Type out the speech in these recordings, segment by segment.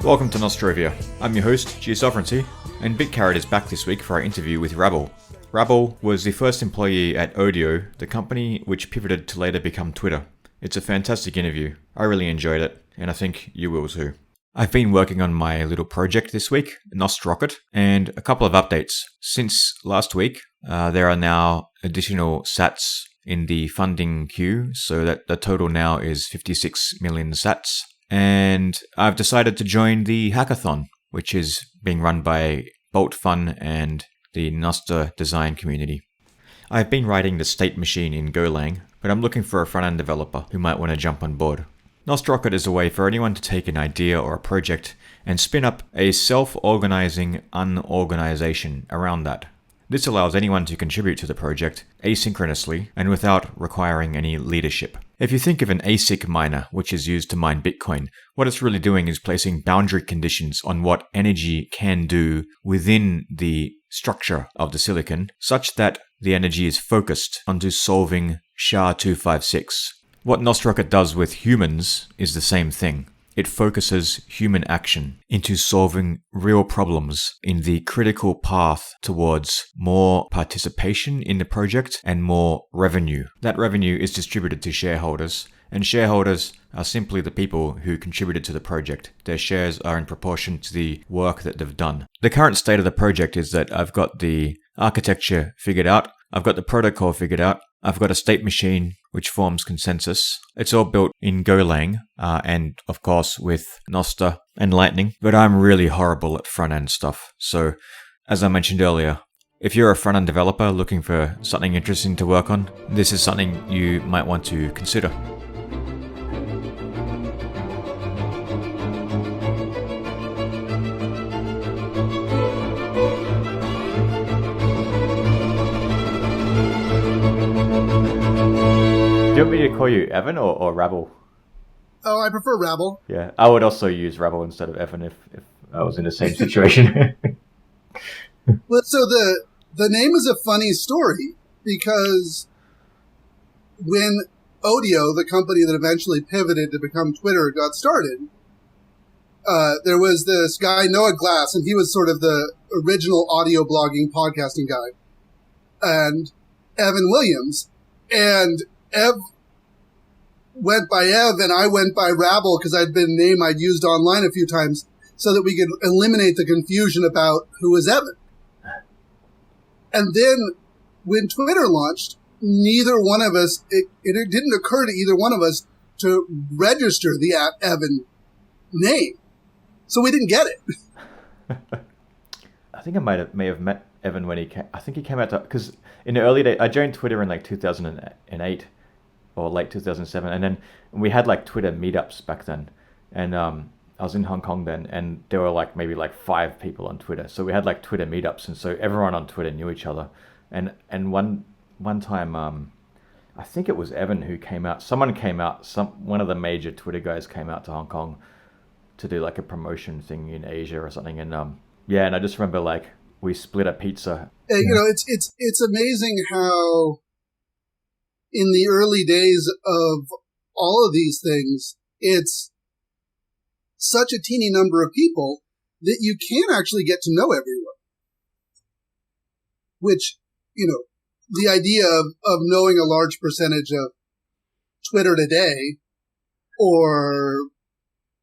Welcome to Nostrovia. I'm your host, Geosovereignty, and BitCarrot is back this week for our interview with Rabble. Rabble was the first employee at Odeo, the company which pivoted to later become Twitter. It's a fantastic interview. I really enjoyed it, and I think you will too. I've been working on my little project this week, Nostrocket, and a couple of updates. Since last week, there are now additional sats in the funding queue, so that the total now is 56 million sats. And I've decided to join the hackathon, which is being run by Bolt Fun and the Nostr design community. I've been writing the state machine in Golang, but I'm looking for a front-end developer who might want to jump on board. Nostrocket is a way for anyone to take an idea or a project and spin up a self-organizing unorganization around that. This allows anyone to contribute to the project asynchronously and without requiring any leadership. If you think of an ASIC miner, which is used to mine Bitcoin, what it's really doing is placing boundary conditions on what energy can do within the structure of the silicon, such that the energy is focused onto solving SHA-256. What Nostrocket does with humans is the same thing. It focuses human action into solving real problems in the critical path towards more participation in the project and more revenue. That revenue is distributed to shareholders, and shareholders are simply the people who contributed to the project. Their shares are in proportion to the work that they've done. The current state of the project is that I've got the architecture figured out, I've got the protocol figured out, I've got a state machine which forms consensus. It's all built in Golang and, of course, with Nostr and Lightning. But I'm really horrible at front-end stuff. So, as I mentioned earlier, if you're a front-end developer looking for something interesting to work on, this is something you might want to consider. Do you want me to call you Evan or Rabble? Oh, I prefer Rabble. Yeah, I would also use Rabble instead of Evan if I was in the same situation. Well, so the name is a funny story because when Odeo, the company that eventually pivoted to become Twitter, got started, there was this guy, Noah Glass, and he was sort of the original audio blogging podcasting guy, and Evan Williams. And Ev went by Ev and I went by Rabble because I'd been a name I'd used online a few times so that we could eliminate the confusion about who was Evan. And then when Twitter launched, neither one of us, it didn't occur to either one of us to register the Evan name. So we didn't get it. I think I may have met Evan when he came. I think he came out to, because in the early days, I joined Twitter in like 2008 or late 2007, and then we had like Twitter meetups back then, and I was in Hong Kong then, and there were like maybe like 5 people on Twitter, so we had like Twitter meetups, and so everyone on Twitter knew each other, and one time I think it was Evan who came out. Someone came out. One of the major Twitter guys came out to Hong Kong to do like a promotion thing in Asia or something, and and I just remember like we split a pizza. You know, it's amazing how in the early days of all of these things, it's such a teeny number of people that you can actually get to know everyone. Which, you know, the idea of knowing a large percentage of Twitter today or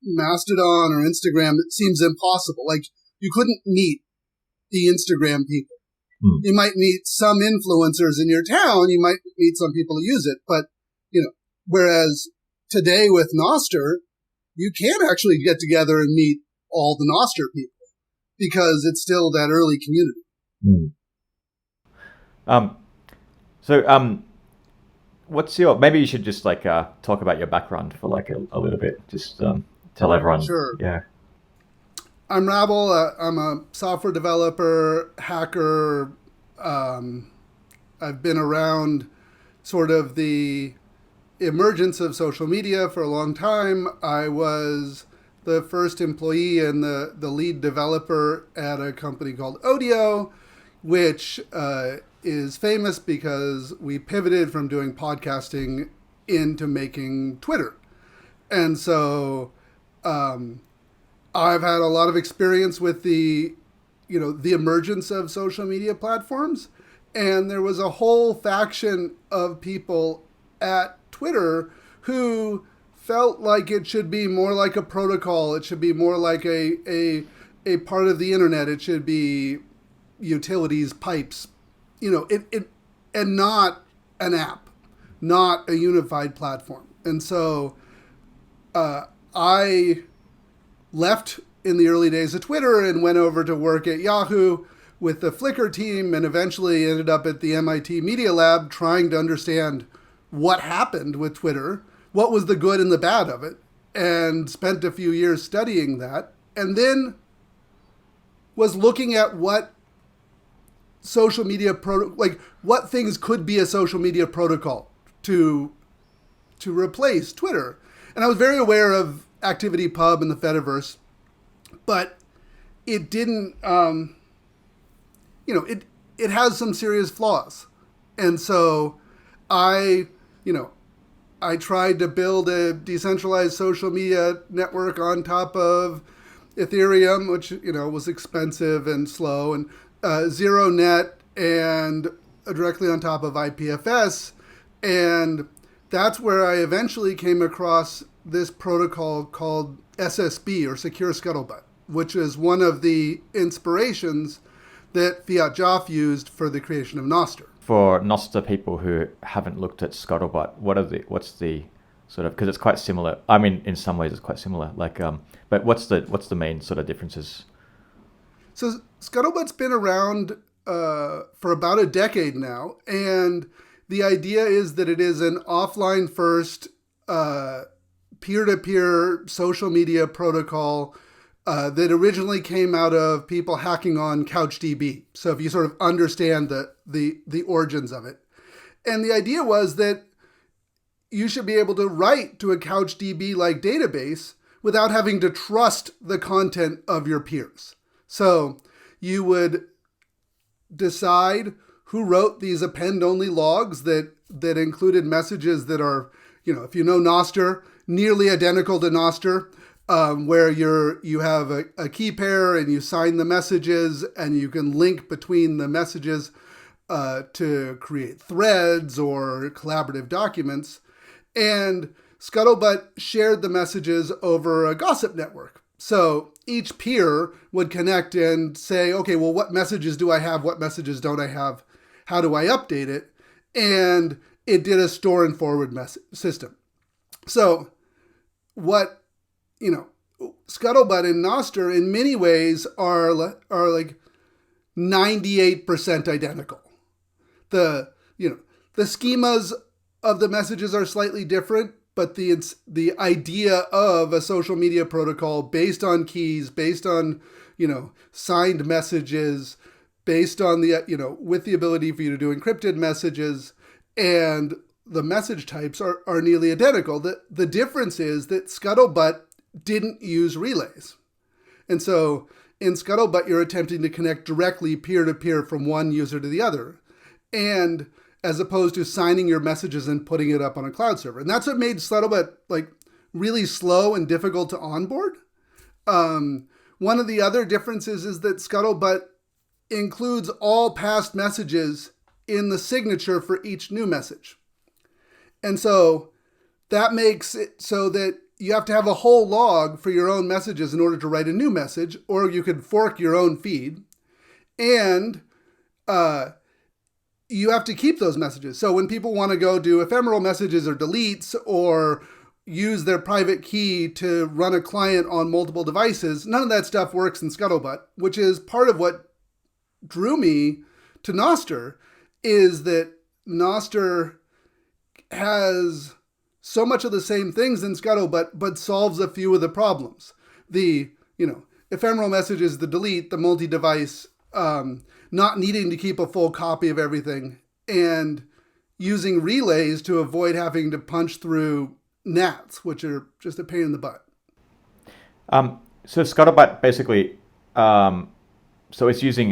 Mastodon or Instagram, it seems impossible. Like, you couldn't meet the Instagram people. You might meet some influencers in your town. You might meet some people who use it. But, you know, whereas today with Nostr, you can actually get together and meet all the Nostr people because it's still that early community. What's your, maybe you should just like talk about your background for like a little bit. Just tell everyone. Sure. Yeah. I'm Rabble. I'm a software developer, hacker. I've been around sort of the emergence of social media for a long time. I was the first employee and the lead developer at a company called Odeo, which is famous because we pivoted from doing podcasting into making Twitter. And so I've had a lot of experience with the emergence of social media platforms, and there was a whole faction of people at Twitter who felt like it should be more like a protocol. It should be more like a part of the internet. It should be utilities, pipes, and not an app, not a unified platform. And so I left in the early days of Twitter and went over to work at Yahoo with the Flickr team, and eventually ended up at the MIT Media Lab trying to understand what happened with Twitter, what was the good and the bad of it, and spent a few years studying that, and then was looking at what social media what things could be a social media protocol to replace Twitter. And I was very aware of ActivityPub and the Fediverse, but it didn't, it has some serious flaws. And so I tried to build a decentralized social media network on top of Ethereum, which, was expensive and slow, and ZeroNet, and directly on top of IPFS. And that's where I eventually came across this protocol called SSB, or Secure Scuttlebutt, which is one of the inspirations that Fiat-Joff used for the creation of Nostr. For Nostr people who haven't looked at Scuttlebutt, what's the sort of, because it's quite similar. I mean, in some ways it's quite similar. But what's the main sort of differences? So Scuttlebutt's been around for about a decade now, and the idea is that it is an offline first, peer-to-peer social media protocol that originally came out of people hacking on CouchDB. So if you sort of understand the origins of it. And the idea was that you should be able to write to a CouchDB-like database without having to trust the content of your peers. So you would decide who wrote these append-only logs that included messages that are, if you know Nostr, nearly identical to Nostr, where you have a key pair and you sign the messages, and you can link between the messages to create threads or collaborative documents. And Scuttlebutt shared the messages over a gossip network. So each peer would connect and say, okay, well, what messages do I have? What messages don't I have? How do I update it? And it did a store and forward system. So what, Scuttlebutt and Nostr in many ways are like 98% identical. The schemas of the messages are slightly different, but the idea of a social media protocol based on keys, based on, signed messages, based on with the ability for you to do encrypted messages, and the message types are nearly identical. The difference is that Scuttlebutt didn't use relays. And so in Scuttlebutt, you're attempting to connect directly peer-to-peer from one user to the other, and as opposed to signing your messages and putting it up on a cloud server. And that's what made Scuttlebutt really slow and difficult to onboard. One of the other differences is that Scuttlebutt includes all past messages in the signature for each new message. And so that makes it so that you have to have a whole log for your own messages in order to write a new message, or you could fork your own feed. And you have to keep those messages. So when people want to go do ephemeral messages or deletes or use their private key to run a client on multiple devices, none of that stuff works in Scuttlebutt, which is part of what drew me to Nostr, is that Nostr has so much of the same things in Scuttlebutt, but solves a few of the problems. The, ephemeral messages, the delete, the multi-device, not needing to keep a full copy of everything, and using relays to avoid having to punch through NATs, which are just a pain in the butt. So Scuttlebutt basically, so it's using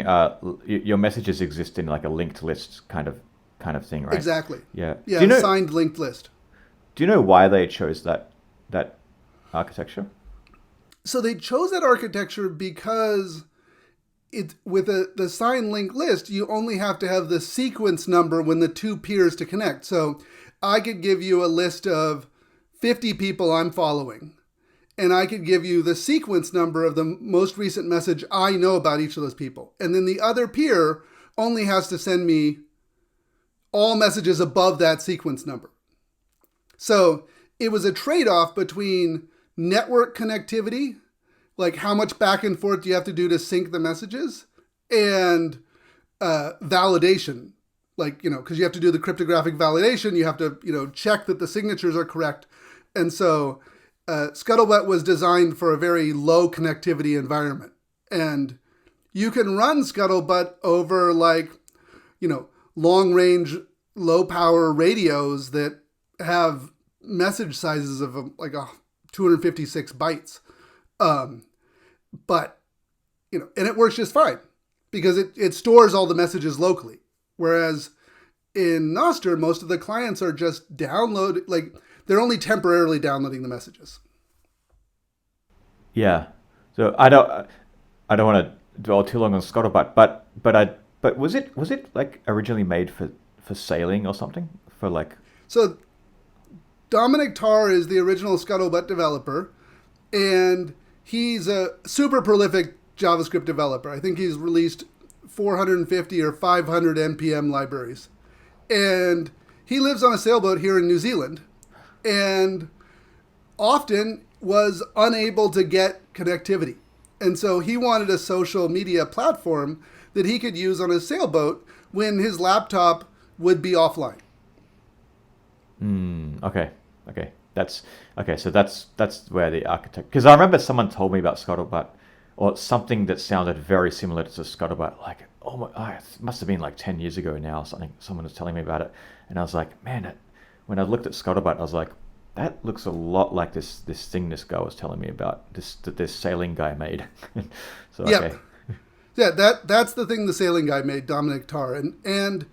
your messages exist in like a linked list kind of thing, right? Exactly. Yeah. Yeah, signed linked list. Do you know why they chose that architecture? So they chose that architecture because it with the signed linked list, you only have to have the sequence number when the two peers to connect. So I could give you a list of 50 people I'm following, and I could give you the sequence number of the most recent message I know about each of those people. And then the other peer only has to send me all messages above that sequence number. So it was a trade-off between network connectivity, like how much back and forth do you have to do to sync the messages, and validation, like, because you have to do the cryptographic validation, you have to, check that the signatures are correct. And so Scuttlebutt was designed for a very low connectivity environment. And you can run Scuttlebutt over long range, low power radios that have message sizes of 256 bytes. But, and it works just fine because it stores all the messages locally. Whereas in Nostr, most of the clients are just they're only temporarily downloading the messages. Yeah. So I don't want to dwell too long on Scuttlebutt, but was it like originally made for sailing or something? So Dominic Tarr is the original Scuttlebutt developer, and he's a super prolific JavaScript developer. I think he's released 450 or 500 NPM libraries. And he lives on a sailboat here in New Zealand and often was unable to get connectivity. And so he wanted a social media platform that he could use on his sailboat when his laptop would be offline. Okay. That's okay. So that's where the architect. Because I remember someone told me about Scuttlebutt, or something that sounded very similar to Scuttlebutt. It must have been like 10 years ago now. Or something. Someone was telling me about it, and I was like, man. When I looked at Scuttlebutt, I was like, that looks a lot like this thing this guy was telling me about. This sailing guy made. So okay. Yeah, that's the thing the sailing guy made, Dominic Tarr, and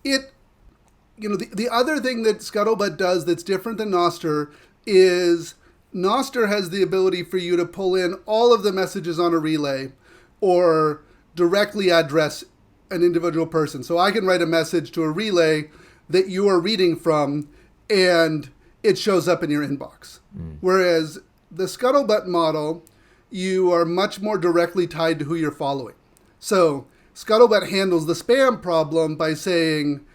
it. The other thing that Scuttlebutt does that's different than Nostr is Nostr has the ability for you to pull in all of the messages on a relay or directly address an individual person. So I can write a message to a relay that you are reading from, and it shows up in your inbox. Whereas the Scuttlebutt model, you are much more directly tied to who you're following. So Scuttlebutt handles the spam problem by saying,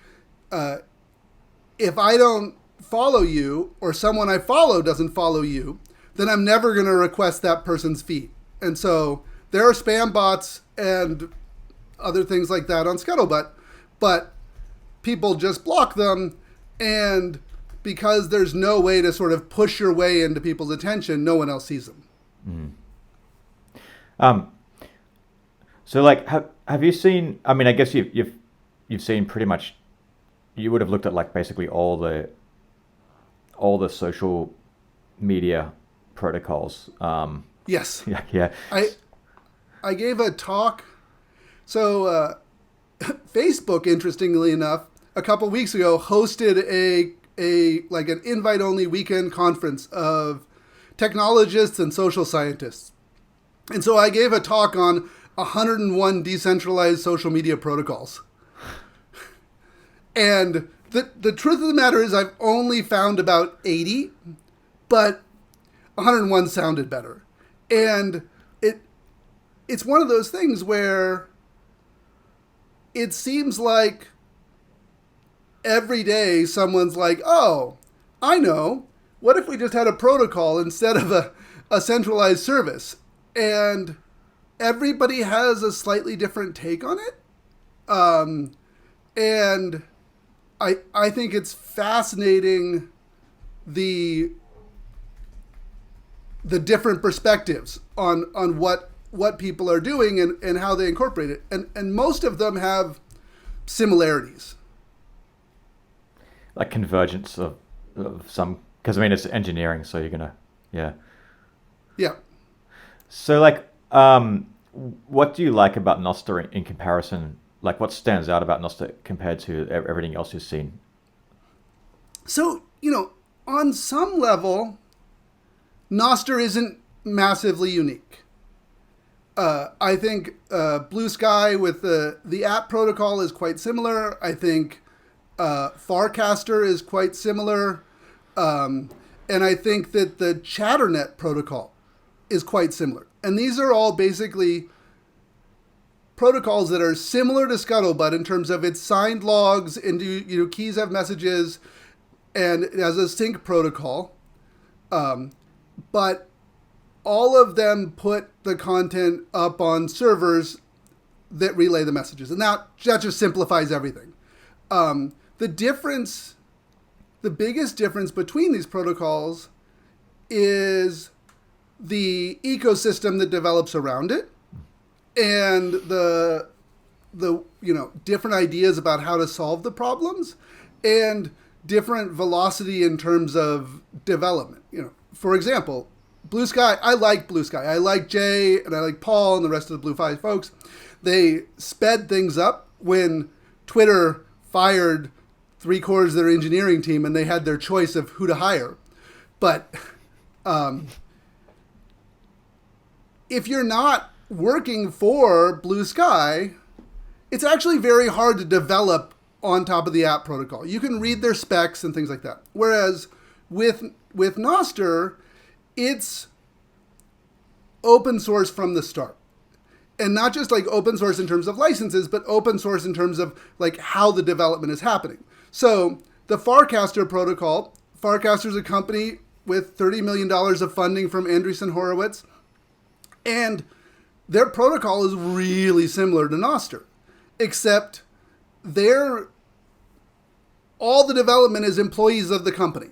if I don't follow you, or someone I follow doesn't follow you, then I'm never going to request that person's feed. And so there are spam bots and other things like that on Scuttlebutt, but people just block them. And because there's no way to sort of push your way into people's attention, no one else sees them. So have you seen? I mean, I guess you've seen pretty much. You would have looked at basically all the social media protocols. Yes. Yeah. I gave a talk. So Facebook, interestingly enough, a couple weeks ago hosted an invite only weekend conference of technologists and social scientists. And so I gave a talk on 101 decentralized social media protocols. And the truth of the matter is I've only found about 80, but 101 sounded better. And it's one of those things where it seems like every day someone's like, oh, I know. What if we just had a protocol instead of a centralized service? And everybody has a slightly different take on it. And I think it's fascinating the different perspectives on what people are doing and how they incorporate it. And most of them have similarities. Like convergence of some, because I mean it's engineering, so you're gonna, yeah. So what do you like about Nostr in comparison? Like what stands out about Nostr compared to everything else you've seen? So on some level, Nostr isn't massively unique. I think Blue Sky with the app protocol is quite similar. I think Farcaster is quite similar. And I think that the Chatternet protocol is quite similar. And these are all basically protocols that are similar to Scuttlebutt in terms of its signed logs, and keys have messages, and it has a sync protocol. But all of them put the content up on servers that relay the messages. And that just simplifies everything. The biggest difference between these protocols is the ecosystem that develops around it, and the different ideas about how to solve the problems, and different velocity in terms of development. For example, Blue Sky, I like Blue Sky. I like Jay, and I like Paul and the rest of the Blue Sky folks. They sped things up when Twitter fired 3/4 of their engineering team and they had their choice of who to hire. But if you're not working for Blue Sky, it's actually very hard to develop on top of the app protocol. You can read their specs and things like that. Whereas with Nostr, it's open source from the start. And not just like open source in terms of licenses, but open source in terms of like how the development is happening. So the Farcaster protocol, Farcaster is a company with $30 million of funding from Andreessen Horowitz. And their protocol is really similar to Nostr, except all the development is employees of the company.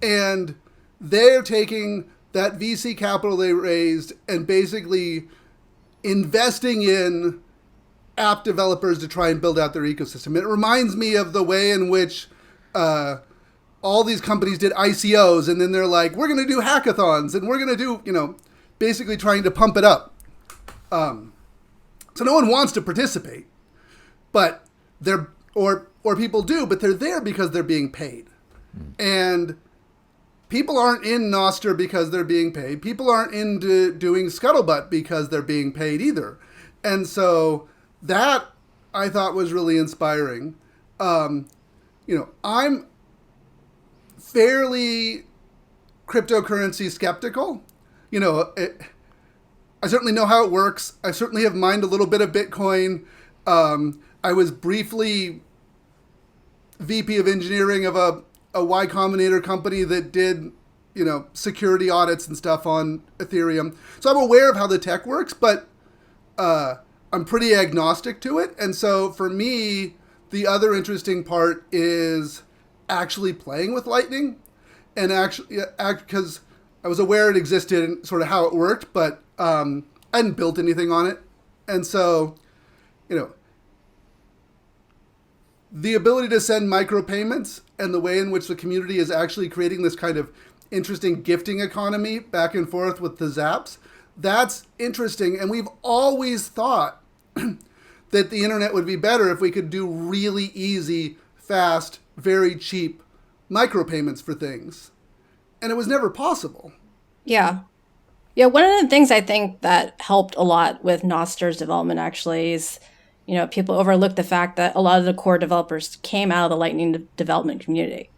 And they're taking that VC capital they raised and basically investing in app developers to try and build out their ecosystem. It reminds me of the way in which all these companies did ICOs, and then they're like, we're going to do hackathons, and we're going to do, basically trying to pump it up. So no one wants to participate, but or people do, but they're there because they're being paid. And people aren't in Nostr because they're being paid. People aren't into doing Scuttlebutt because they're being paid either. And so that I thought was really inspiring. I'm fairly cryptocurrency skeptical. I certainly know how it works. I certainly have mined a little bit of Bitcoin. I was briefly VP of engineering of a Y Combinator company that did, security audits and stuff on Ethereum. So I'm aware of how the tech works, but I'm pretty agnostic to it. And so for me, the other interesting part is actually playing with Lightning, and because I was aware it existed and sort of how it worked, but I hadn't built anything on it. And so, the ability to send micropayments and the way in which the community is actually creating this kind of interesting gifting economy back and forth with the zaps, that's interesting. And we've always thought that the internet would be better if we could do really easy, fast, very cheap micropayments for things. And it was never possible. Yeah. Yeah, one of the things I think that helped a lot with Nostr's development actually is, people overlook the fact that a lot of the core developers came out of the Lightning development community.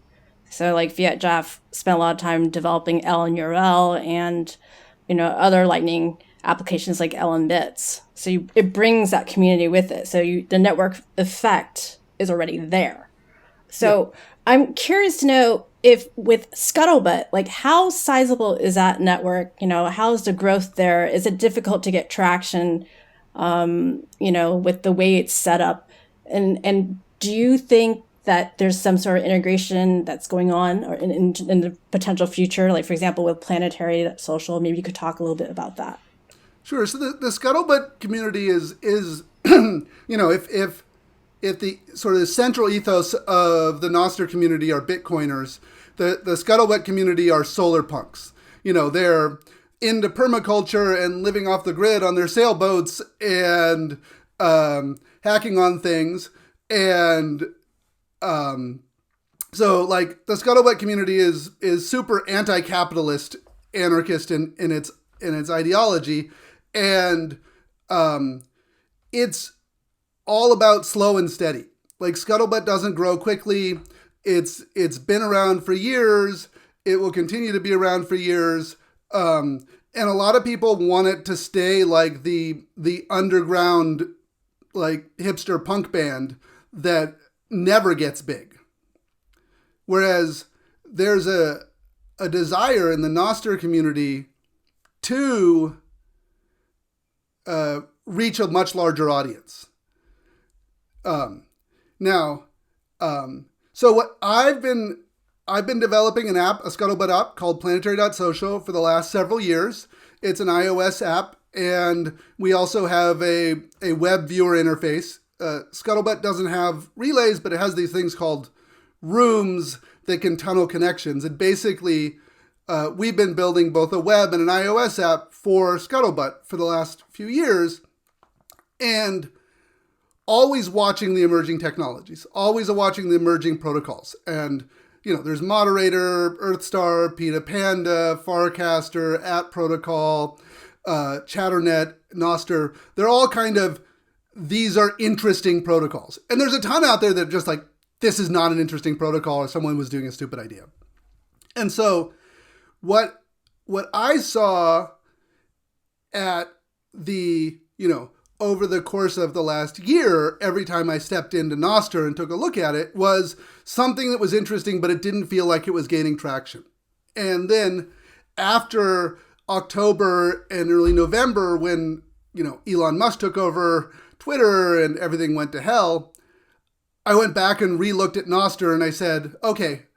So like fiatjaf spent a lot of time developing LNURL and, other Lightning applications like LNbits. So it brings that community with it. So the network effect is already there. So yeah. I'm curious to know if with Scuttlebutt, like how sizable is that network? How's the growth there? Is it difficult to get traction, with the way it's set up? And do you think that there's some sort of integration that's going on or in the potential future? Like, for example, with Planetary Social, maybe you could talk a little bit about that. Sure. So the Scuttlebutt community is if the sort of the central ethos of the Nostr community are Bitcoiners, the Scuttlebutt community are solar punks. They're into permaculture and living off the grid on their sailboats and hacking on things. And so like the Scuttlebutt community is super anti-capitalist, anarchist in its its ideology, and it's all about slow and steady. Like Scuttlebutt doesn't grow quickly. It's been around for years. It will continue to be around for years. And a lot of people want it to stay like the underground, like hipster punk band that never gets big. Whereas there's a desire in the Nostr community to reach a much larger audience. So what I've been developing an app, a Scuttlebutt app called planetary.social for the last several years. It's an iOS app, and we also have a web viewer interface. Scuttlebutt doesn't have relays, but it has these things called rooms that can tunnel connections. And basically, we've been building both a web and an iOS app for Scuttlebutt for the last few years, and always watching the emerging technologies, always watching the emerging protocols. And, there's Moderator, Earthstar, PETA Panda, Farcaster, @protocol, Chatternet, Nostr. They're all these are interesting protocols. And there's a ton out there that just like, this is not an interesting protocol, or someone was doing a stupid idea. And so what I saw at the, over the course of the last year, every time I stepped into Nostr and took a look at it, was something that was interesting, but it didn't feel like it was gaining traction. And then after October and early November, when, Elon Musk took over Twitter and everything went to hell, I went back and re-looked at Nostr and I said, okay,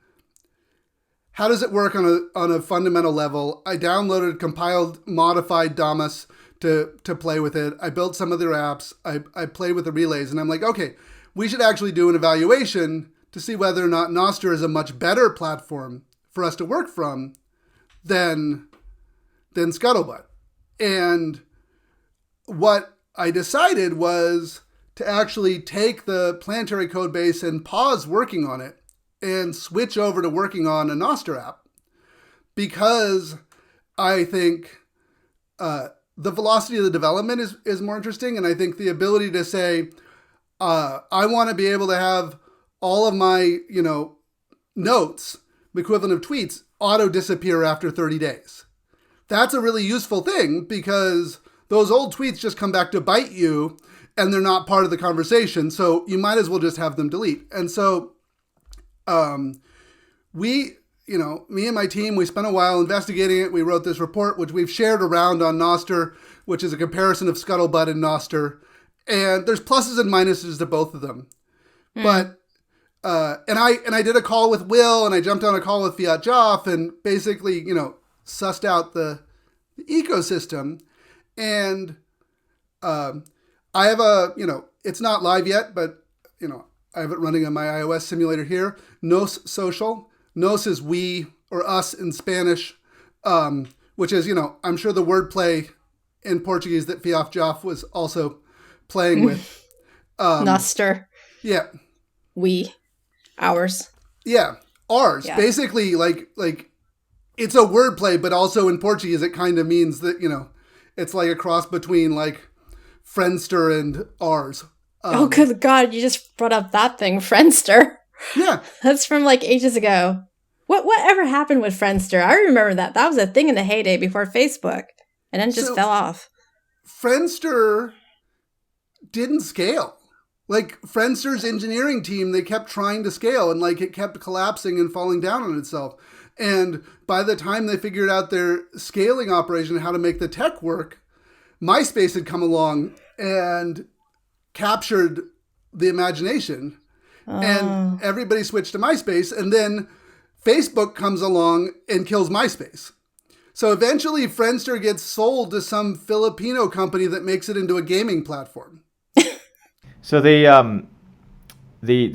how does it work on a fundamental level? I downloaded, compiled, modified Damus to play with it. I built some of their apps. I played with the relays, and I'm like, okay, we should actually do an evaluation to see whether or not Nostr is a much better platform for us to work from than Scuttlebutt. And what I decided was to actually take the Planetary code base and pause working on it and switch over to working on a Nostr app, because I think the velocity of the development is more interesting. And I think the ability to say, I want to be able to have all of my, notes, the equivalent of tweets, auto disappear after 30 days. That's a really useful thing, because those old tweets just come back to bite you and they're not part of the conversation. So you might as well just have them delete. And so me and my team, we spent a while investigating it. We wrote this report, which we've shared around on Nostr, which is a comparison of Scuttlebutt and Nostr. And there's pluses and minuses to both of them. But, and I did a call with Will, and I jumped on a call with Fiat Joff, and basically, sussed out the ecosystem. And I have it's not live yet, but, I have it running on my iOS simulator here. Nos Social. Nos is we or us in Spanish, which is, I'm sure the wordplay in Portuguese that Fiat Joff was also playing with. Nostr. Yeah. We. Ours. Yeah. Ours. Yeah. Basically, like it's a wordplay, but also in Portuguese, it kind of means that, it's like a cross between like Friendster and ours. Oh, good God. You just brought up that thing, Friendster. Yeah. That's from like ages ago. Whatever happened with Friendster? I remember that. That was a thing in the heyday before Facebook, and then just fell off. Friendster didn't scale. Like Friendster's engineering team, they kept trying to scale, and like it kept collapsing and falling down on itself. And by the time they figured out their scaling operation, how to make the tech work, MySpace had come along and captured the imagination. And everybody switched to MySpace, and then Facebook comes along and kills MySpace. So eventually Friendster gets sold to some Filipino company that makes it into a gaming platform. So the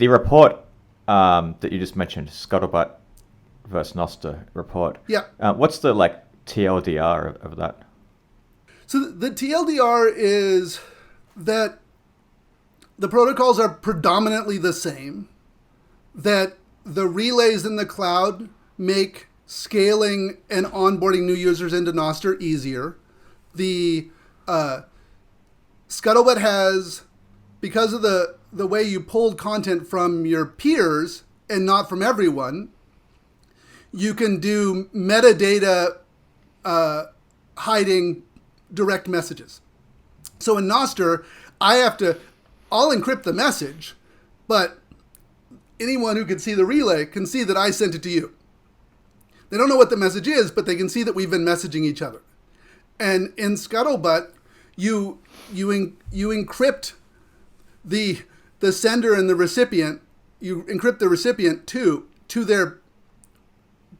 report that you just mentioned, Scuttlebutt versus Nostr report. Yeah. What's the TLDR of that? So the TLDR is that the protocols are predominantly the same, that the relays in the cloud make scaling and onboarding new users into Nostr easier. The Scuttlebutt has, because of the way you pulled content from your peers and not from everyone, you can do metadata hiding direct messages. So in Nostr, I'll encrypt the message, but anyone who can see the relay can see that I sent it to you. They don't know what the message is, but they can see that we've been messaging each other. And in Scuttlebutt, you encrypt the sender and the recipient. You encrypt the recipient to their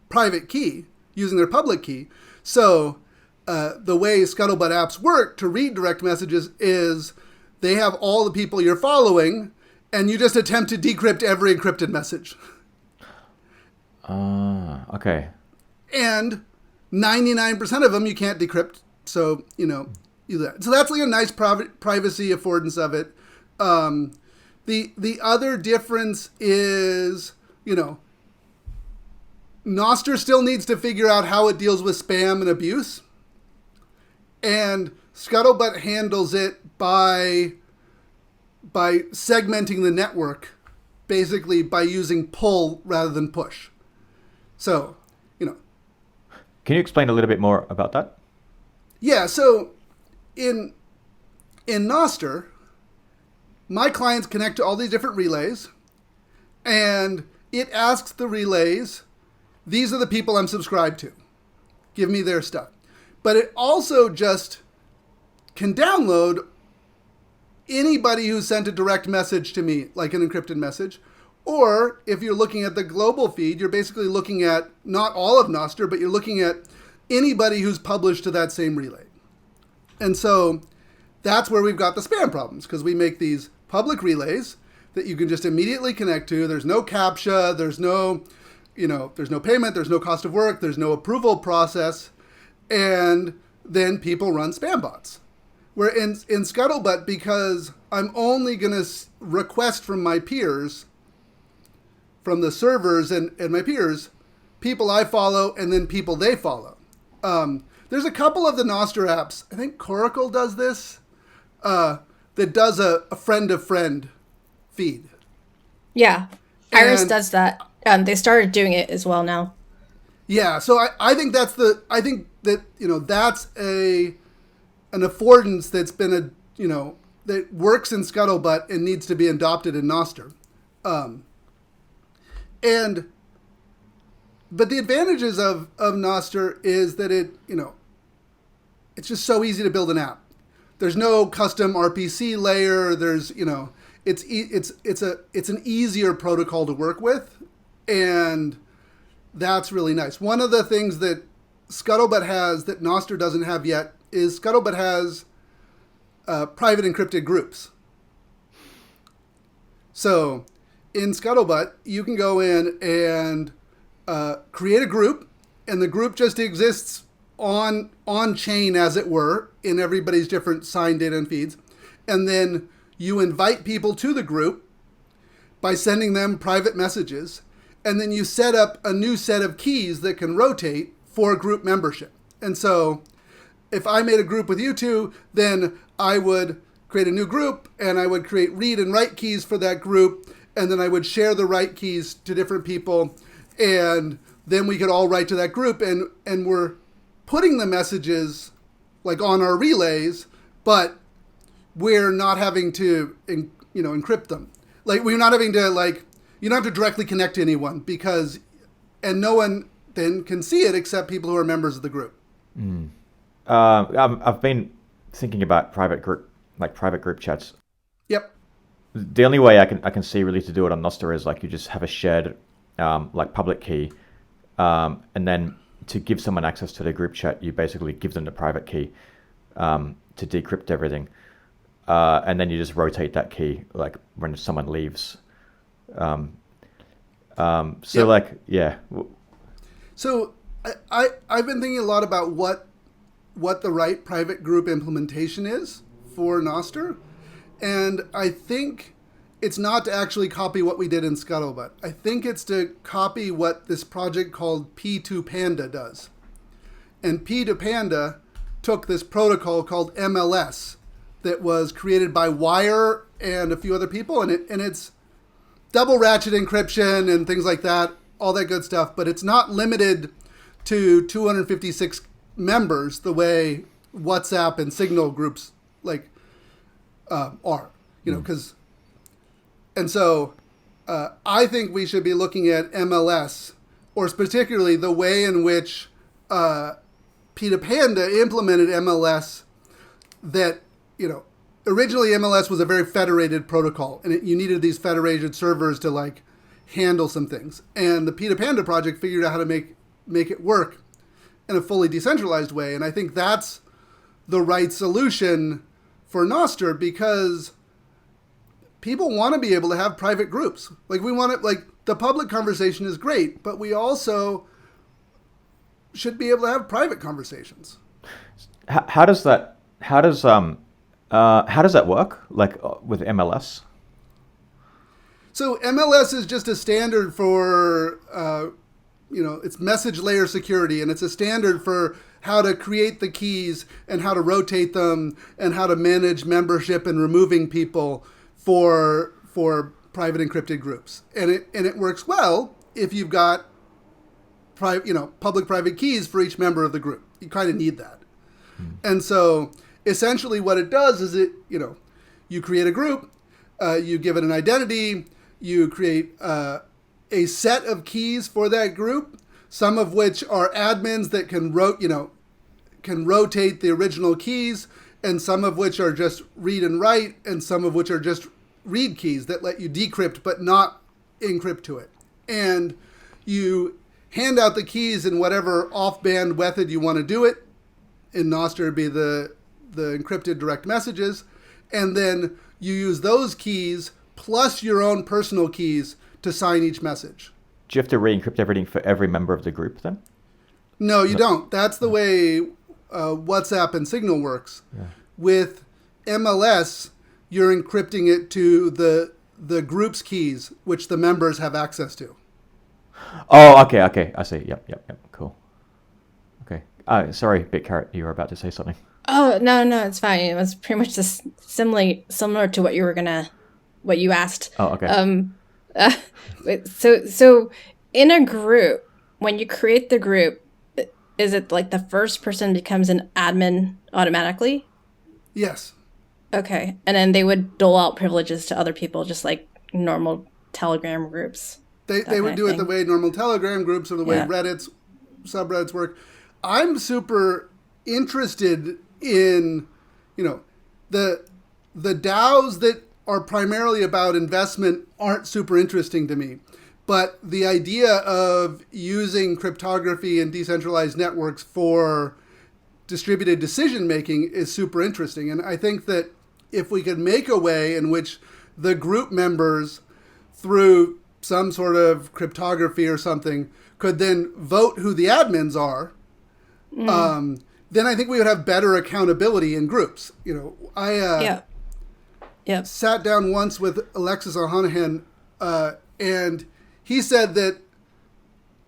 private key using their public key. So the way Scuttlebutt apps work to read direct messages is they have all the people you're following, and you just attempt to decrypt every encrypted message. Okay. And 99% of them you can't decrypt. So, you do that. So that's like a nice privacy affordance of it. The other difference is, Nostr still needs to figure out how it deals with spam and abuse. And Scuttlebutt handles it by segmenting the network, basically by using pull rather than push. So, Can you explain a little bit more about that? Yeah, so in Nostr, my clients connect to all these different relays, and it asks the relays, these are the people I'm subscribed to. Give me their stuff. But it also just can download anybody who sent a direct message to me, like an encrypted message. Or if you're looking at the global feed, you're basically looking at not all of Nostr, but you're looking at anybody who's published to that same relay. And so that's where we've got the spam problems, because we make these public relays that you can just immediately connect to. There's no CAPTCHA, there's no payment, there's no cost of work, there's no approval process, and then people run spam bots. Where in Scuttlebutt, because I'm only going to request from my peers, from the servers and my peers, people I follow and then people they follow. There's a couple of the Nostr apps, I think Coracle does this, that does a friend of friend feed. Yeah, Iris does that. They started doing it as well now. Yeah, so I think that's that that's an affordance that's been that works in Scuttlebutt and needs to be adopted in Nostr. But the advantages of Nostr is that it's just so easy to build an app. There's no custom RPC layer. There's it's an easier protocol to work with, and that's really nice. One of the things that Scuttlebutt has that Nostr doesn't have yet is Scuttlebutt has private encrypted groups. So in Scuttlebutt, you can go in and create a group, and the group just exists on chain, as it were, in everybody's different signed data and feeds. And then you invite people to the group by sending them private messages. And then you set up a new set of keys that can rotate for group membership. And so if I made a group with you two, then I would create a new group, and I would create read and write keys for that group. And then I would share the write keys to different people. And then we could all write to that group, and we're putting the messages like on our relays, but we're not having to encrypt them. Like we're not having to you don't have to directly connect to anyone, and no one then can see it except people who are members of the group. I've been thinking about private group chats. Yep. The only way I can see really to do it on Nostr is you just have a shared public key, and then to give someone access to the group chat, you basically give them the private key to decrypt everything, and then you just rotate that key when someone leaves. Yep. So I've been thinking a lot about what the right private group implementation is for Nostr, and I think it's not to actually copy what we did in Scuttlebutt. I think it's to copy what this project called P2Panda does. And P2Panda took this protocol called MLS that was created by Wire and a few other people, and it's double ratchet encryption and things like that, all that good stuff, but it's not limited to 256 members the way WhatsApp and Signal groups like are, because, and so I think we should be looking at MLS, or particularly the way in which P2Panda implemented MLS. That, originally MLS was a very federated protocol, and you needed these federated servers to like handle some things. And the P2Panda project figured out how to make it work in a fully decentralized way. And I think that's the right solution for Nostr, because people want to be able to have private groups. Like, we want it, like, the public conversation is great, but we also should be able to have private conversations. How does that work? Like with MLS? So MLS is just a standard for, it's message layer security, and it's a standard for how to create the keys and how to rotate them and how to manage membership and removing people for private encrypted groups. And it works well if you've got public-private keys for each member of the group. You kind of need that. And so essentially what it does is you create a group, you give it an identity, you create a set of keys for that group, some of which are admins that can rotate the original keys, and some of which are just read and write, and some of which are just read keys that let you decrypt but not encrypt to it. And you hand out the keys in whatever off-band method you want to do it. In Nostr, it'd be the encrypted direct messages. And then you use those keys plus your own personal keys to sign each message. Do you have to re-encrypt everything for every member of the group then? No, you don't. That's the way WhatsApp and Signal works. Yeah. With MLS, you're encrypting it to the group's keys, which the members have access to. Oh, okay. I see. Yep. Cool. Okay. Sorry, BitCarrot, you were about to say something. Oh, no, it's fine. It was pretty much just similar to what you asked. Oh, okay. So in a group, when you create the group, is it like the first person becomes an admin automatically? Yes. Okay. And then they would dole out privileges to other people, just like normal Telegram groups. They would do it the way normal Telegram groups or the way Reddit's subreddits work. I'm super interested in, the DAOs that are primarily about investment aren't super interesting to me. But the idea of using cryptography and decentralized networks for distributed decision-making is super interesting. And I think that if we could make a way in which the group members, through some sort of cryptography or something, could then vote who the admins are, then I think we would have better accountability in groups. I sat down once with Alexis Ohanian, and he said that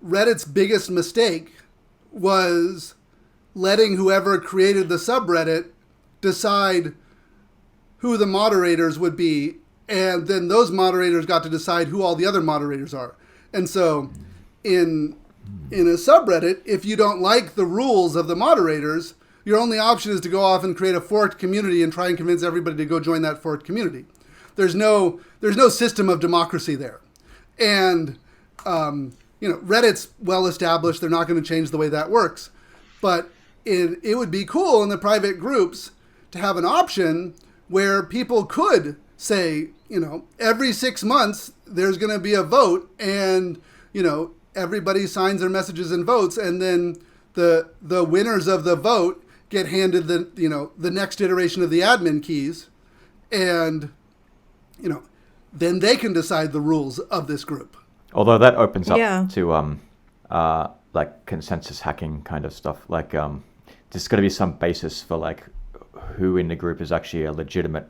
Reddit's biggest mistake was letting whoever created the subreddit decide who the moderators would be, and then those moderators got to decide who all the other moderators are. And so in a subreddit, if you don't like the rules of the moderators, your only option is to go off and create a forked community and try and convince everybody to go join that forked community. There's no system of democracy there. And, Reddit's well established. They're not going to change the way that works. But it would be cool in the private groups to have an option where people could say, every 6 months there's going to be a vote, and, everybody signs their messages and votes, and then the winners of the vote get handed the next iteration of the admin keys, and, then they can decide the rules of this group. Although that opens up to like consensus hacking kind of stuff. Like there's got to be some basis for like who in the group is actually a legitimate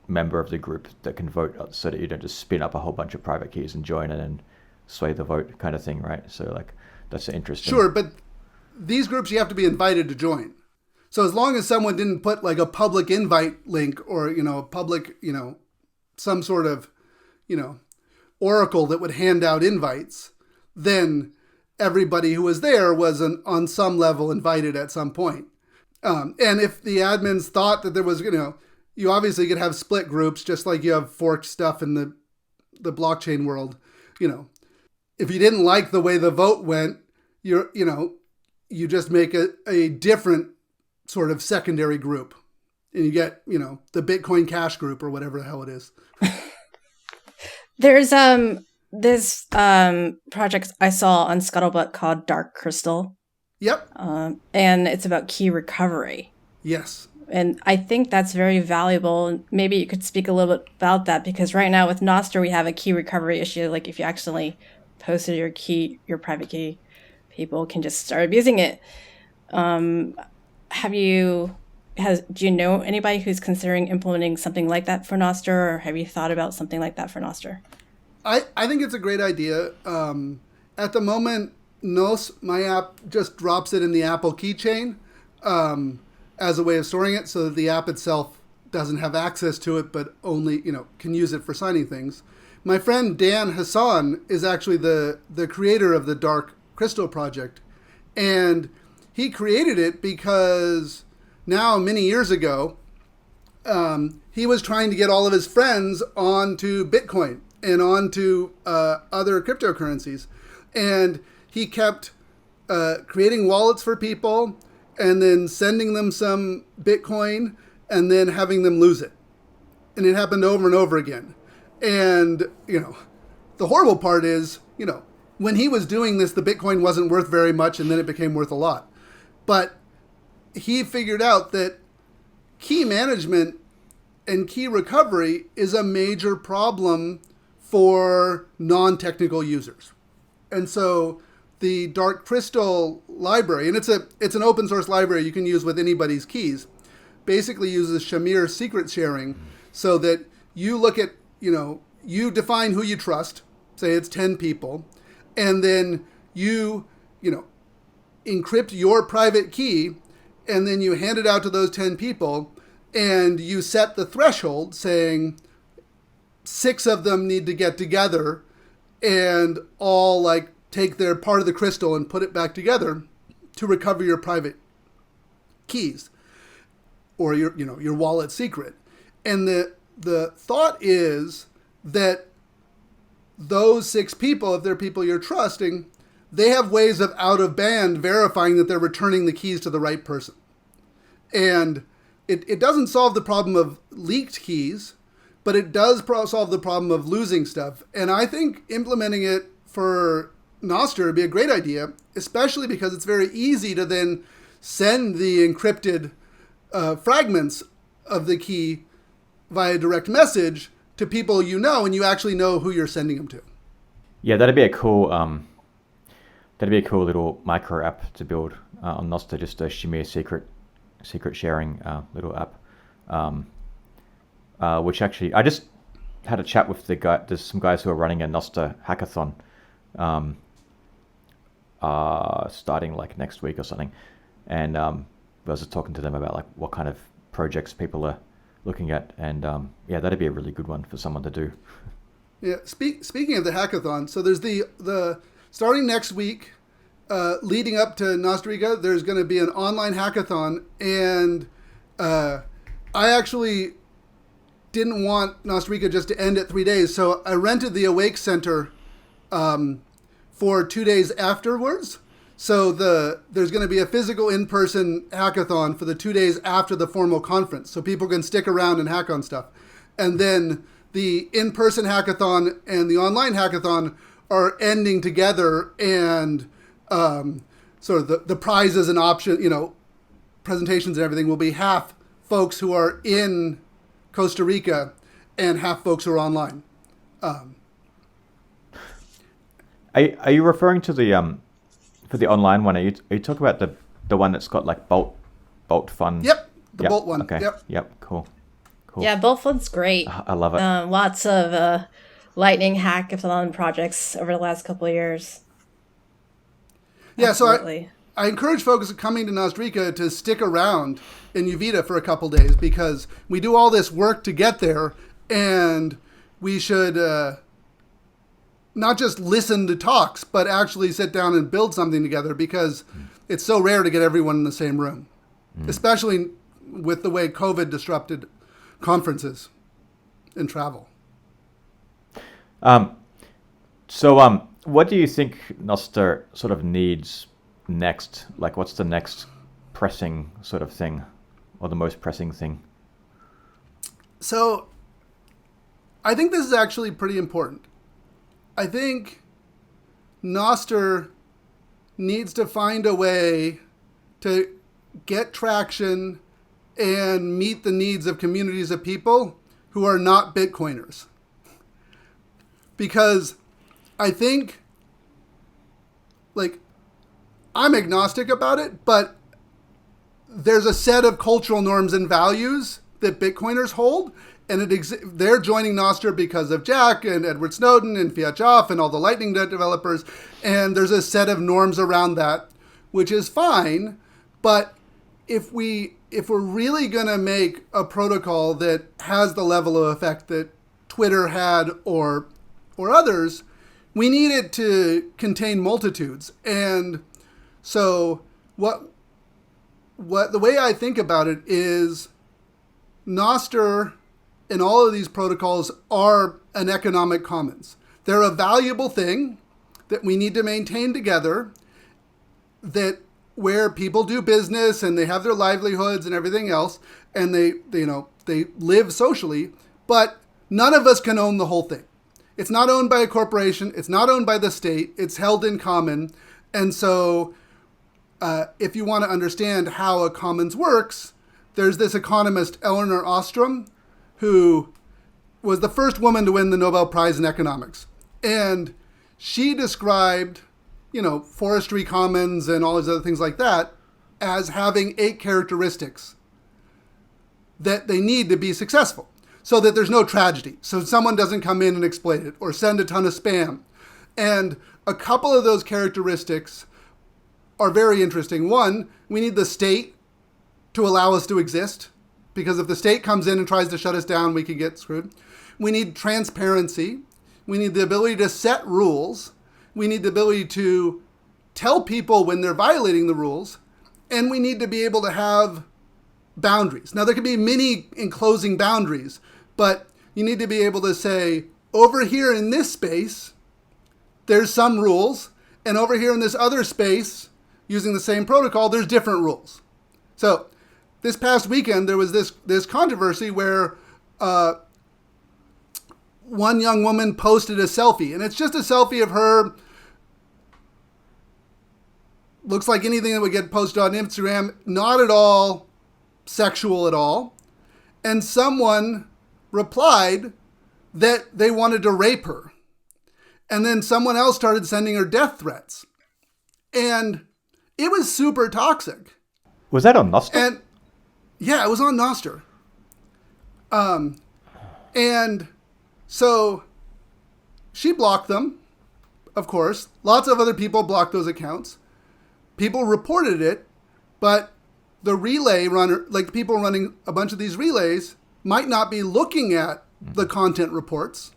member of the group that can vote, so that you don't just spin up a whole bunch of private keys and join and then sway the vote kind of thing, right? So like that's interesting. Sure, but these groups you have to be invited to join. So as long as someone didn't put like a public invite link or, a public, some sort of, oracle that would hand out invites, then everybody who was there was on some level invited at some point. And if the admins thought that there was, you obviously could have split groups, just like you have forked stuff in the blockchain world. If you didn't like the way the vote went, you just make a different sort of secondary group, and you get, the Bitcoin Cash group or whatever the hell it is. There's this project I saw on Scuttlebutt called Dark Crystal. Yep. And it's about key recovery. Yes. And I think that's very valuable. Maybe you could speak a little bit about that, because right now with Nostr, we have a key recovery issue. Like if you accidentally posted your private key, people can just start abusing it. Do you know anybody who's considering implementing something like that for Nostr, or have you thought about something like that for Nostr? I think it's a great idea. At the moment, Nos, my app, just drops it in the Apple keychain as a way of storing it, so that the app itself doesn't have access to it, but only can use it for signing things. My friend Dan Hassan is actually the creator of the Dark Crystal project, and he created it because now many years ago he was trying to get all of his friends onto Bitcoin and onto other cryptocurrencies, and he kept creating wallets for people and then sending them some Bitcoin and then having them lose it. And it happened over and over again. And, the horrible part is, when he was doing this, the Bitcoin wasn't worth very much, and then it became worth a lot. But he figured out that key management and key recovery is a major problem for non-technical users. And so the Dark Crystal library, and it's an open source library you can use with anybody's keys, basically uses Shamir secret sharing, so that you look at, you define who you trust, say it's 10 people, and then you encrypt your private key, and then you hand it out to those 10 people, and you set the threshold saying 6 of them need to get together and all take their part of the crystal and put it back together to recover your private keys or your wallet secret. And the thought is that those 6 people, if they're people you're trusting, they have ways of out of band verifying that they're returning the keys to the right person. And it doesn't solve the problem of leaked keys, but it does solve the problem of losing stuff. And I think implementing it for Nostr would be a great idea, especially because it's very easy to then send the encrypted fragments of the key via direct message to people and you actually know who you're sending them to. Yeah, that'd be a cool little micro app to build on Nostr, just a Shamir secret sharing little app. Which actually, I just had a chat with there's some guys who are running a Nostr hackathon starting next week or something, and I was just talking to them about what kind of projects people are looking at, and that'd be a really good one for someone to do. Yeah, speaking of the hackathon, so there's the starting next week, leading up to Nostrica, there's going to be an online hackathon, and I actually didn't want Nostrica just to end at 3 days, so I rented the Awake Center for 2 days afterwards. So there's going to be a physical in-person hackathon for the 2 days after the formal conference, so people can stick around and hack on stuff. And then the in-person hackathon and the online hackathon are ending together, and sort of the prizes and option, presentations and everything will be half folks who are in Costa Rica and half folks who are online. Are you referring to the for the online one? Are you talking about the one that's got Bolt Fun? Yep, the Bolt one. Okay. Yep. Cool. Cool. Yeah, Bullfoot's great. I love it. Lots of Lightning hackathon projects over the last couple of years. Yeah, Absolutely. so I encourage folks coming to Nostrica to stick around in Uvita for a couple days, because we do all this work to get there, and we should not just listen to talks, but actually sit down and build something together, because it's so rare to get everyone in the same room, especially with the way COVID disrupted conferences and travel. So what do you think Nostr sort of needs next? Like, what's the next pressing sort of thing, or the most pressing thing? So I think this is actually pretty important. I think Nostr needs to find a way to get traction and meet the needs of communities of people who are not Bitcoiners. Because I think, like, I'm agnostic about it, but there's a set of cultural norms and values that Bitcoiners hold, and they're joining Nostr because of Jack and Edward Snowden and Fiatjaf and all the Lightning developers, and there's a set of norms around that, which is fine. But if we're really going to make a protocol that has the level of effect that Twitter had or others, we need it to contain multitudes. And so what the way I think about it is, Nostr and all of these protocols are an economic commons. They're a valuable thing that we need to maintain together, that where people do business and they have their livelihoods and everything else, and they live socially, but none of us can own the whole thing. It's not owned by a corporation. It's not owned by the state. It's held in common. And so if you want to understand how a commons works, there's this economist, Elinor Ostrom, who was the first woman to win the Nobel Prize in economics. And she described, forestry commons and all these other things like that as having 8 characteristics that they need to be successful, so that there's no tragedy, so someone doesn't come in and exploit it or send a ton of spam. And a couple of those characteristics are very interesting. One, we need the state to allow us to exist, because if the state comes in and tries to shut us down, we can get screwed. We need transparency. We need the ability to set rules. We need the ability to tell people when they're violating the rules. And we need to be able to have boundaries. Now, there can be many enclosing boundaries, but you need to be able to say, over here in this space, there's some rules, and over here in this other space, using the same protocol, there's different rules. So this past weekend, there was this controversy where one young woman posted a selfie, and it's just a selfie of her. Looks like anything that would get posted on Instagram, not at all sexual at all. And someone replied that they wanted to rape her. And then someone else started sending her death threats. And it was super toxic. Was that on Nostr? And yeah, it was on Nostr. And so she blocked them, of course. Lots of other people blocked those accounts. People reported it, but the relay runner, like people running a bunch of these relays, might not be looking at the content reports.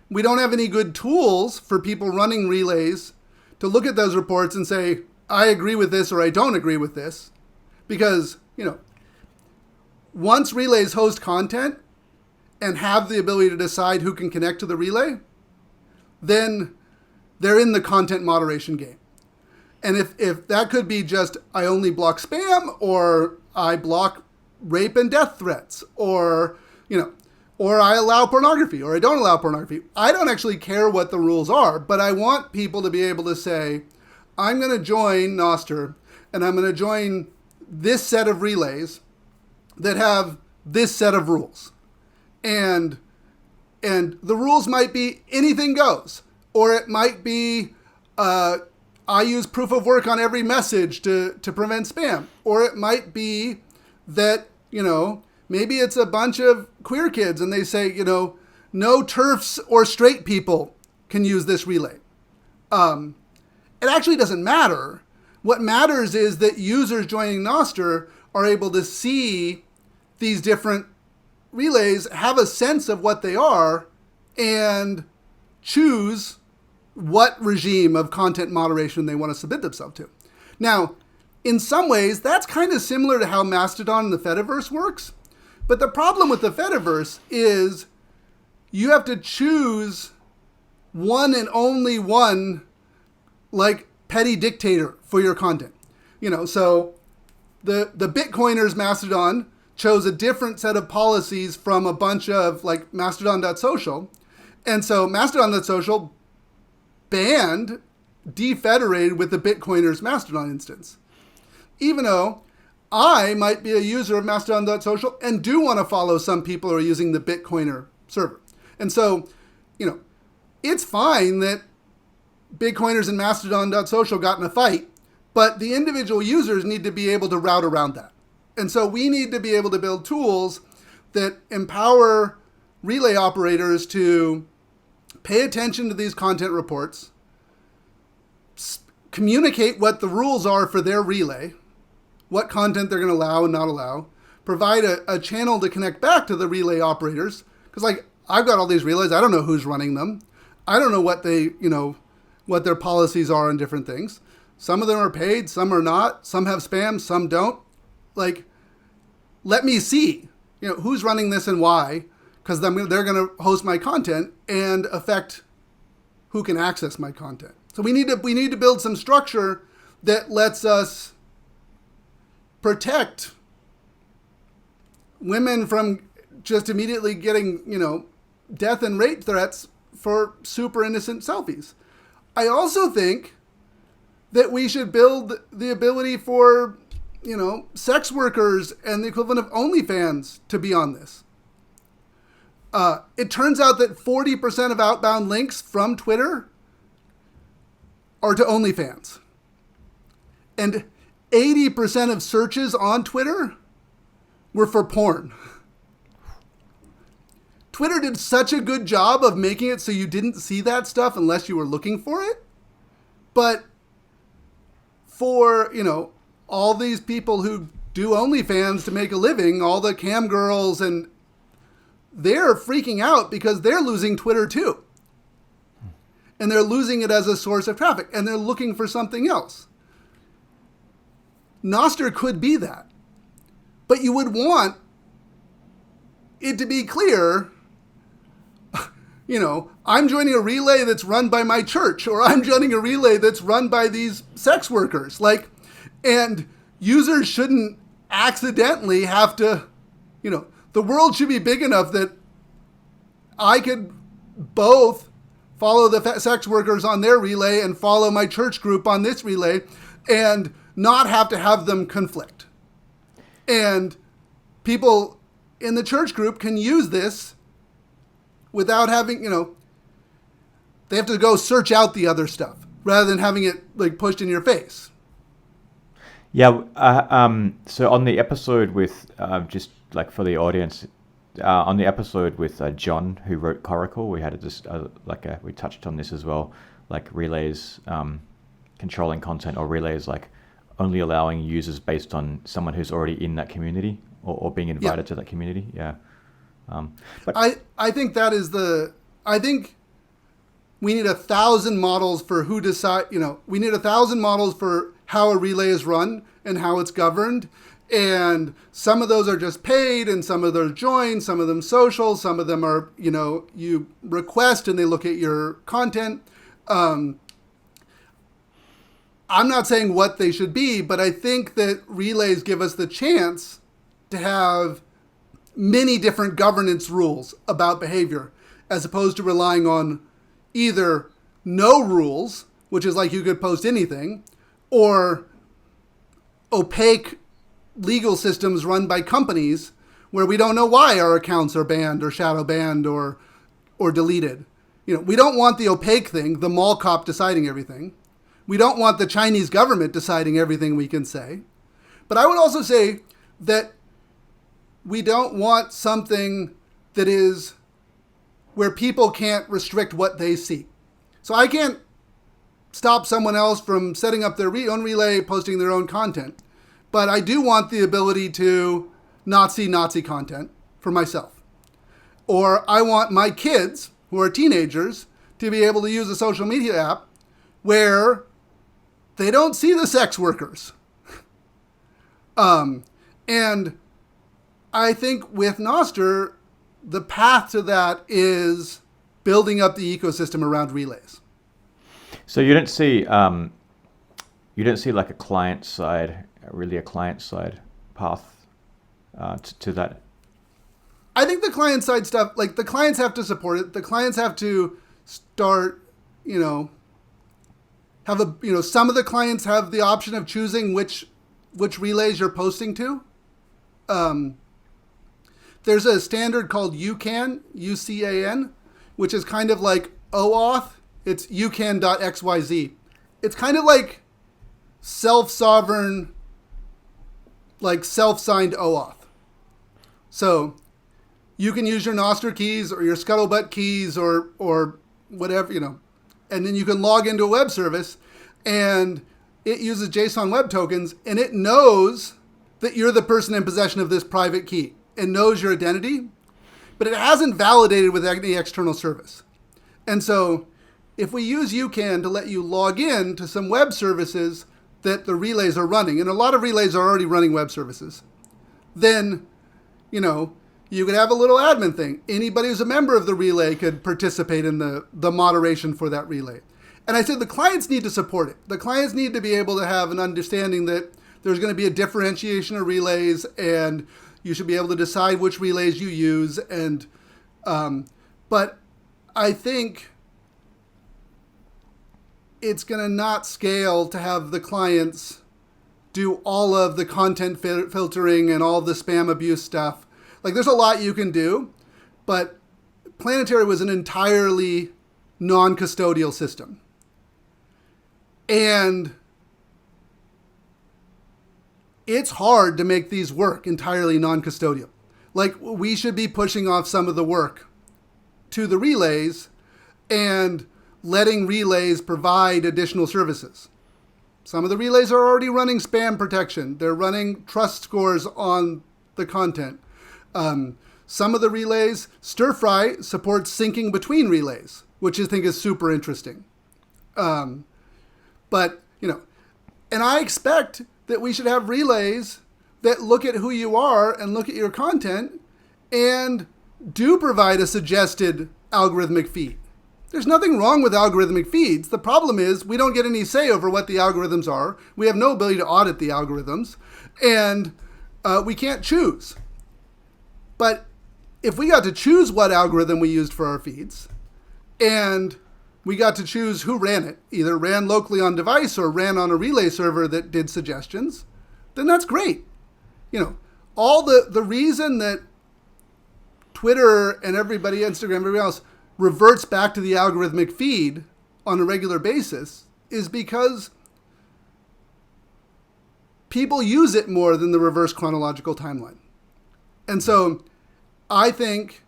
We don't have any good tools for people running relays to look at those reports and say, I agree with this or I don't agree with this. Because, once relays host content and have the ability to decide who can connect to the relay, then they're in the content moderation game. And if that could be just, I only block spam, or I block rape and death threats, or I allow pornography, or I don't allow pornography. I don't actually care what the rules are, but I want people to be able to say, I'm going to join Nostr, and I'm going to join this set of relays that have this set of rules. And the rules might be anything goes, or it might be, I use proof of work on every message to prevent spam. Or it might be that, Maybe it's a bunch of queer kids and they say, no TERFs or straight people can use this relay. It actually doesn't matter. What matters is that users joining Nostr are able to see these different relays, have a sense of what they are, and choose what regime of content moderation they want to submit themselves to. Now, in some ways, that's kind of similar to how Mastodon and the Fediverse works. But the problem with the Fediverse is you have to choose one and only one, like, petty dictator for your content. So the Bitcoiners Mastodon chose a different set of policies from a bunch of, like, Mastodon.social. And so Mastodon.social banned, defederated with the Bitcoiners Mastodon instance. Even though I might be a user of Mastodon.social and do want to follow some people who are using the Bitcoiner server. And so, it's fine that Bitcoiners and Mastodon.social got in a fight, but the individual users need to be able to route around that. And so we need to be able to build tools that empower relay operators to pay attention to these content reports, communicate what the rules are for their relay, what content they're going to allow and not allow, provide a channel to connect back to the relay operators. Because, like, I've got all these relays. I don't know who's running them. I don't know what what their policies are on different things. Some of them are paid, some are not. Some have spam, some don't. Like, let me see, who's running this and why, because then they're going to host my content and affect who can access my content. So we need to build some structure that lets us protect women from just immediately getting, death and rape threats for super innocent selfies. I also think that we should build the ability for, sex workers and the equivalent of OnlyFans to be on this. It turns out that 40% of outbound links from Twitter are to OnlyFans. And 80% of searches on Twitter were for porn. Twitter did such a good job of making it so you didn't see that stuff unless you were looking for it. But for, all these people who do OnlyFans to make a living, all the cam girls, and they're freaking out because they're losing Twitter too. And they're losing it as a source of traffic, and they're looking for something else. Nostr could be that. But you would want it to be clear, I'm joining a relay that's run by my church, or I'm joining a relay that's run by these sex workers. And users shouldn't accidentally have to, the world should be big enough that I could both follow the sex workers on their relay and follow my church group on this relay and not have to have them conflict. And people in the church group can use this without having, they have to go search out the other stuff rather than having it pushed in your face. Yeah. So on the episode with, just for the audience, on the episode with John, who wrote Coracle, we had we touched on this as well, relays controlling content, or relays only allowing users based on someone who's already in that community or being invited to that community. Yeah. But I think that is I think we need 1,000 models for who decide, we need 1,000 models for how a relay is run and how it's governed. And some of those are just paid, and some of those join, some of them social, some of them are, you request and they look at your content. I'm not saying what they should be, but I think that relays give us the chance to have many different governance rules about behavior, as opposed to relying on either no rules, which is you could post anything, or opaque legal systems run by companies where we don't know why our accounts are banned or shadow banned or deleted. We don't want the opaque thing, the mall cop deciding everything. We don't want the Chinese government deciding everything we can say. But I would also say that we don't want something that is where people can't restrict what they see. So I can't stop someone else from setting up their own relay, posting their own content. But I do want the ability to not see Nazi content for myself. Or I want my kids, who are teenagers, to be able to use a social media app where they don't see the sex workers. And I think with Nostr, the path to that is building up the ecosystem around relays. So you don't see like a client side path to that. I think the client side stuff, like the clients have to support it. The clients have to start, some of the clients have the option of choosing which relays you're posting to. There's a standard called UCAN, UCAN, which is kind of like OAuth. It's ucan.xyz. It's kind of like self-sovereign, like self-signed OAuth. So you can use your Nostr keys or your Scuttlebutt keys or whatever, and then you can log into a web service and it uses JSON web tokens and it knows that you're the person in possession of this private key and knows your identity, but it hasn't validated with any external service. And so if we use UCAN to let you log in to some web services that the relays are running, and a lot of relays are already running web services, then, you could have a little admin thing. Anybody who's a member of the relay could participate in the moderation for that relay. And I said the clients need to support it. The clients need to be able to have an understanding that there's going to be a differentiation of relays and you should be able to decide which relays you use. And but I think it's going to not scale to have the clients do all of the content filtering and all the spam abuse stuff. Like, there's a lot you can do, but Planetary was an entirely non-custodial system. And it's hard to make these work entirely non-custodial. Like, we should be pushing off some of the work to the relays and letting relays provide additional services. Some of the relays are already running spam protection. They're running trust scores on the content. Some of the relays, Stirfry supports syncing between relays, which I think is super interesting. But, and I expect that we should have relays that look at who you are and look at your content and do provide a suggested algorithmic feed. There's nothing wrong with algorithmic feeds. The problem is we don't get any say over what the algorithms are. We have no ability to audit the algorithms, and we can't choose. But if we got to choose what algorithm we used for our feeds, and we got to choose who ran it, either ran locally on device or ran on a relay server that did suggestions, then that's great. All the reason that Twitter and everybody, Instagram, everybody else reverts back to the algorithmic feed on a regular basis is because people use it more than the reverse chronological timeline. And so I think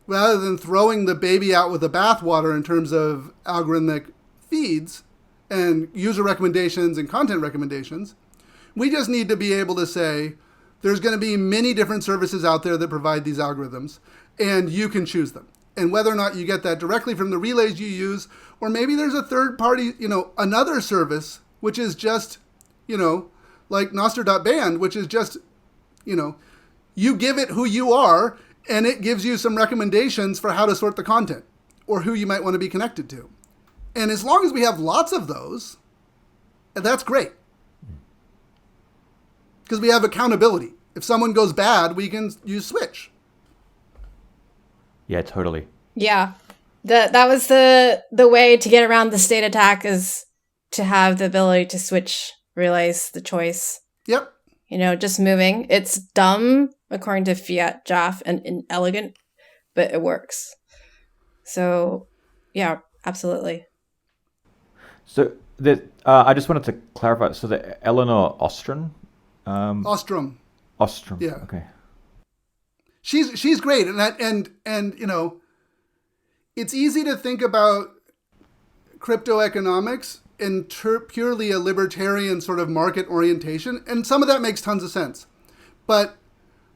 rather than throwing the baby out with the bathwater in terms of algorithmic feeds and user recommendations and content recommendations, we just need to be able to say there's going to be many different services out there that provide these algorithms, and you can choose them. And whether or not you get that directly from the relays you use, or maybe there's a third party, another service, which is just, like Nostr.band, which is just, you give it who you are, and it gives you some recommendations for how to sort the content or who you might want to be connected to. And as long as we have lots of those, that's great. Because we have accountability. If someone goes bad, we can use switch. Yeah, totally. Yeah. That was the way to get around the state attack, is to have the ability to switch relays, the choice. Yep. Just moving. It's dumb, according to Fiat Jaff, and inelegant, but it works. So, yeah, absolutely. So I just wanted to clarify. So the Eleanor Ostrom. Ostrom. Ostrom. Yeah. Okay. she's great, and it's easy to think about crypto economics in purely a libertarian sort of market orientation, and some of that makes tons of sense. But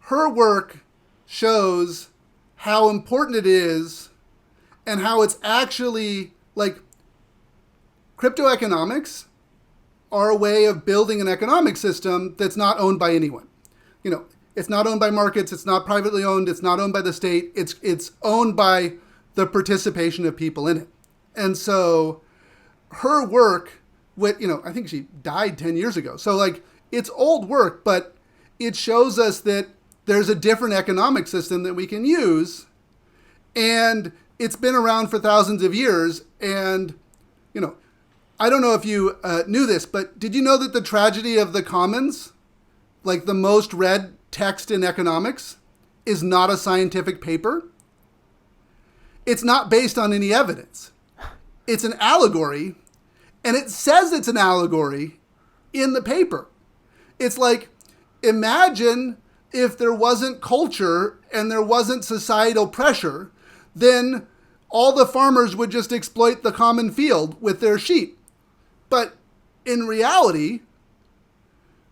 her work shows how important it is and how it's actually like crypto economics are a way of building an economic system that's not owned by anyone. It's not owned by markets. It's not privately owned. It's not owned by the state. It's owned by the participation of people in it. And so her work with, I think she died 10 years ago. So like it's old work, but it shows us that there's a different economic system that we can use. And it's been around for thousands of years. And, I don't know if you knew this, but did you know that the tragedy of the commons, like the most read text in economics, is not a scientific paper? It's not based on any evidence. It's an allegory, and it says it's an allegory in the paper. It's like, imagine if there wasn't culture and there wasn't societal pressure, then all the farmers would just exploit the common field with their sheep. But in reality,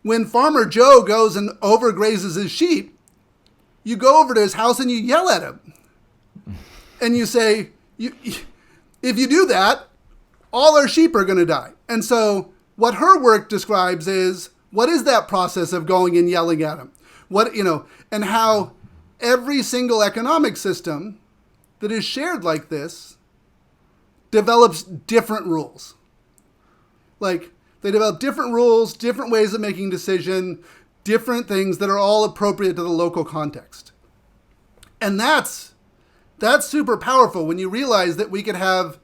when Farmer Joe goes and overgrazes his sheep, you go over to his house and you yell at him. And you say, if you do that, all our sheep are going to die. And so what her work describes is, what is that process of going and yelling at him? And how every single economic system that is shared like this develops different rules. Like, they develop different rules, different ways of making decision, different things that are all appropriate to the local context. And that's super powerful when you realize that we could have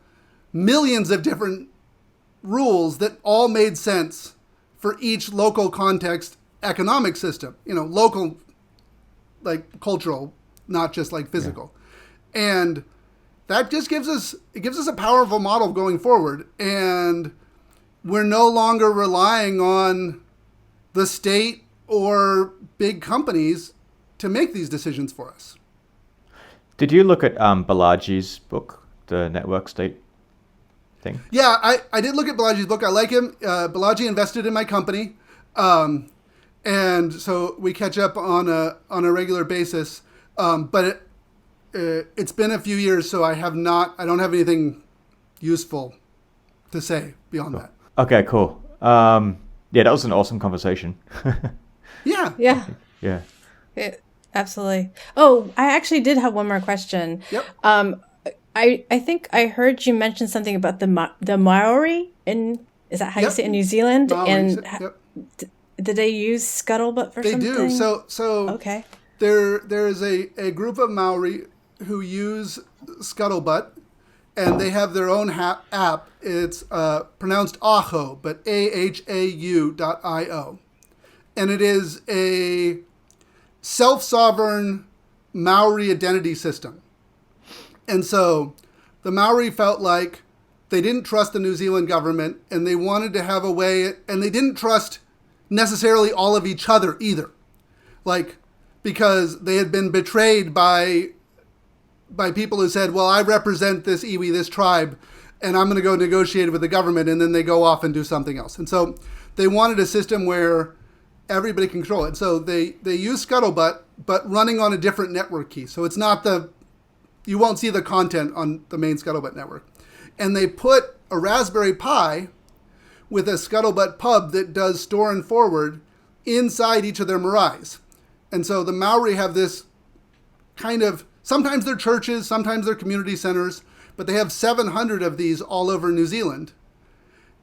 millions of different rules that all made sense for each local context economic system. Local, like cultural, not just like physical. Yeah. And that just gives us a powerful model going forward. And we're no longer relying on the state or big companies to make these decisions for us. Did you look at Balaji's book, The Network State thing? Yeah, I did look at Balaji's book. I like him. Balaji invested in my company. And so we catch up on a regular basis. But it's been a few years, so I don't have anything useful to say beyond that. Okay, cool. Yeah, that was an awesome conversation. Yeah. Yeah. Yeah. Absolutely. Oh, I actually did have one more question. Yep. I think I heard you mention something about the Maori is that how you say it in New Zealand? Maori, and yep. Did they use scuttlebutt for something? They do. So okay. There is a group of Maori who use scuttlebutt, and they have their own app. It's pronounced Ahau, but ahau.io. And it is a self-sovereign Maori identity system. And so the Maori felt like they didn't trust the New Zealand government, and they wanted to have a way, and they didn't trust necessarily all of each other either. Like, because they had been betrayed by people who said, well, I represent this iwi, this tribe, and I'm going to go negotiate with the government, and then they go off and do something else. And so they wanted a system where everybody can control it. And so they use Scuttlebutt, but running on a different network key. So it's not you won't see the content on the main Scuttlebutt network. And they put a Raspberry Pi with a Scuttlebutt pub that does store and forward inside each of their maraes. And so the Maori have this kind of, sometimes they're churches, sometimes they're community centers, but they have 700 of these all over New Zealand.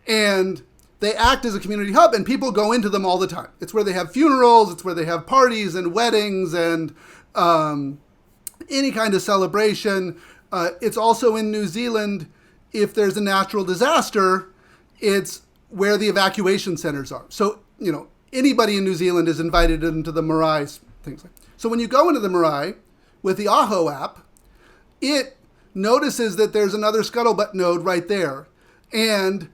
And they act as a community hub, and people go into them all the time. It's where they have funerals, it's where they have parties and weddings and any kind of celebration. It's also in New Zealand, if there's a natural disaster, it's where the evacuation centers are. So, anybody in New Zealand is invited into the marae, things like that. So when you go into the marae with the Ahau app, it notices that there's another Scuttlebutt node right there and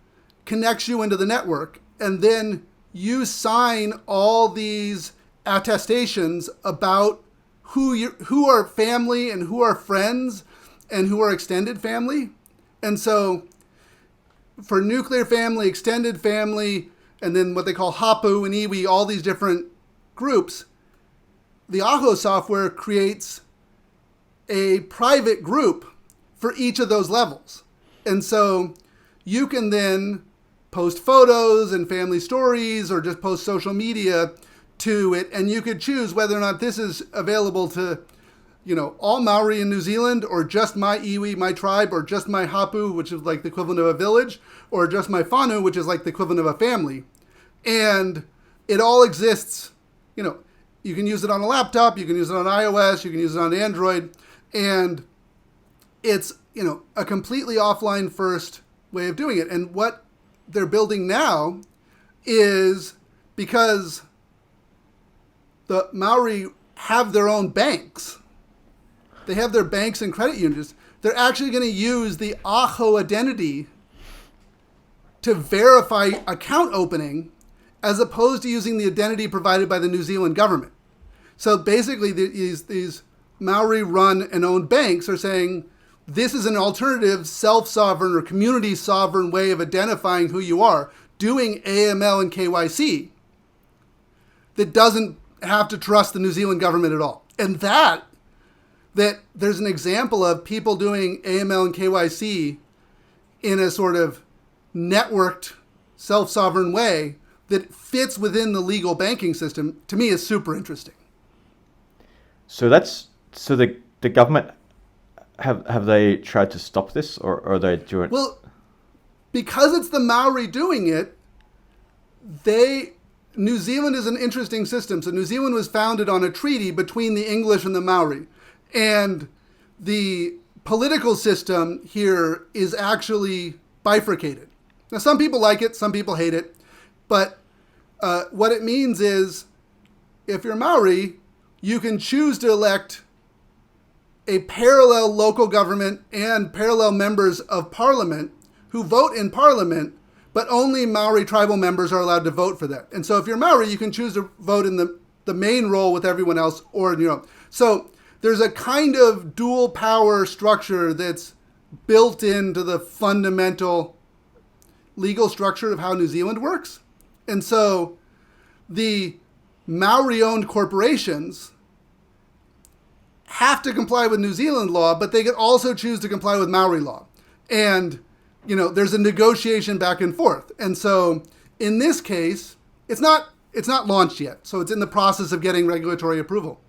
connects you into the network. And then you sign all these attestations about who are family and who are friends and who are extended family. And so for nuclear family, extended family, and then what they call Hapu and Iwi, all these different groups, the Aho software creates a private group for each of those levels. And so you can then post photos and family stories or just post social media to it, and you could choose whether or not this is available to, all Maori in New Zealand, or just my iwi, my tribe, or just my hapu, which is like the equivalent of a village, or just my whānau, which is like the equivalent of a family. And it all exists, you can use it on a laptop, you can use it on iOS, you can use it on Android, and it's, a completely offline first way of doing it. And what they're building now is, because the Maori have their own banks, they have their banks and credit unions, they're actually going to use the Aho identity to verify account opening, as opposed to using the identity provided by the New Zealand government. So basically, these Maori-run and owned banks are saying, this is an alternative self-sovereign or community-sovereign way of identifying who you are, doing AML and KYC, that doesn't have to trust the New Zealand government at all. And that there's an example of people doing AML and KYC in a sort of networked, self-sovereign way that fits within the legal banking system, to me, is super interesting. So the government, have they tried to stop this, or are they doing? Well, because it's the Maori doing it, New Zealand is an interesting system. So New Zealand was founded on a treaty between the English and the Maori. And the political system here is actually bifurcated. Now, some people like it, some people hate it. But what it means is, if you're Maori, you can choose to elect a parallel local government and parallel members of parliament who vote in parliament, but only Maori tribal members are allowed to vote for that. And so if you're Maori, you can choose to vote in the main role with everyone else, or in your own. So there's a kind of dual power structure that's built into the fundamental legal structure of how New Zealand works. And so the Maori-owned corporations have to comply with New Zealand law, but they could also choose to comply with Maori law. And, there's a negotiation back and forth. And so in this case, it's not launched yet. So it's in the process of getting regulatory approval.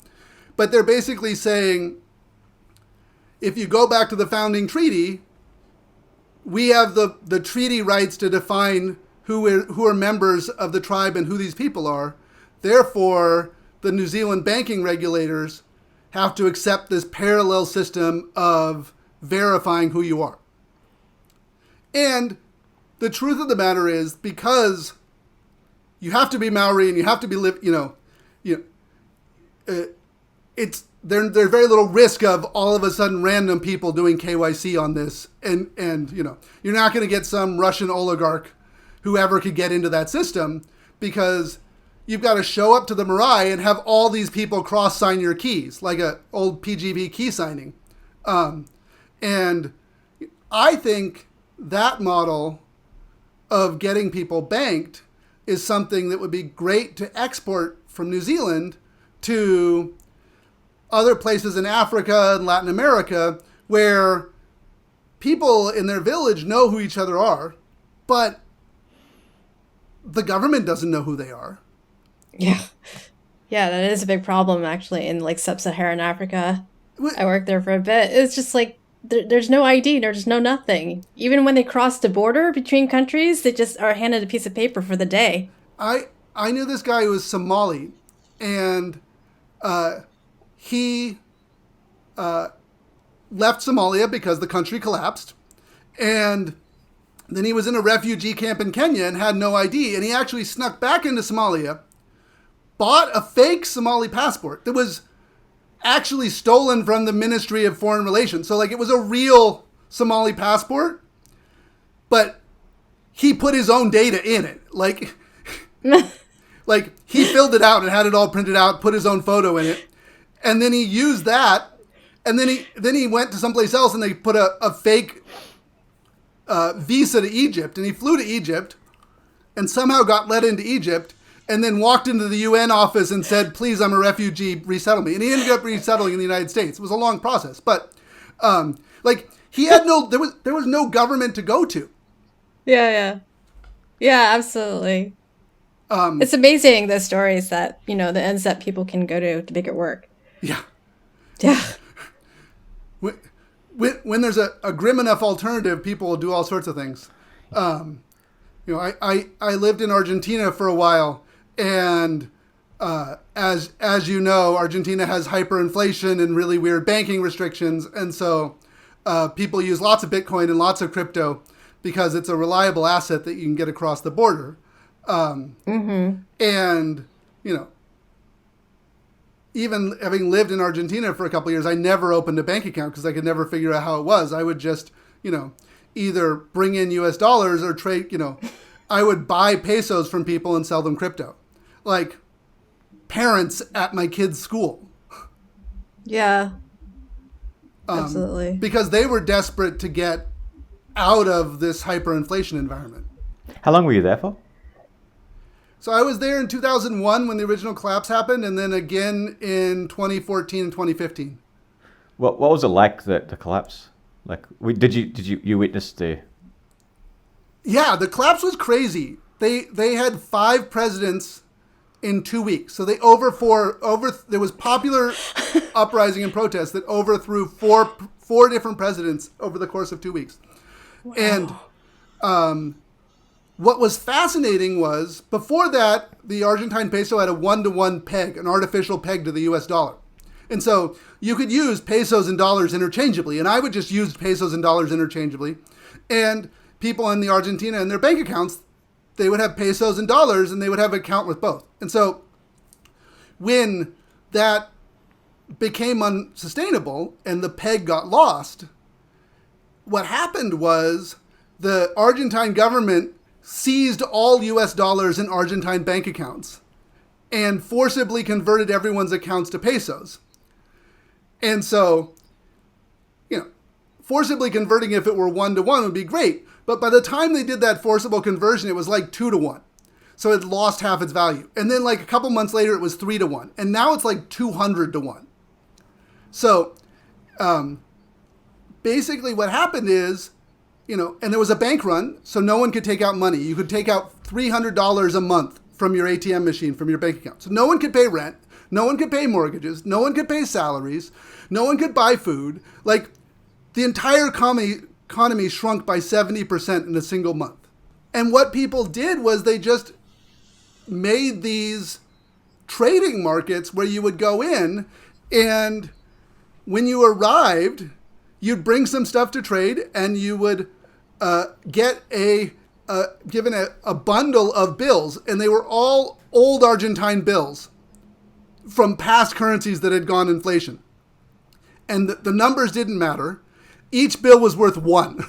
But they're basically saying, if you go back to the founding treaty, we have the treaty rights to define who are members of the tribe and who these people are. Therefore, the New Zealand banking regulators have to accept this parallel system of verifying who you are. And the truth of the matter is, because you have to be Maori and you have to be there's very little risk of all of a sudden random people doing KYC on this, and you're not going to get some Russian oligarch, whoever could get into that system, because you've got to show up to the marae and have all these people cross-sign your keys, like a old PGP key signing. And I think that model of getting people banked is something that would be great to export from New Zealand to other places in Africa and Latin America, where people in their village know who each other are, but the government doesn't know who they are. Yeah. Yeah, that is a big problem, actually, in like sub-Saharan Africa. I worked there for a bit. It's just like, there's no ID, there's no nothing. Even when they cross the border between countries, they just are handed a piece of paper for the day. I knew this guy who was Somali, and he left Somalia because the country collapsed, and then he was in a refugee camp in Kenya and had no ID, and he actually snuck back into Somalia, bought a fake Somali passport that was actually stolen from the Ministry of Foreign Relations. So, like, it was a real Somali passport, but he put his own data in it. Like he filled it out and had it all printed out, put his own photo in it. And then he used that, and then he went to someplace else, and they put a fake visa to Egypt, and he flew to Egypt, and somehow got let into Egypt, and then walked into the UN office and said, "Please, I'm a refugee, resettle me." And he ended up resettling in the United States. It was a long process, but he had there was no government to go to. Yeah, absolutely. It's amazing the stories that, the ends that people can go to make it work. Yeah. Yeah. When there's a grim enough alternative, people will do all sorts of things. I lived in Argentina for a while, and as you know, Argentina has hyperinflation and really weird banking restrictions, and so people use lots of Bitcoin and lots of crypto because it's a reliable asset that you can get across the border. And even having lived in Argentina for a couple of years, I never opened a bank account because I could never figure out how it was. I would just, either bring in US dollars or trade, I would buy pesos from people and sell them crypto. Like parents at my kids' school. Yeah. Absolutely. Because they were desperate to get out of this hyperinflation environment. How long were you there for? So I was there in 2001 when the original collapse happened, and then again in 2014 and 2015. What was it like, the collapse? Like, did you witness the? Yeah, the collapse was crazy. They had 5 presidents in 2 weeks. So there was popular uprising and protest that overthrew four different presidents over the course of 2 weeks. Wow. And what was fascinating was, before that, the Argentine peso had a 1-to-1 peg, an artificial peg to the US dollar. And so you could use pesos and dollars interchangeably. And I would just use pesos and dollars interchangeably. And people in the Argentina, in their bank accounts, they would have pesos and dollars, and they would have an account with both. And so when that became unsustainable and the peg got lost, what happened was the Argentine government seized all US dollars in Argentine bank accounts and forcibly converted everyone's accounts to pesos. And so, forcibly converting, if it were 1-to-1, would be great. But by the time they did that forcible conversion, it was like 2-to-1. So it lost half its value. And then like a couple months later, it was 3-to-1. And now it's like 200-to-1. So basically what happened is, and there was a bank run, so no one could take out money. You could take out $300 a month from your ATM machine, from your bank account. So no one could pay rent. No one could pay mortgages. No one could pay salaries. No one could buy food. Like, the entire economy shrunk by 70% in a single month. And what people did was they just made these trading markets where you would go in, and when you arrived, you'd bring some stuff to trade, and you would get given a bundle of bills, and they were all old Argentine bills from past currencies that had gone inflation. And the numbers didn't matter. Each bill was worth 1.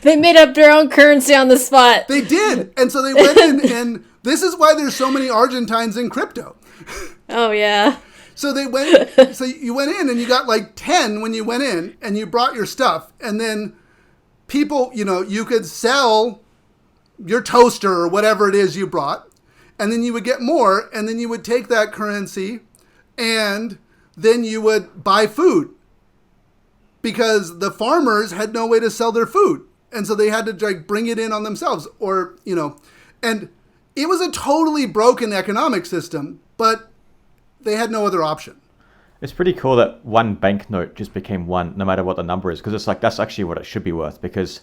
They made up their own currency on the spot. They did. And so they went in, and this is why there's so many Argentines in crypto. Oh, yeah. So you went in and you got like 10 when you went in, and you brought your stuff. And then people, you could sell your toaster or whatever it is you brought. And then you would get more, and then you would take that currency, and then you would buy food, because the farmers had no way to sell their food. And so they had to bring it in on themselves, and it was a totally broken economic system, but they had no other option. It's pretty cool that one banknote just became one, no matter what the number is, because it's like, that's actually what it should be worth, because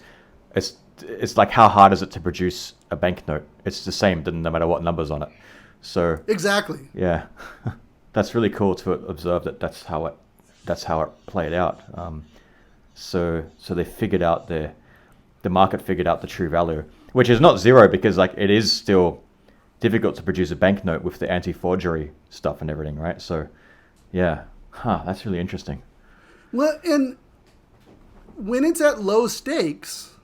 it's like, how hard is it to produce a banknote? It's the same, no matter what number's on it. So exactly. Yeah. That's really cool to observe that's how it played out. So they figured out the market figured out the true value, which is not zero, because like it is still difficult to produce a banknote with the anti-forgery stuff and everything, right? So yeah, that's really interesting. Well, and when it's at low stakes,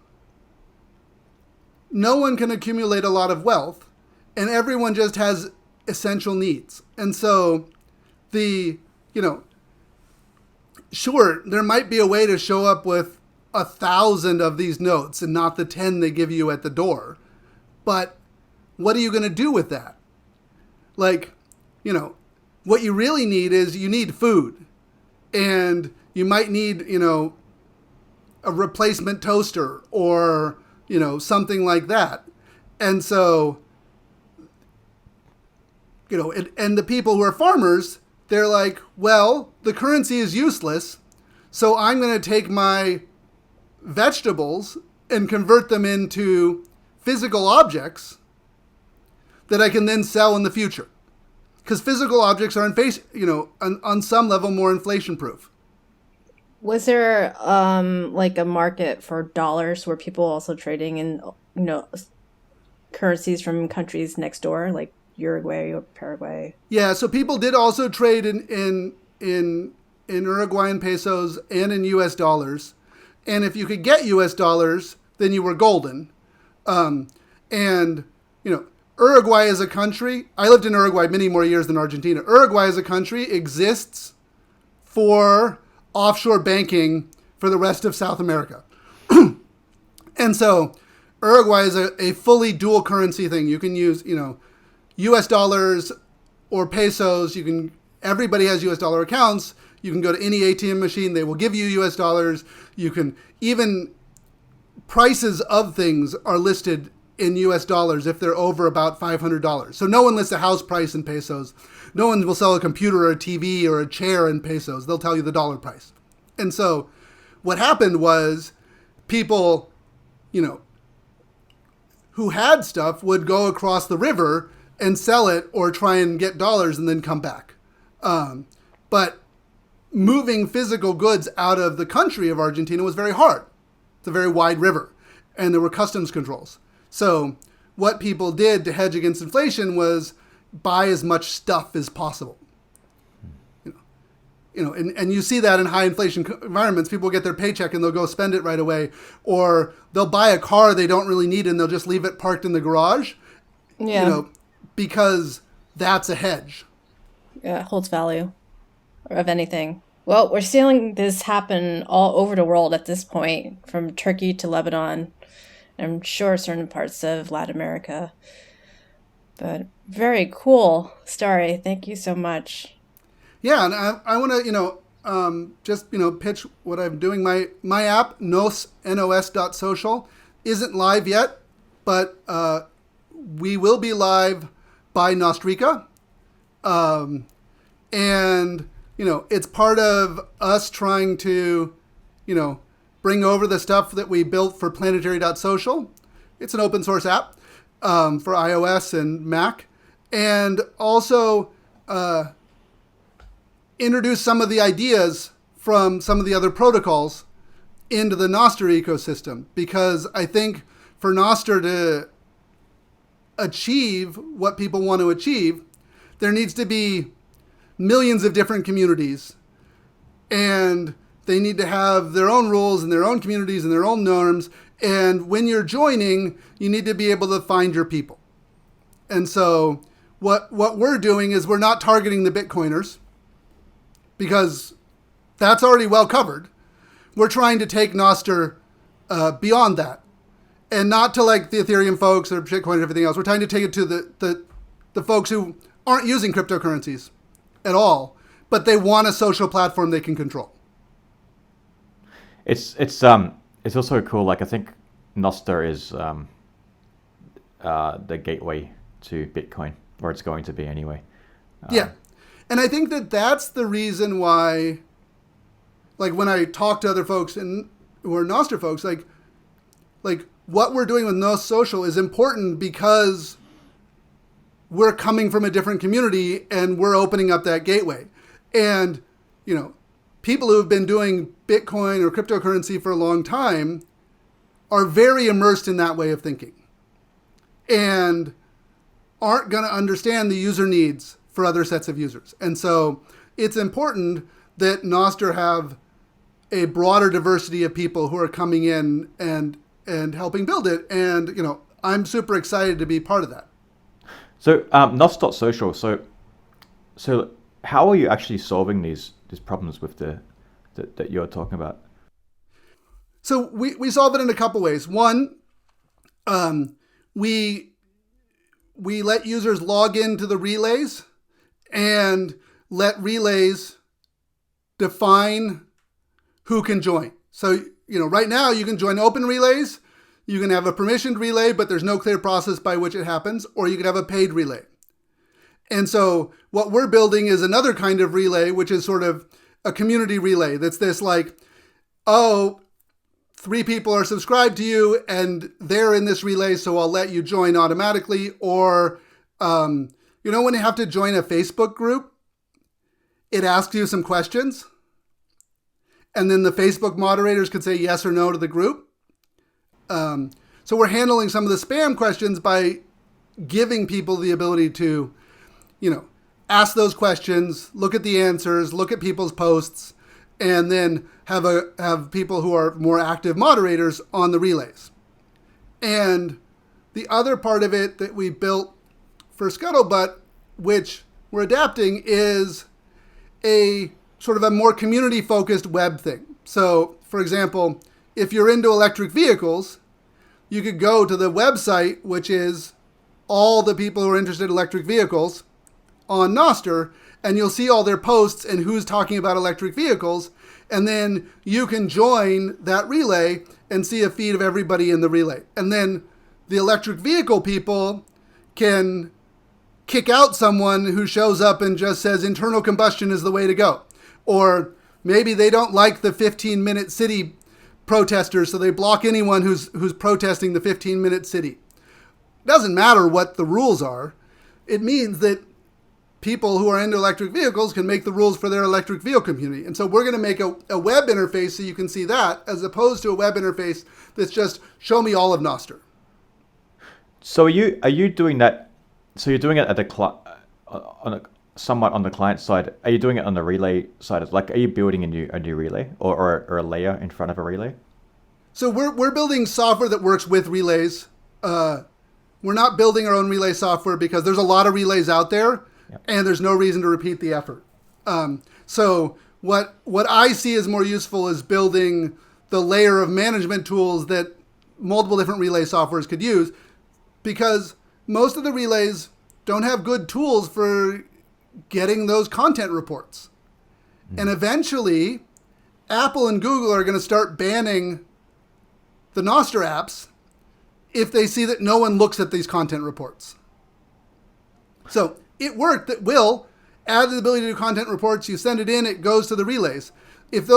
no one can accumulate a lot of wealth, and everyone just has essential needs. And so sure, there might be a way to show up with 1,000 of these notes and not the 10 they give you at the door. But what are you going to do with that? Like, what you really need is you need food. And you might need, a replacement toaster or, something like that. And so, and the people who are farmers, they're like, well, the currency is useless, so I'm going to take my vegetables and convert them into physical objects that I can then sell in the future. Because physical objects are, on some level more inflation proof. Was there like a market for dollars? Were people also trading in currencies from countries next door, like Uruguay or Paraguay? Yeah, so people did also trade in Uruguayan pesos and in U.S. dollars. And if you could get U.S. dollars, then you were golden. Uruguay as a country, I lived in Uruguay many more years than Argentina. Uruguay as a country exists for offshore banking for the rest of South America. And so Uruguay is a fully dual currency thing. You can use, U.S. dollars or pesos. Everybody has U.S. dollar accounts. You can go to any ATM machine. They will give you U.S. dollars. You can even prices of things are listed in U.S. dollars if they're over about $500. So no one lists a house price in pesos. No one will sell a computer or a TV or a chair in pesos. They'll tell you the dollar price. And so what happened was people, who had stuff would go across the river and sell it or try and get dollars and then come back. But moving physical goods out of the country of Argentina was very hard. It's a very wide river, and there were customs controls. So what people did to hedge against inflation was buy as much stuff as possible. And you see that in high inflation environments. People get their paycheck and they'll go spend it right away, or they'll buy a car they don't really need and they'll just leave it parked in the garage. Yeah. Because that's a hedge. Yeah, it holds value of anything. Well, we're seeing this happen all over the world at this point, from Turkey to Lebanon. I'm sure certain parts of Latin America. But very cool story. Thank you so much. Yeah, and I want to, just, pitch what I'm doing. My app, nos.social, isn't live yet, but we will be live by Nostrica. And, it's part of us trying to, bring over the stuff that we built for planetary.social. It's an open source app for iOS and Mac. And also introduce some of the ideas from some of the other protocols into the Nostr ecosystem. Because I think for Nostr to achieve what people want to achieve, there needs to be millions of different communities. And they need to have their own rules and their own communities and their own norms. And when you're joining, you need to be able to find your people. And so what we're doing is we're not targeting the Bitcoiners, because that's already well covered. We're trying to take Nostr beyond that. And not to like the Ethereum folks or Bitcoin and everything else. We're trying to take it to the folks who aren't using cryptocurrencies at all, but they want a social platform they can control. It's also cool. Like, I think Nostr is the gateway to Bitcoin, or it's going to be anyway. Yeah. And I think that's the reason why, like, when I talk to other folks who are Nostr folks, like what we're doing with Nos Social is important because we're coming from a different community and we're opening up that gateway. And, people who have been doing Bitcoin or cryptocurrency for a long time are very immersed in that way of thinking and aren't going to understand the user needs for other sets of users. And so it's important that Nostr have a broader diversity of people who are coming in and helping build it. And, I'm super excited to be part of that. So Nos.social. So how are you actually solving these problems with that you're talking about? So we solve it in a couple ways. One, we let users log into the relays and let relays define who can join. So, right now you can join open relays. You can have a permissioned relay, but there's no clear process by which it happens, or you could have a paid relay. And so what we're building is another kind of relay, which is sort of a community relay. That's this like, oh, 3 people are subscribed to you and they're in this relay, so I'll let you join automatically. Or, when you have to join a Facebook group, it asks you some questions. And then the Facebook moderators can say yes or no to the group. So we're handling some of the spam questions by giving people the ability to, ask those questions, look at the answers, look at people's posts, and then have people who are more active moderators on the relays. And the other part of it that we built for Scuttlebutt, which we're adapting, is a sort of a more community-focused web thing. So, for example, if you're into electric vehicles, you could go to the website, which is all the people who are interested in electric vehicles on Nostr, and you'll see all their posts and who's talking about electric vehicles. And then you can join that relay and see a feed of everybody in the relay. And then the electric vehicle people can kick out someone who shows up and just says internal combustion is the way to go. Or maybe they don't like the 15-minute city protesters, so they block anyone who's protesting the 15-minute city. Doesn't matter what the rules are. It means that people who are into electric vehicles can make the rules for their electric vehicle community. And so we're going to make a web interface so you can see that, as opposed to a web interface that's just show me all of Nostr. So are you doing that? So you're doing it at somewhat on the client side. Are you doing it on the relay side? Like, are you building a new relay or a layer in front of a relay? So we're building software that works with relays. We're not building our own relay software because there's a lot of relays out there, and there's no reason to repeat the effort. So what I see as more useful is building the layer of management tools that multiple different relay softwares could use, because most of the relays don't have good tools for getting those content reports. And eventually, Apple and Google are going to start banning the Nostr apps if they see that no one looks at these content reports. So it worked that Will add the ability to do content reports. You send it in, it goes to the relays. If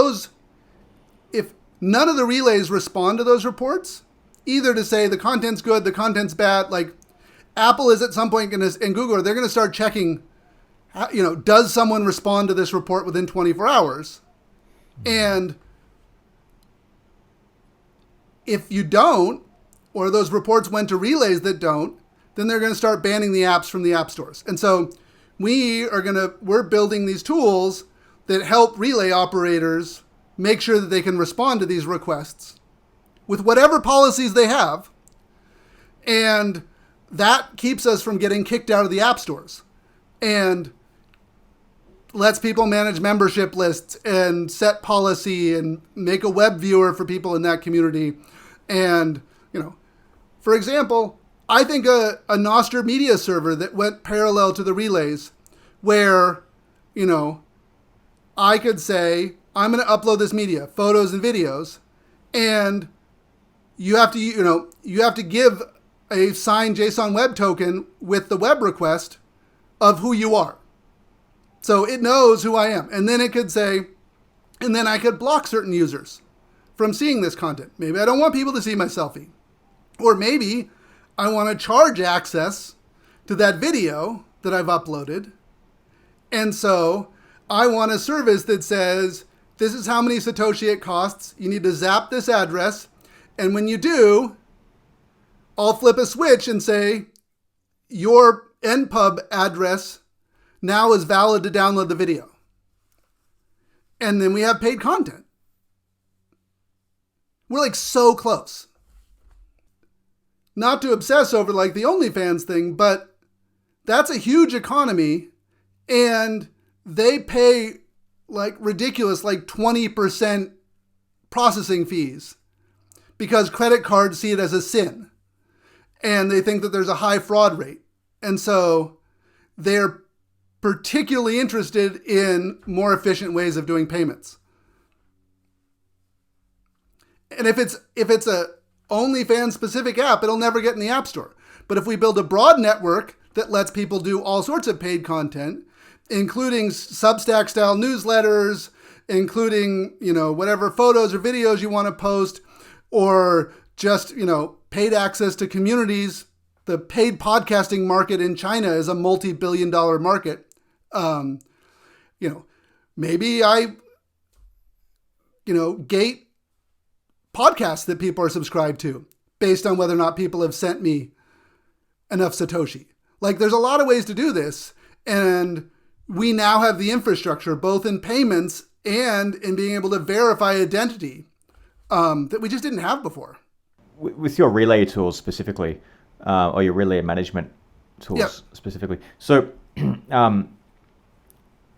none of the relays respond to those reports, either to say the content's good, the content's bad, like Apple is at some point going to, and Google, they're going to start checking, does someone respond to this report within 24 hours? And if you don't, or those reports went to relays that don't, then they're going to start banning the apps from the app stores. And so we're building these tools that help relay operators make sure that they can respond to these requests with whatever policies they have. And that keeps us from getting kicked out of the app stores and lets people manage membership lists and set policy and make a web viewer for people in that community. And, for example, I think a Nostr media server that went parallel to the relays where, I could say, I'm going to upload this media, photos and videos, and you have to give a signed JSON web token with the web request of who you are. So it knows who I am. And then it could say, and then I could block certain users from seeing this content. Maybe I don't want people to see my selfie. Or maybe I want to charge access to that video that I've uploaded. And so I want a service that says, this is how many Satoshi it costs. You need to zap this address. And when you do, I'll flip a switch and say, your npub address now is valid to download the video. And then we have paid content. We're like so close. Not to obsess over like the OnlyFans thing, but That's a huge economy, and they pay like ridiculous, like 20% processing fees because credit cards see it as a sin. And they think that there's a high fraud rate. And so they're particularly interested in more efficient ways of doing payments. And if it's a OnlyFans specific app, it'll never get in the App Store. But if we build a broad network that lets people do all sorts of paid content, including Substack style newsletters, including, whatever photos or videos you want to post, or just, paid access to communities. The paid podcasting market in China is a multi-billion-dollar market. Maybe I, gate podcasts that people are subscribed to based on whether or not people have sent me enough Satoshi. Like, there's a lot of ways to do this, and we now have the infrastructure, both in payments and in being able to verify identity, that we just didn't have before. With your relay tools specifically, or your relay management tools specifically. So,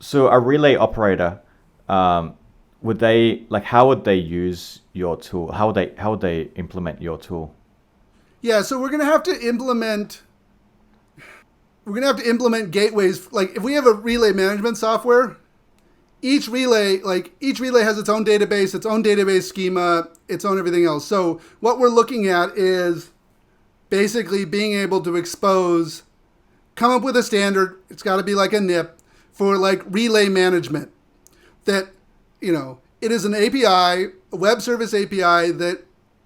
so a relay operator, would they how would they use your tool? How would they implement your tool? Yeah, so we're gonna have to implement gateways. Like, if we have a relay management software, each relay has its own database schema, its own everything else. So what we're looking at is basically being able to come up with a standard. It's got to be like a NIP for like relay management. That, it is an API, a web service API that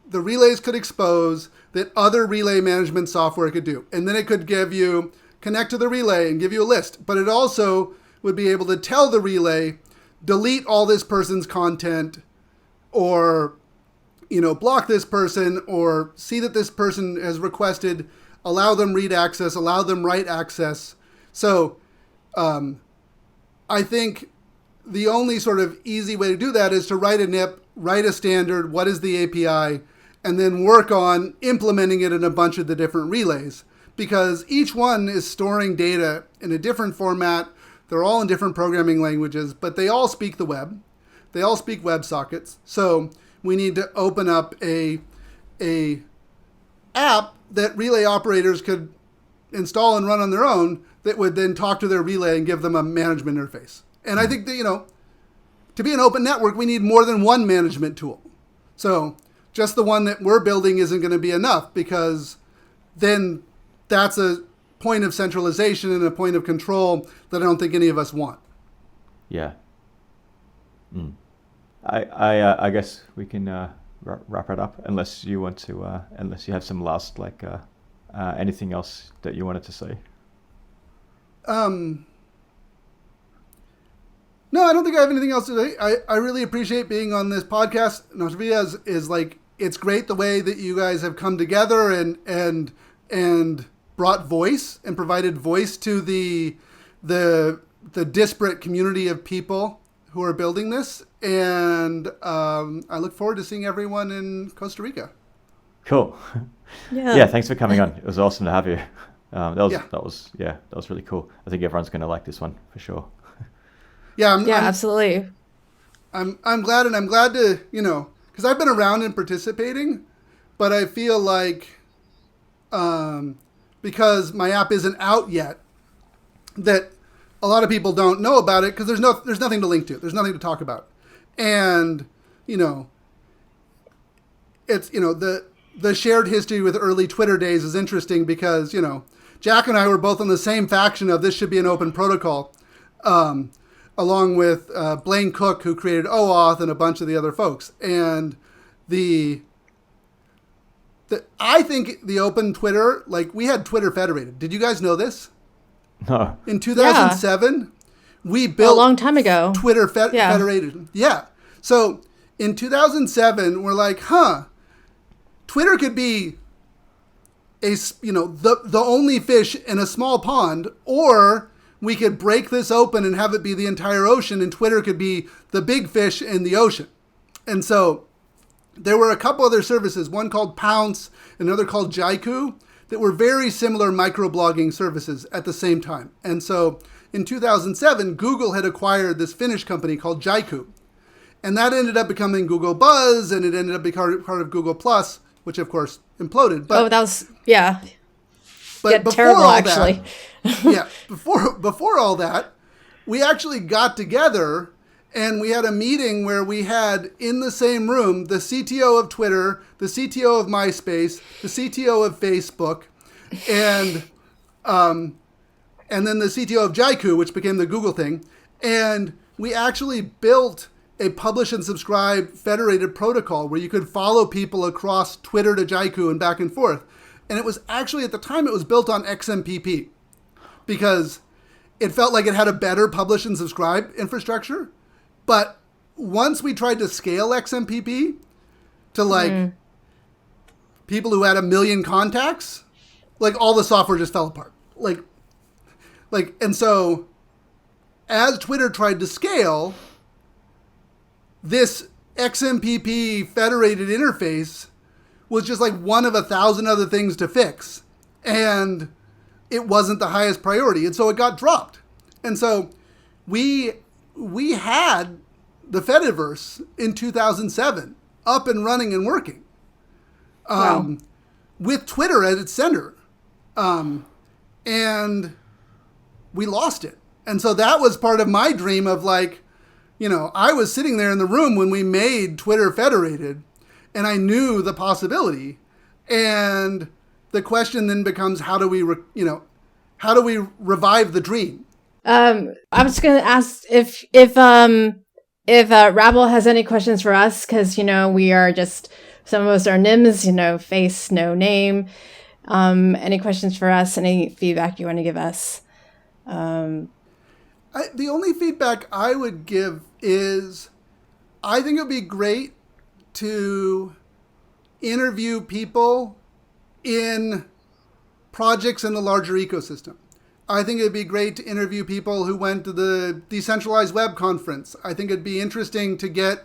the relays could expose that other relay management software could do. And then it could connect to the relay and give you a list. But it also would be able to tell the relay, delete all this person's content, or, block this person, or see that this person has requested, allow them read access, allow them write access. So I think the only sort of easy way to do that is to write a NIP, write a standard, what is the API, and then work on implementing it in a bunch of the different relays. Because each one is storing data in a different format. They're all in different programming languages, but they all speak the web. They all speak WebSockets. So we need to open up a app that relay operators could install and run on their own that would then talk to their relay and give them a management interface. And I think that, to be an open network, we need more than one management tool. So just the one that we're building isn't going to be enough, because then that's a point of centralization and a point of control that I don't think any of us want. Yeah. I guess we can wrap it up, unless you want to, unless you have some last anything else that you wanted to say. No, I don't think I have anything else to say. I really appreciate being on this podcast. Notre Vida is like, it's great the way that you guys have come together and brought voice and provided voice to the disparate community of people who are building this. And I look forward to seeing everyone in Costa Rica. Cool. Yeah. Thanks for coming on. It was awesome to have you. That was really cool. I think everyone's going to like this one for sure. Yeah, absolutely. I'm glad, and I'm glad to, because I've been around and participating, but I feel like because my app isn't out yet, that a lot of people don't know about it because there's nothing to link to. There's nothing to talk about. And, it's, the shared history with early Twitter days is interesting because, Jack and I were both on the same faction of this should be an open protocol, along with Blaine Cook, who created OAuth, and a bunch of the other folks. And I think the open Twitter, like, we had Twitter federated. Did you guys know this? No. In 2007, we built a long time ago Twitter federated. Yeah. So in 2007, we're like, Twitter could be the only fish in a small pond, or we could break this open and have it be the entire ocean, and Twitter could be the big fish in the ocean. And so there were a couple other services, one called Pounce, another called Jaiku, that were very similar microblogging services at the same time. And so in 2007, Google had acquired this Finnish company called Jaiku. And that ended up becoming Google Buzz, and it ended up becoming part of Google Plus, which of course imploded. But, that was, yeah. But before terrible, all actually. That, before all that, we actually got together and we had a meeting where we had in the same room the CTO of Twitter, the CTO of MySpace, the CTO of Facebook, and then the CTO of Jaiku, which became the Google thing. And we actually built a publish and subscribe federated protocol where you could follow people across Twitter to Jaiku and back and forth. And it was actually, at the time, it was built on XMPP because it felt like it had a better publish and subscribe infrastructure. But once we tried to scale XMPP to like people who had 1 million contacts, like all the software just fell apart. And so as Twitter tried to scale, this XMPP federated interface was just like one of 1,000 other things to fix. And it wasn't the highest priority. And so it got dropped. And so we had the Fediverse in 2007 up and running and working with Twitter at its center. And we lost it. And so that was part of my dream of like, you know, I was sitting there in the room when we made Twitter federated and I knew the possibility. And the question then becomes, how do we revive the dream? I was going to ask if Rabble has any questions for us, because, you know, we are just, some of us are NIMS, you know, face, no name. Any questions for us? Any feedback you want to give us? The only feedback I would give is I think it would be great to interview people in projects in the larger ecosystem. I think it'd be great to interview people who went to the Decentralized Web Conference. I think it'd be interesting to get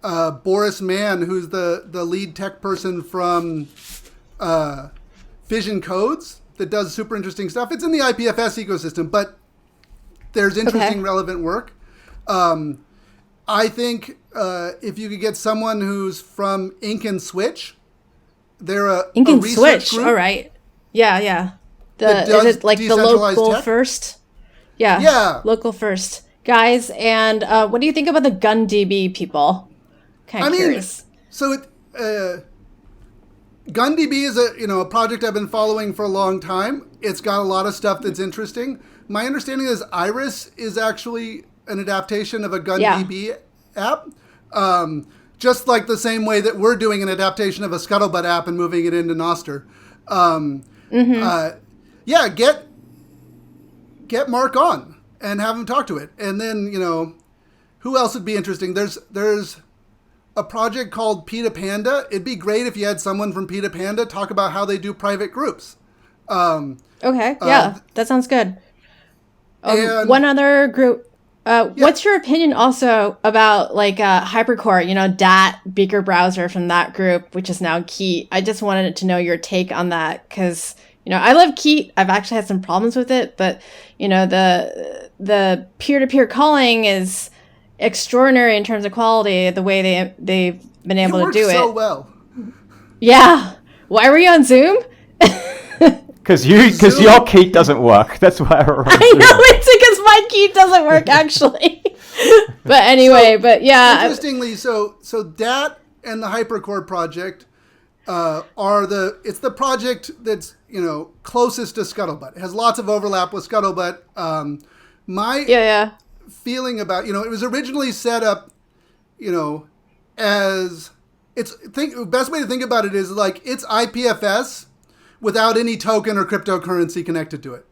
Boris Mann, who's the lead tech person from Fission Codes, that does super interesting stuff. It's in the IPFS ecosystem, but there's interesting, relevant work. I think if you could get someone who's from Ink and Switch, they're a Ink and research Switch. group. All right. Yeah. Is it like the local tech? first? Yeah. Local first. Guys, and what do you think about the GunDB people? Kind of curious. So GunDB is a project I've been following for a long time. It's got a lot of stuff that's interesting. My understanding is Iris is actually an adaptation of a GunDB app. Just like the same way that we're doing an adaptation of a Scuttlebutt app and moving it into Nostr. Get Mark on and have him talk to it. And then, you know, who else would be interesting? There's a project called PETA Panda. It'd be great if you had someone from PETA Panda talk about how they do private groups. That sounds good. One other group. What's your opinion also about like Hypercore, you know, DAT, Beaker Browser from that group, which is now Keat? I just wanted to know your take on that because, you know, I love Keat. I've actually had some problems with it, but, you know, the peer-to-peer calling is extraordinary in terms of quality, the way they've been able to do it. It works so well. Yeah. Why were you on Zoom? Because your Keat doesn't work. That's why we're on Zoom. I know, it's because my Keat doesn't work, actually. But anyway, Interestingly, so DAT and the Hypercore project it's the project that's, you know, closest to Scuttlebutt. It has lots of overlap with Scuttlebutt. My feeling about, you know, it was originally set up, you know, as best way to think about it is like it's IPFS without any token or cryptocurrency connected to it.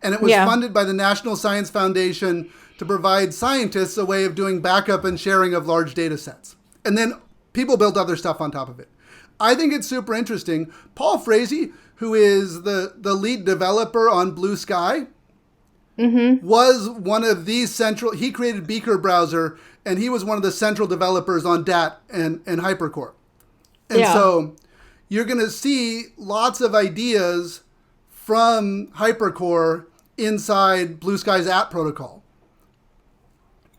And it was funded by the National Science Foundation to provide scientists a way of doing backup and sharing of large data sets. And then people built other stuff on top of it. I think it's super interesting. Paul Frazee, who is the lead developer on Blue Sky, was one of these he created Beaker Browser, and he was one of the central developers on DAT and Hypercore. And so, you're going to see lots of ideas from HyperCore inside Blue Sky's app protocol.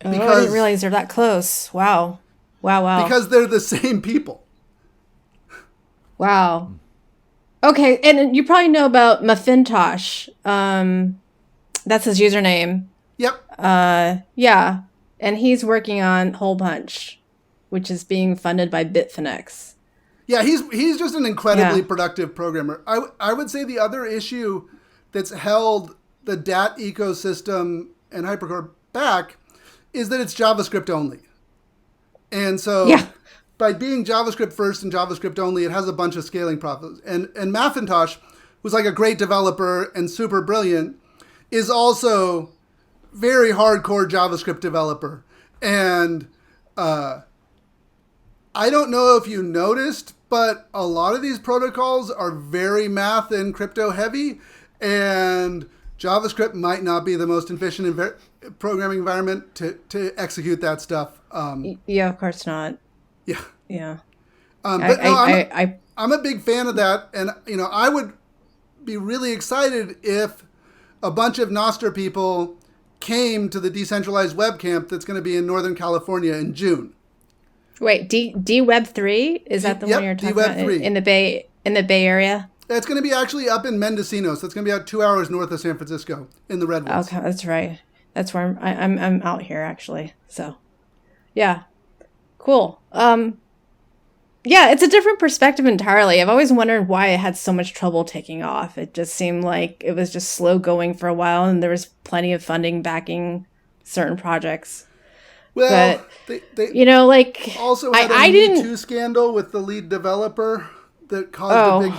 I didn't realize they're that close. Wow. Because they're the same people. Wow. Okay, and you probably know about Macintosh. That's his username. Yep. Yeah. And he's working on Hole Punch, which is being funded by Bitfinex. Yeah, he's just an incredibly productive programmer. I would say the other issue that's held the DAT ecosystem and HyperCore back is that it's JavaScript only. And so by being JavaScript first and JavaScript only, it has a bunch of scaling problems. And Macintosh, who's like a great developer and super brilliant, is also very hardcore JavaScript developer. And I don't know if you noticed, but a lot of these protocols are very math and crypto heavy, and JavaScript might not be the most efficient programming environment to execute that stuff. Yeah, of course not. Yeah. Yeah. But I'm a big fan of that, and I would be really excited if a bunch of Nostr people came to the decentralized web camp that's going to be in Northern California in June. Wait, DWeb3? Is that the one you're talking about in the Bay Area? It's going to be actually up in Mendocino, so it's going to be about 2 hours north of San Francisco in the Redwoods. Okay, that's right. That's where I'm out here actually. So, yeah, cool. Yeah, it's a different perspective entirely. I've always wondered why it had so much trouble taking off. It just seemed like it was just slow going for a while, and there was plenty of funding backing certain projects. Well, but, they also had a Me Too scandal with the lead developer that caused a big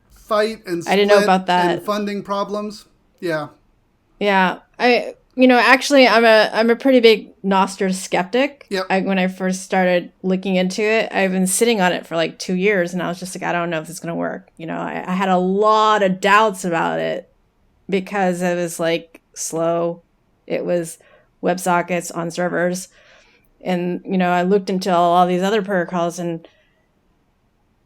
fight and split. I didn't know about that. And funding problems. Yeah. Yeah. Actually, I'm a pretty big Nostr skeptic. Yep. When I first started looking into it, I've been sitting on it for like 2 years, and I was just like, I don't know if it's going to work. I had a lot of doubts about it because it was like slow. It was WebSockets on servers. And, I looked into all these other protocols, and,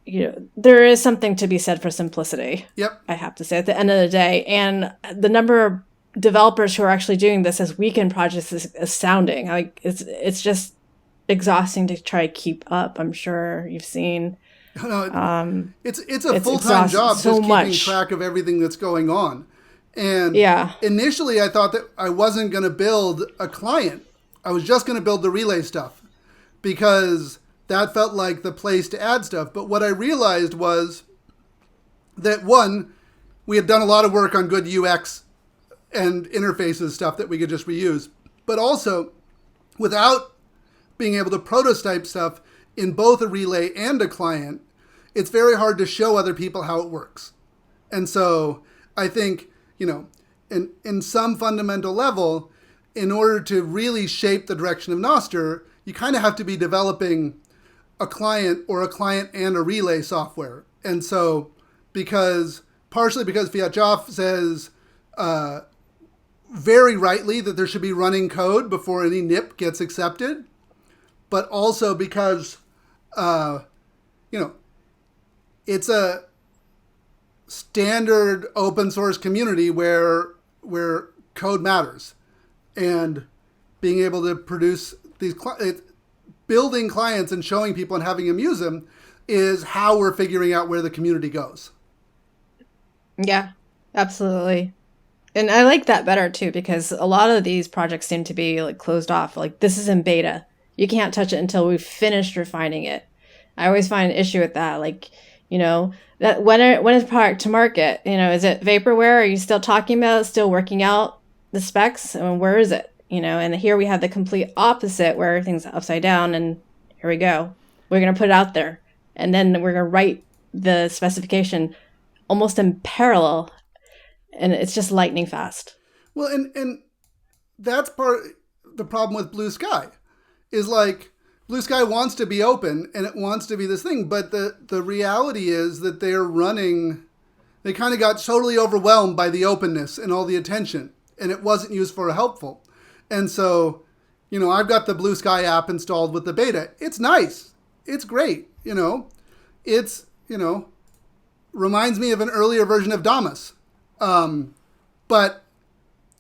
there is something to be said for simplicity. Yep. I have to say at the end of the day. And the number of developers who are actually doing this as weekend projects is astounding. Like it's just exhausting to try to keep up. I'm sure you've seen. It's a full-time job just keeping track of everything that's going on. And initially I thought that I wasn't going to build a client. I was just going to build the relay stuff because that felt like the place to add stuff. But what I realized was that, one, we had done a lot of work on good UX and interfaces stuff that we could just reuse. But also, without being able to prototype stuff in both a relay and a client, it's very hard to show other people how it works. And so I think, in some fundamental level, in order to really shape the direction of Nostr, you kind of have to be developing a client or a client and a relay software. And so partially because Fiat-Joff says very rightly that there should be running code before any NIP gets accepted, but also because, it's a standard open source community where code matters, and being able to produce these building clients and showing people and having them use them is how we're figuring out where the community goes. Yeah, absolutely. And I like that better too, because a lot of these projects seem to be like closed off. Like, this is in beta. You can't touch it until we've finished refining it. I always find an issue with that. Like, that when is product to market? Is it vaporware? Are you still talking about it, still working out the specs? I mean, where is it? And here we have the complete opposite where everything's upside down, and here we go. We're going to put it out there, and then we're going to write the specification almost in parallel, and it's just lightning fast. Well, and that's the problem with Blue Sky is like, Blue Sky wants to be open and it wants to be this thing, but the reality is that they kind of got totally overwhelmed by the openness and all the attention, and it wasn't used for helpful. And so, I've got the Blue Sky app installed with the beta. It's nice. It's great. It's reminds me of an earlier version of Damus. But,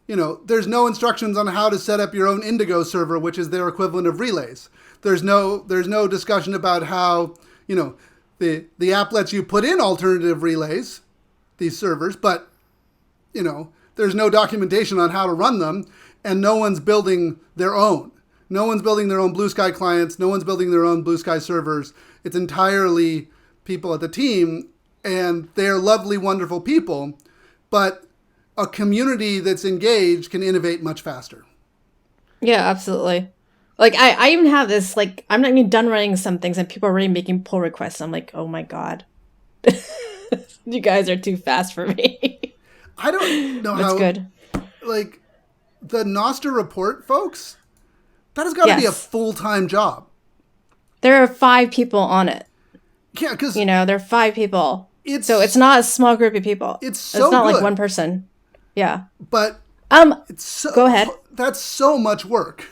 there's no instructions on how to set up your own Indigo server, which is their equivalent of Relays. There's no discussion about how, the app lets you put in alternative relays, these servers, but, there's no documentation on how to run them, and no one's building their own. No one's building their own Blue Sky clients. No one's building their own Blue Sky servers. It's entirely people at the team, and they're lovely, wonderful people, but a community that's engaged can innovate much faster. Yeah, absolutely. Like, I even have this, like, I'm not even done running some things, and people are already making pull requests. I'm like, oh my God. You guys are too fast for me. I don't know That's how... good. Like, the Nostr report, folks, that has got to be a full-time job. There are 5 people on it. Yeah, because... there are 5 people. So it's not a small group of people. It's not good. like one person. Yeah. But... it's so, go ahead. That's so much work.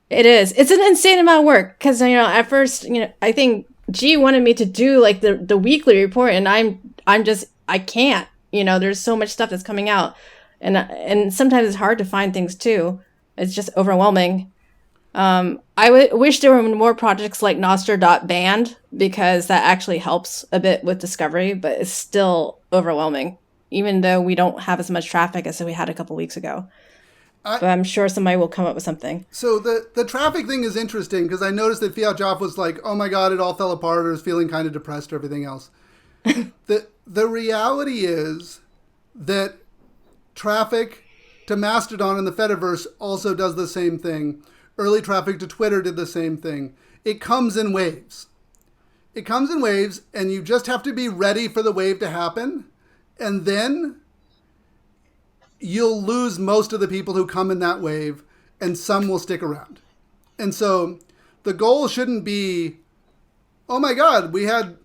It is. It's an insane amount of work. Because, at first, I think G wanted me to do, like, the weekly report. And I can't. There's so much stuff that's coming out. And sometimes it's hard to find things, too. It's just overwhelming. I wish there were more projects like Nostr.band, because that actually helps a bit with discovery, but it's still overwhelming, even though we don't have as much traffic as we had a couple weeks ago. But I'm sure somebody will come up with something. So the traffic thing is interesting, because I noticed that Fiat Joff was like, oh my God, it all fell apart, or was feeling kind of depressed, or everything else. The reality is that traffic to Mastodon and the Fediverse also does the same thing. Early traffic to Twitter did the same thing. It comes in waves. And you just have to be ready for the wave to happen. And then you'll lose most of the people who come in that wave, and some will stick around. And so the goal shouldn't be, oh my God, we had,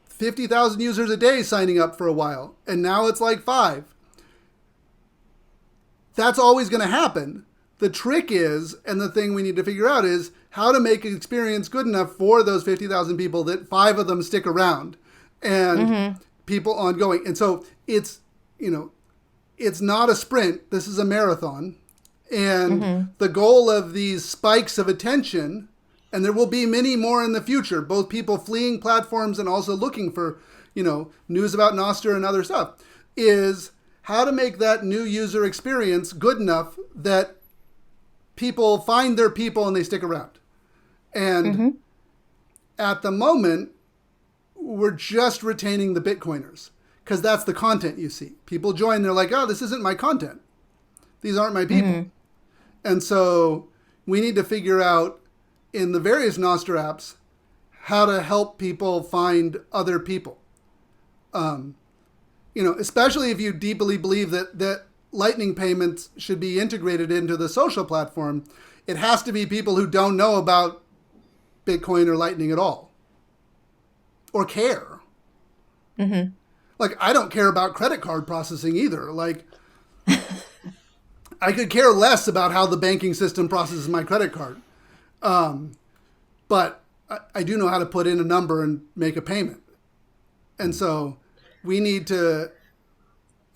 50,000 users a day signing up for a while, and now it's like 5. That's always going to happen. The trick is, and the thing we need to figure out is, how to make an experience good enough for those 50,000 people that 5 of them stick around, and people ongoing. And so it's, it's not a sprint. This is a marathon. And the goal of these spikes of attention, and there will be many more in the future, both people fleeing platforms and also looking for, news about Nostr and other stuff, is how to make that new user experience good enough that people find their people and they stick around. And at the moment, we're just retaining the Bitcoiners, because that's the content you see. People join, they're like, oh, this isn't my content. These aren't my people. And so we need to figure out in the various Nostr apps how to help people find other people. Especially if you deeply believe that Lightning payments should be integrated into the social platform, it has to be people who don't know about Bitcoin or Lightning at all, or care. Like, I don't care about credit card processing either. Like, I could care less about how the banking system processes my credit card. But I do know how to put in a number and make a payment. And so we need to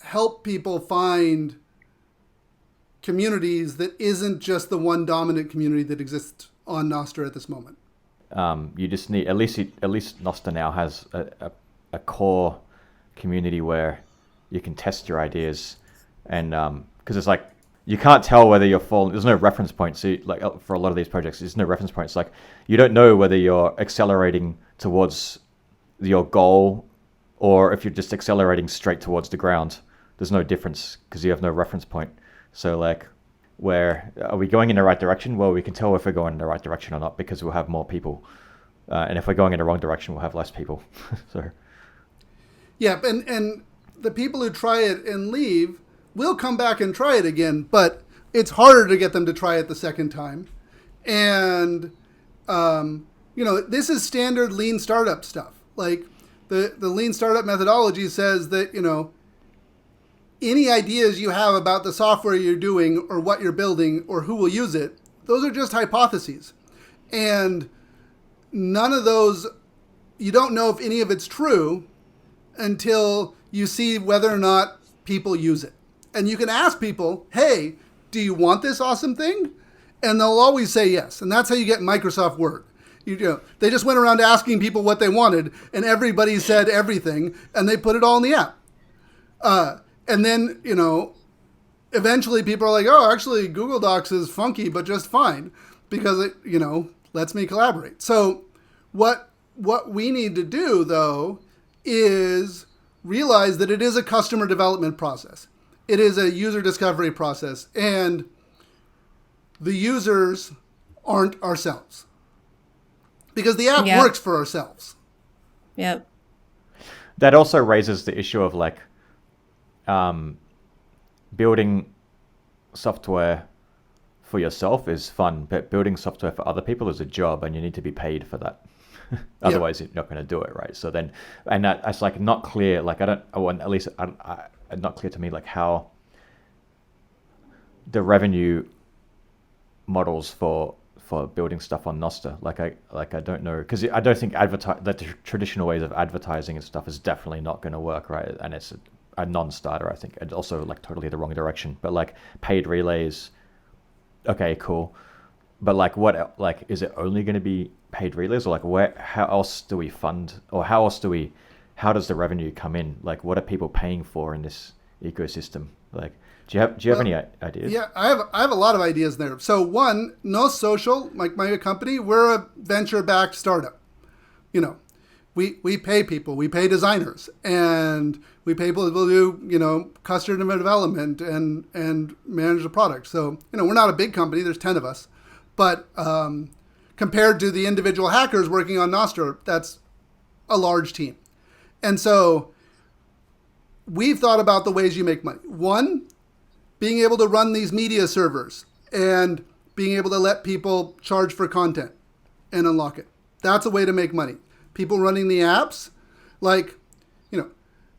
help people find communities that isn't just the one dominant community that exists on Nostr at this moment. You just need, at least Nostr now has a core community where you can test your ideas, and because it's like, you can't tell whether you're falling. There's no reference point. So, like, for a lot of these projects, there's no reference points. Like, you don't know whether you're accelerating towards your goal or if you're just accelerating straight towards the ground. There's no difference because you have no reference point. So, like, where are we going in the right direction? Well, we can tell if we're going in the right direction or not because we'll have more people. And if we're going in the wrong direction, we'll have less people. So, yeah, and the people who try it and leave will come back and try it again, but it's harder to get them to try it the second time. And, this is standard lean startup stuff. Like, the lean startup methodology says that, any ideas you have about the software you're doing or what you're building or who will use it, those are just hypotheses. And none of those you don't know if any of it's true until you see whether or not people use it. And you can ask people, hey, do you want this awesome thing? And they'll always say yes. And that's how you get Microsoft Word. You know, they just went around asking people what they wanted, and everybody said everything, and they put it all in the app. And then, you know, eventually people are like, oh, actually, Google Docs is funky, but just fine, because it, you know, lets me collaborate. So what we need to do, though, is realize that it is a customer development process. It is a user discovery process, and the users aren't ourselves. Because the app works for ourselves. Yep. That also raises the issue of like building software for yourself is fun, but building software for other people is a job, and you need to be paid for that. Otherwise, you're not going to do it, right? So then, and that's like not clear. Like not clear to me like how the revenue models for building stuff on Nostr. I don't know, because I don't think the traditional ways of advertising and stuff is definitely not going to work, right? And it's a non-starter, I think, and also like totally the wrong direction. But like paid relays, okay, cool. But like what, like, is it only going to be paid relays, or like how else do we fund, or how does the revenue come in? Like, what are people paying for in this ecosystem? Like, do you have any ideas? Yeah, I have a lot of ideas there. So one, No Social, like my company, we're a venture-backed startup. You know, we pay people, we pay designers, and we pay people to do, you know, customer development and manage the product. So, you know, we're not a big company. There's 10 of us, but compared to the individual hackers working on Nostr, that's a large team. And so we've thought about the ways you make money. One, being able to run these media servers and being able to let people charge for content and unlock it. That's a way to make money. People running the apps, like, you know,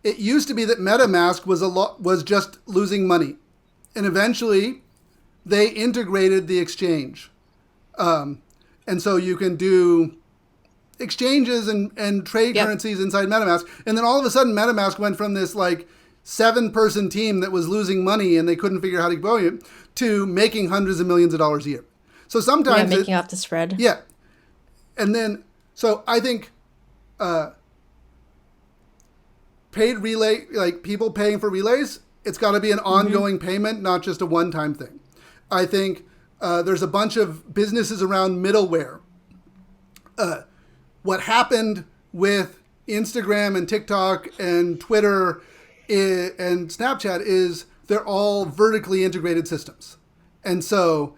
it used to be that MetaMask was just losing money. And eventually they integrated the exchange. And so you can do exchanges and trade currencies inside MetaMask. And then all of a sudden MetaMask went from this like 7-person team that was losing money and they couldn't figure out how to grow it to making hundreds of millions of dollars a year. So sometimes making off the spread. Yeah. And then, so I think paid relay, like people paying for relays, it's got to be an ongoing payment, not just a one-time thing. I think there's a bunch of businesses around middleware. What happened with Instagram and TikTok and Twitter and Snapchat is they're all vertically integrated systems. And so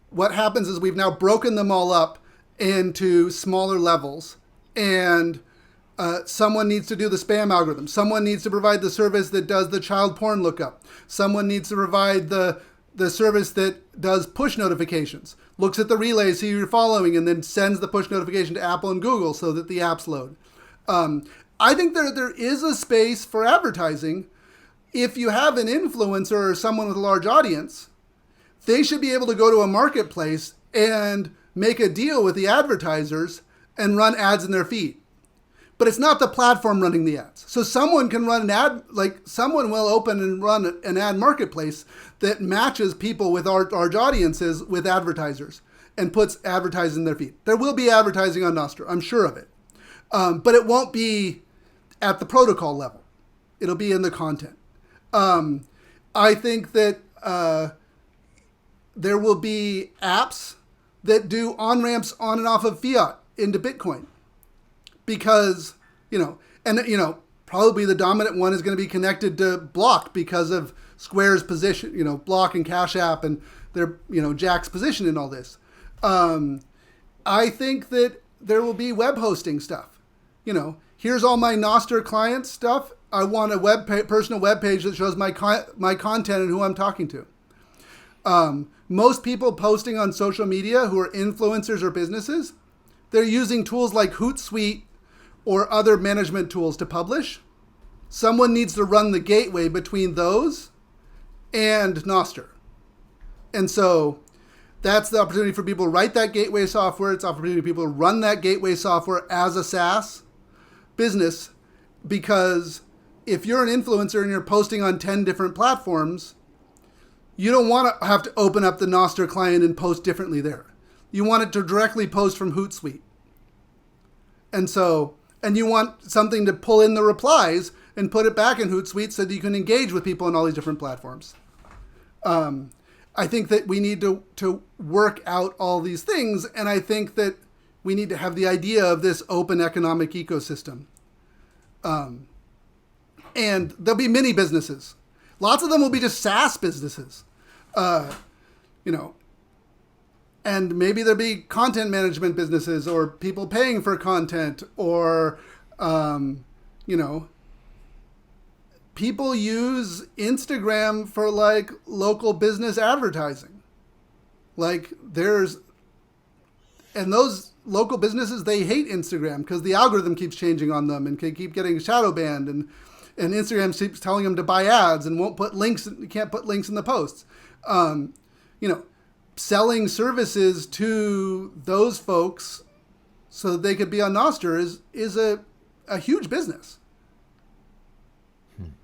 what happens is we've now broken them all up into smaller levels, and someone needs to do the spam algorithm. Someone needs to provide the service that does the child porn lookup. Someone needs to provide the service that does push notifications, looks at the relays who you're following, and then sends the push notification to Apple and Google so that the apps load. I think there is a space for advertising. If you have an influencer or someone with a large audience, they should be able to go to a marketplace and make a deal with the advertisers and run ads in their feed. But it's not the platform running the ads. So someone can run an ad, like someone will open and run an ad marketplace that matches people with large audiences with advertisers and puts advertising in their feed. There will be advertising on Nostr, I'm sure of it. But it won't be at the protocol level. It'll be in the content. I think that there will be apps that do on-ramps on and off of fiat into Bitcoin. Because, probably the dominant one is going to be connected to Block because of Square's position, Block and Cash App and their, Jack's position in all this. I think that there will be web hosting stuff. Here's all my Nostr client stuff. I want a personal web page that shows my content and who I'm talking to. Most people posting on social media who are influencers or businesses, they're using tools like Hootsuite or other management tools to publish. Someone needs to run the gateway between those and Nostr. And so that's the opportunity for people to write that gateway software. It's an opportunity for people to run that gateway software as a SaaS. business, because if you're an influencer and you're posting on 10 different platforms, you don't want to have to open up the Nostr client and post differently there. You want it to directly post from Hootsuite. And you want something to pull in the replies and put it back in Hootsuite so that you can engage with people on all these different platforms. I think that we need to work out all these things, and I think that we need to have the idea of this open economic ecosystem. And there'll be many businesses. Lots of them will be just SaaS businesses. And maybe there'll be content management businesses or people paying for content or, people use Instagram for like local business advertising. And those local businesses, they hate Instagram because the algorithm keeps changing on them and can keep getting shadow banned, and Instagram keeps telling them to buy ads and won't put links. You can't put links in the posts. Selling services to those folks so that they could be on Nostr is a huge business.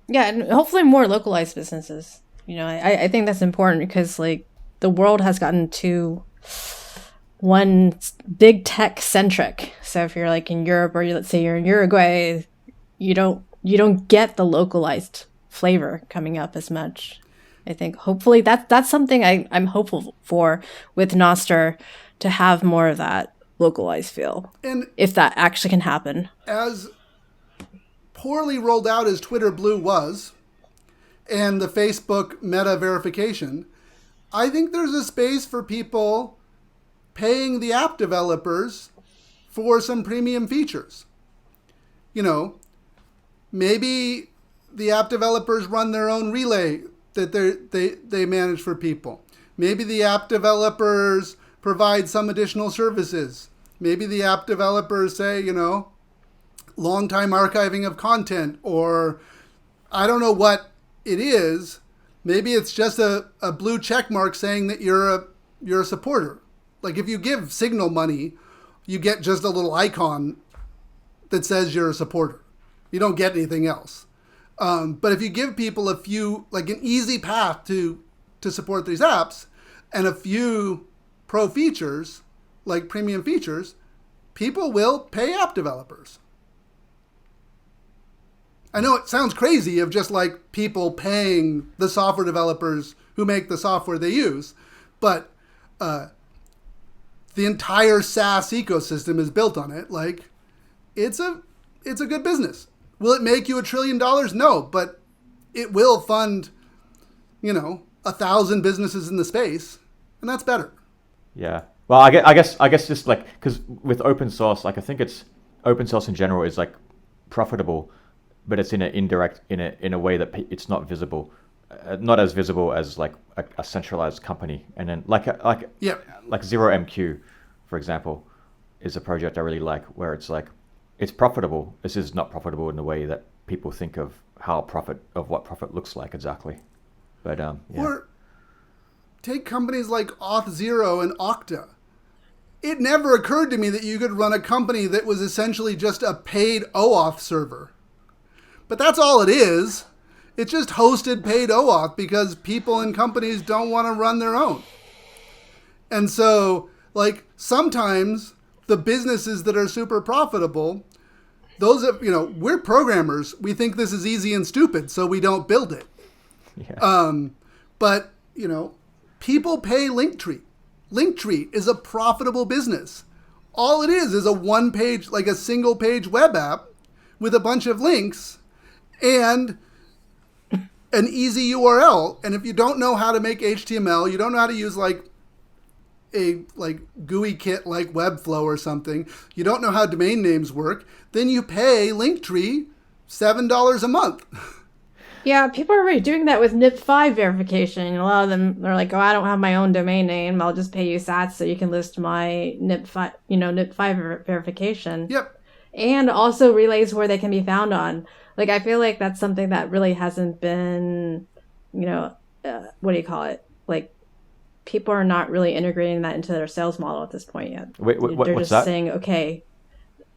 Yeah, and hopefully more localized businesses. I think that's important because like the world has gotten too one big tech centric. So if you're like in Europe, or let's say you're in Uruguay, you don't get the localized flavor coming up as much. I think hopefully that's something I'm hopeful for with Nostr, to have more of that localized feel, and if that actually can happen. As poorly rolled out as Twitter Blue was, and the Facebook Meta verification, I think there's a space for people paying the app developers for some premium features. Maybe the app developers run their own relay that they manage for people. Maybe the app developers provide some additional services. Maybe the app developers say, long-time archiving of content, or I don't know what it is. Maybe it's just a blue check mark saying that you're a supporter. Like if you give Signal money, you get just a little icon that says you're a supporter. You don't get anything else. But if you give people a few, like an easy path to support these apps and a few pro features, like premium features, people will pay app developers. I know it sounds crazy of just like people paying the software developers who make the software they use, but the entire SaaS ecosystem is built on it. Like, it's a good business. Will it make you $1 trillion? No, but it will fund, 1,000 businesses in the space, and that's better. Yeah. Well, I guess just like, because with open source, like I think it's open source in general is like profitable, but it's in an indirect, in a way that it's not visible, not as visible as like a centralized company. And then like Zero MQ, for example, is a project I really like, where it's like, it's profitable. This is not profitable in the way that people think of what profit looks like exactly. But yeah. Or take companies like Auth0 and Okta. It never occurred to me that you could run a company that was essentially just a paid OAuth server. But that's all it is. It's just hosted paid OAuth because people and companies don't want to run their own. And so, like, sometimes the businesses that are super profitable, those are, we're programmers. We think this is easy and stupid, so we don't build it. Yeah. But, people pay Linktree. Linktree is a profitable business. All it is a one-page, like a single-page web app with a bunch of links and an easy URL. And if you don't know how to make HTML, you don't know how to use like a GUI kit like Webflow or something, you don't know how domain names work, then you pay Linktree $7 a month. Yeah, people are already doing that with NIP5 verification. A lot of them, they're like, oh, I don't have my own domain name. I'll just pay you sats so you can list my NIP5, NIP5 verification. Yep. And also relays where they can be found on. Like, I feel like that's something that really hasn't been, what do you call it? Like, people are not really integrating that into their sales model at this point yet. Wait, They're what's just that? saying, okay,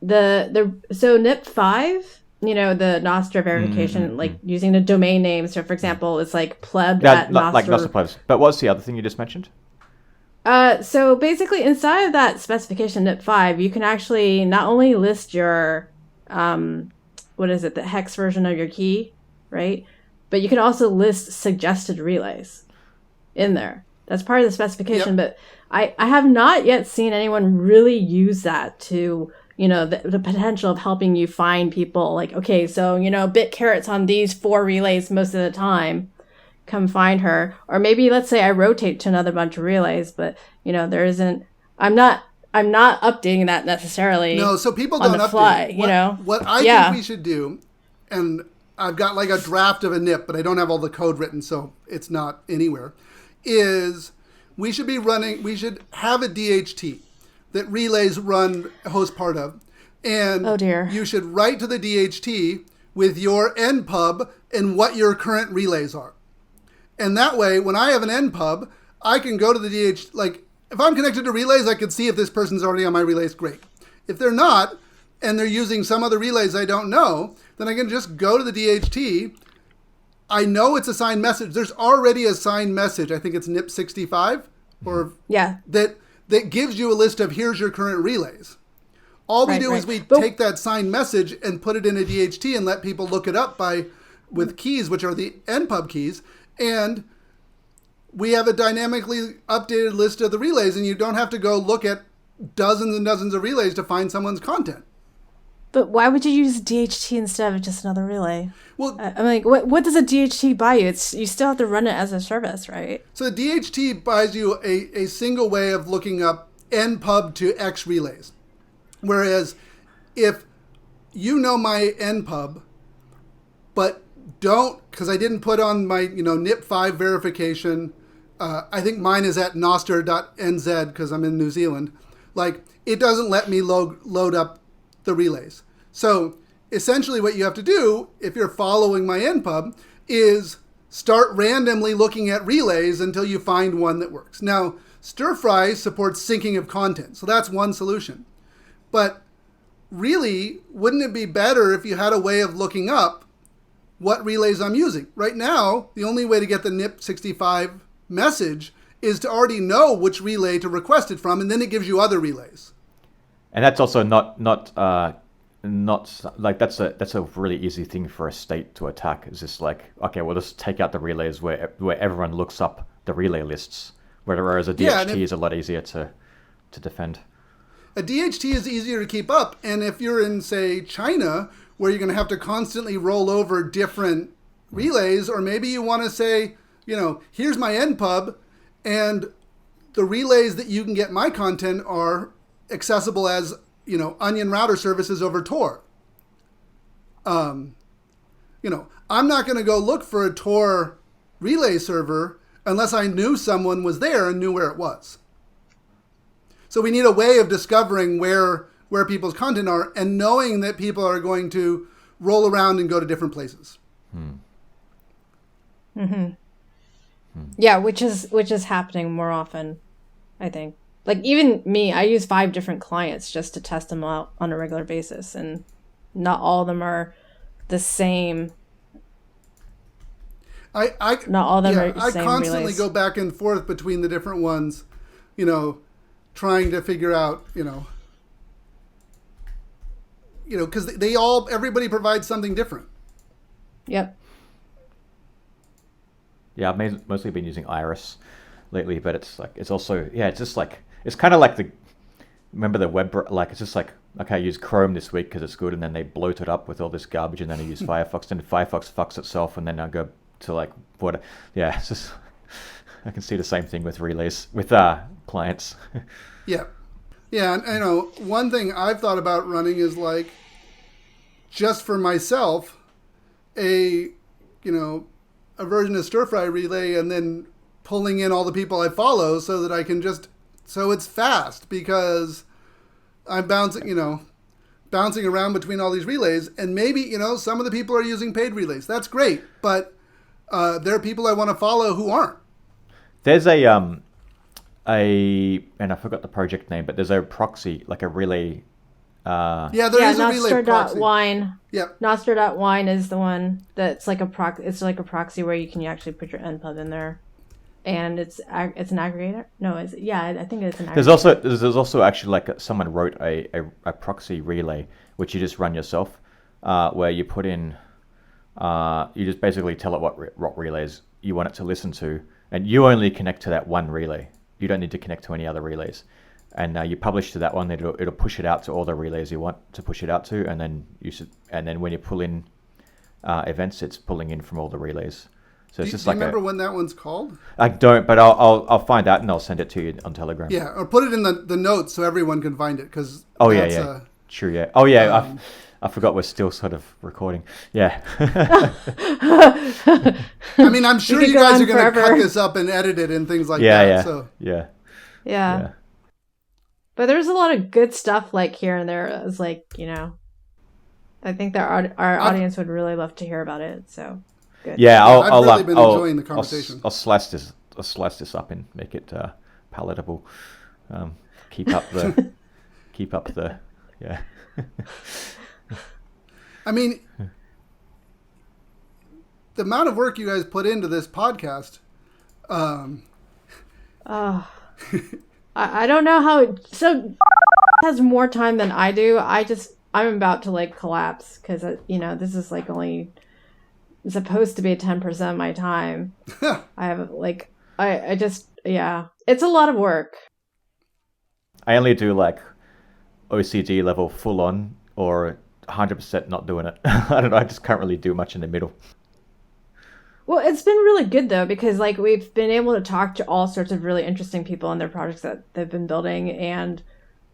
So NIP5, the Nostr verification, like using the domain name. So for example, it's like pleb at Nostr. Like Nostr plebs. But what's the other thing you just mentioned? So basically, inside of that specification NIP5, you can actually not only list your, the hex version of your key, right? But you can also list suggested relays in there. That's part of the specification. Yep. But I have not yet seen anyone really use that to, the potential of helping you find people. Like, okay, so, BitCarrot's on these 4 relays most of the time. Come find her. Or maybe let's say I rotate to another bunch of relays, but there isn't. I'm not updating that necessarily. No, so people don't update. Fly, what I think we should do, and I've got like a draft of a NIP, but I don't have all the code written, so it's not anywhere. Is we should have a DHT that relays run host part of, and oh dear, you should write to the DHT with your npub and what your current relays are. And that way, when I have an npub, I can go to the DHT. Like, if I'm connected to relays, I can see if this person's already on my relays. Great. If they're not, and they're using some other relays I don't know, then I can just go to the DHT. I know it's a signed message. There's already a signed message. I think it's NIP65, that gives you a list of here's your current relays. All we do is we take that signed message and put it in a DHT and let people look it up with keys, which are the npub keys. And we have a dynamically updated list of the relays, and you don't have to go look at dozens and dozens of relays to find someone's content. But why would you use DHT instead of just another relay? Well, I'm like, what does a DHT buy you? You still have to run it as a service, right? So the DHT buys you a single way of looking up npub to X relays. Whereas if you know my npub, but don't, because I didn't put on my NIP5 verification. I think mine is at nostr.nz because I'm in New Zealand. Like, it doesn't let me load up the relays. So essentially what you have to do, if you're following my npub, is start randomly looking at relays until you find one that works. Now, Stirfry supports syncing of content, so that's one solution. But really, wouldn't it be better if you had a way of looking up what relays I'm using? Right now, the only way to get the NIP65 message is to already know which relay to request it from, and then it gives you other relays. And that's also not like that's a really easy thing for a state to attack. It's just like, okay, we'll just take out the relays where everyone looks up the relay lists, whereas a DHT is a lot easier to defend. A DHT is easier to keep up, and if you're in, say, China, where you're going to have to constantly roll over different relays, or maybe you want to say, here's my npub, and the relays that you can get my content are accessible as, onion router services over Tor. I'm not going to go look for a Tor relay server unless I knew someone was there and knew where it was. So we need a way of discovering where people's content are and knowing that people are going to roll around and go to different places. Yeah, which is happening more often, I think. Like, even me, I use 5 different clients just to test them out on a regular basis, and not all of them are the same. Not all of them are the same. I constantly relays. go back and forth between the different ones, trying to figure out, because everybody provides something different. Yep. Yeah, I've mostly been using Iris lately, but it's kind of like remember the web, like, it's just like, okay, I use Chrome this week because it's good, and then they bloat it up with all this garbage, and then I use Firefox, and Firefox fucks itself, and then I go to like, what, yeah, it's just, I can see the same thing with relays, with clients. Yeah. Yeah, and one thing I've thought about running is like, just for myself, a version of Stirfry relay, and then pulling in all the people I follow so that I can so it's fast, because I'm bouncing around between all these relays, and maybe, some of the people are using paid relays. That's great, but there are people I want to follow who aren't. There's and I forgot the project name, but there's a proxy, like a relay Yeah, there is a relay proxy. Nostr.wine. Yep. Nostr.wine is the one that's like it's like a proxy where you can actually put your npub in there, and it's an aggregator. No, is it? Yeah, I think it's an aggregator. There's also actually like someone wrote a proxy relay which you just run yourself, where you put in, you just basically tell it what relays you want it to listen to, and you only connect to that one relay. You don't need to connect to any other relays. And you publish to that one. It'll push it out to all the relays you want to push it out to, and then when you pull in events, it's pulling in from all the relays. So it's just do you remember when that one's called? I don't, but I'll find out and I'll send it to you on Telegram. Yeah, or put it in the notes so everyone can find it. Cause True. Yeah. Oh yeah. I forgot we're still sort of recording. Yeah. I mean, I'm sure you guys are going to cut this up and edit it and things like that. Yeah. So. Yeah. But there's a lot of good stuff like here and there. It's like, I think that our audience would really love to hear about it. So good. Yeah, I've really been enjoying the conversation. I'll slice this up and make it palatable. Keep up the yeah. I mean, the amount of work you guys put into this podcast. I don't know how so has more time than I do. I'm about to like collapse because this is like only supposed to be 10% of my time. I have like I just it's a lot of work. I only do like OCD level full on or 100% not doing it. I don't know. I just can't really do much in the middle. Well, it's been really good, though, because like we've been able to talk to all sorts of really interesting people on their projects that they've been building. And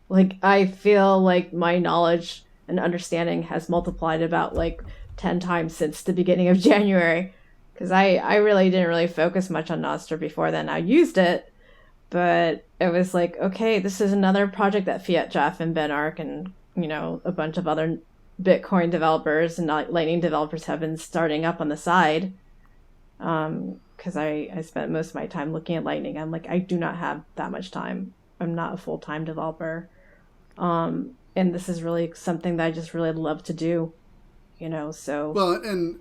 like I feel like my knowledge and understanding has multiplied about like 10 times since the beginning of January. Because I really didn't really focus much on Nostr before then. I used it, but it was like, okay, this is another project that Fiat Jeff and Ben Ark and, a bunch of other Bitcoin developers and Lightning developers have been starting up on the side. Because I spent most of my time looking at Lightning. I'm like, I do not have that much time. I'm not a full-time developer. And this is really something that I just really love to do, so. Well, and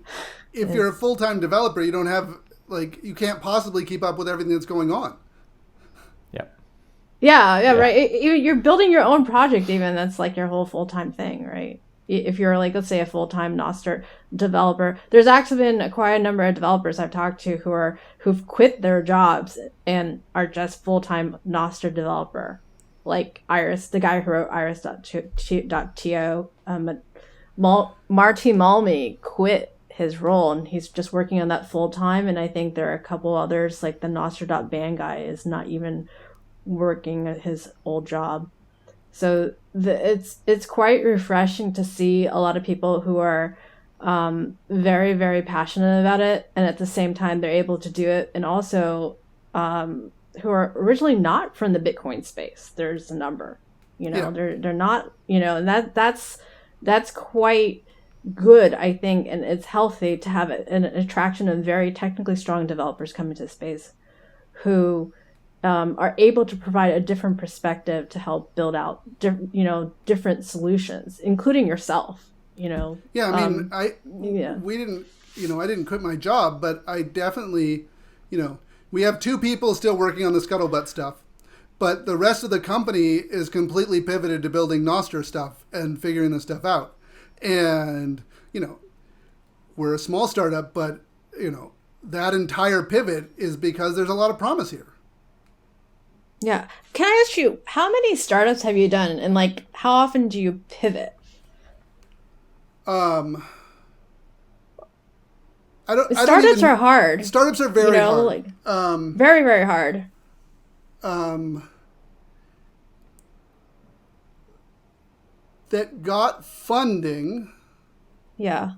if you're a full-time developer, you don't have, you can't possibly keep up with everything that's going on. Yeah, right. You're building your own project even. That's like your whole full-time thing, right? If you're like, let's say a full-time Nostr developer, there's actually been quite a number of developers I've talked to who've quit their jobs and are just full-time Nostr developer. Like Iris, the guy who wrote iris.to, Marty Malmy quit his role and he's just working on that full-time. And I think there are a couple others, like the Nostr.ban guy is not even working at his old job. So it's quite refreshing to see a lot of people who are very, very passionate about it, and at the same time they're able to do it, and also who are originally not from the Bitcoin space. There's a number, they're not, and that's quite good, I think, and it's healthy to have an attraction of very technically strong developers come into the space who are able to provide a different perspective to help build out, different solutions, including yourself. Yeah, I mean, we didn't, I didn't quit my job, but I definitely, we have 2 people still working on the Scuttlebutt stuff, but the rest of the company is completely pivoted to building Nostr stuff and figuring this stuff out. And, we're a small startup, but, that entire pivot is because there's a lot of promise here. Yeah. Can I ask you, how many startups have you done? And like, how often do you pivot? Startups are hard. Startups are very hard. Like, very, very hard. That got funding. Yeah.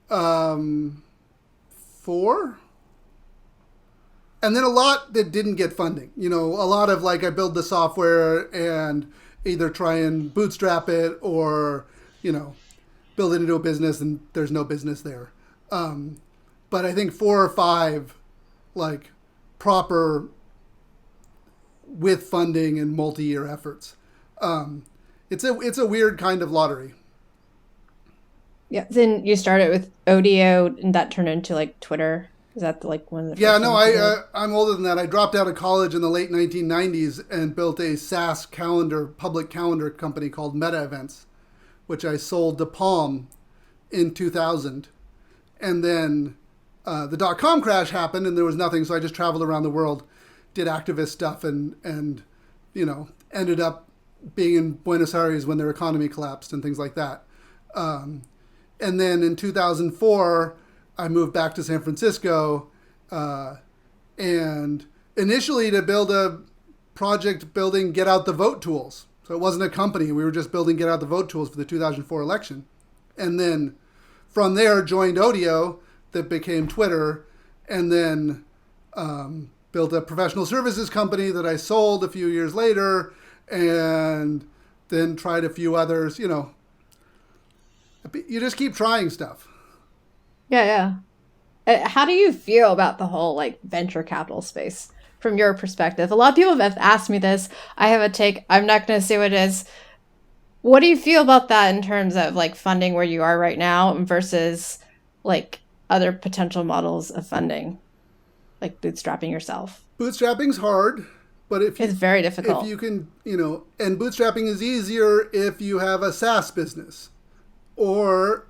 4. And then a lot that didn't get funding. A lot of I build the software and either try and bootstrap it or, build it into a business and there's no business there. But I think 4 or 5, proper with funding and multi-year efforts. It's a weird kind of lottery. Yeah. Then you started with Odeo, and that turned into like Twitter. Is that like one of the? Yeah, first no, ones you did? I'm older than that. I dropped out of college in the late 1990s and built a SaaS public calendar company called Meta Events, which I sold to Palm in 2000. And then the dot-com crash happened and there was nothing, so I just traveled around the world, did activist stuff, and ended up being in Buenos Aires when their economy collapsed and things like that. And then in 2004, I moved back to San Francisco, and initially to build a project building Get Out the Vote tools. So it wasn't a company. We were just building Get Out the Vote tools for the 2004 election. And then from there, joined Odeo, that became Twitter, and then built a professional services company that I sold a few years later, and then tried a few others. You just keep trying stuff. Yeah. How do you feel about the whole like venture capital space from your perspective? A lot of people have asked me this. I have a take. I'm not going to say what it is. What do you feel about that in terms of like funding where you are right now versus like other potential models of funding, like bootstrapping yourself? Bootstrapping's hard, but it's very difficult. If you can, and bootstrapping is easier if you have a SaaS business or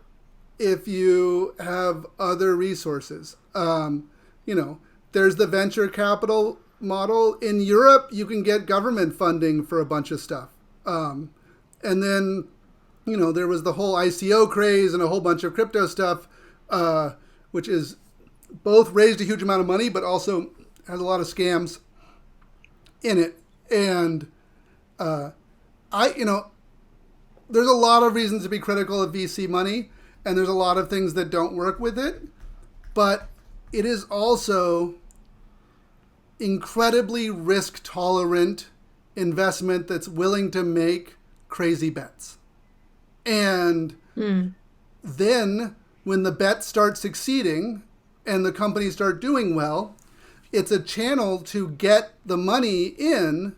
if you have other resources. There's the venture capital model. In Europe, you can get government funding for a bunch of stuff. And then, there was the whole ICO craze and a whole bunch of crypto stuff, which is both raised a huge amount of money, but also has a lot of scams in it. And there's a lot of reasons to be critical of VC money, and there's a lot of things that don't work with it. But it is also incredibly risk-tolerant investment that's willing to make crazy bets. And then when the bets start succeeding and the companies start doing well, it's a channel to get the money in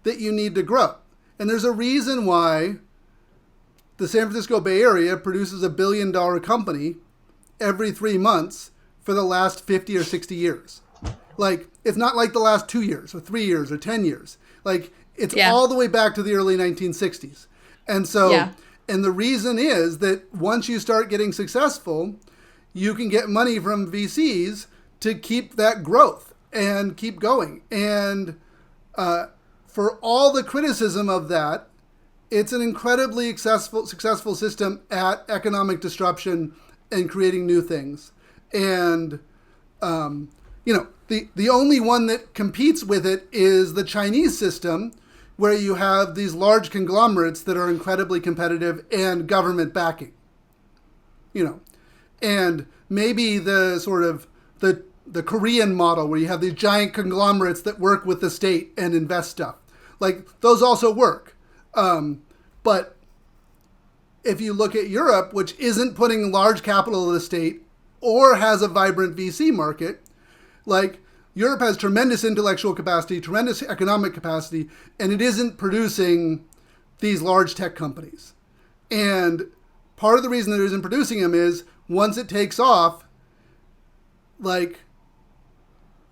that you need to grow. And there's a reason why the San Francisco Bay Area produces $1 billion company every 3 months for the last 50 or 60 years. Like, it's not like the last 2 years or 3 years or 10 years. Like, it's all the way back to the early 1960s. And so, and the reason is that once you start getting successful, you can get money from VCs to keep that growth and keep going. And for all the criticism of that, it's an incredibly successful system at economic disruption and creating new things. And, the only one that competes with it is the Chinese system, where you have these large conglomerates that are incredibly competitive and government backing. And maybe the sort of the Korean model, where you have these giant conglomerates that work with the state and invest stuff. Like, those also work. But if you look at Europe, which isn't putting large capital of the state or has a vibrant VC market, like, Europe has tremendous intellectual capacity, tremendous economic capacity, and it isn't producing these large tech companies. And part of the reason that it isn't producing them is once it takes off, like,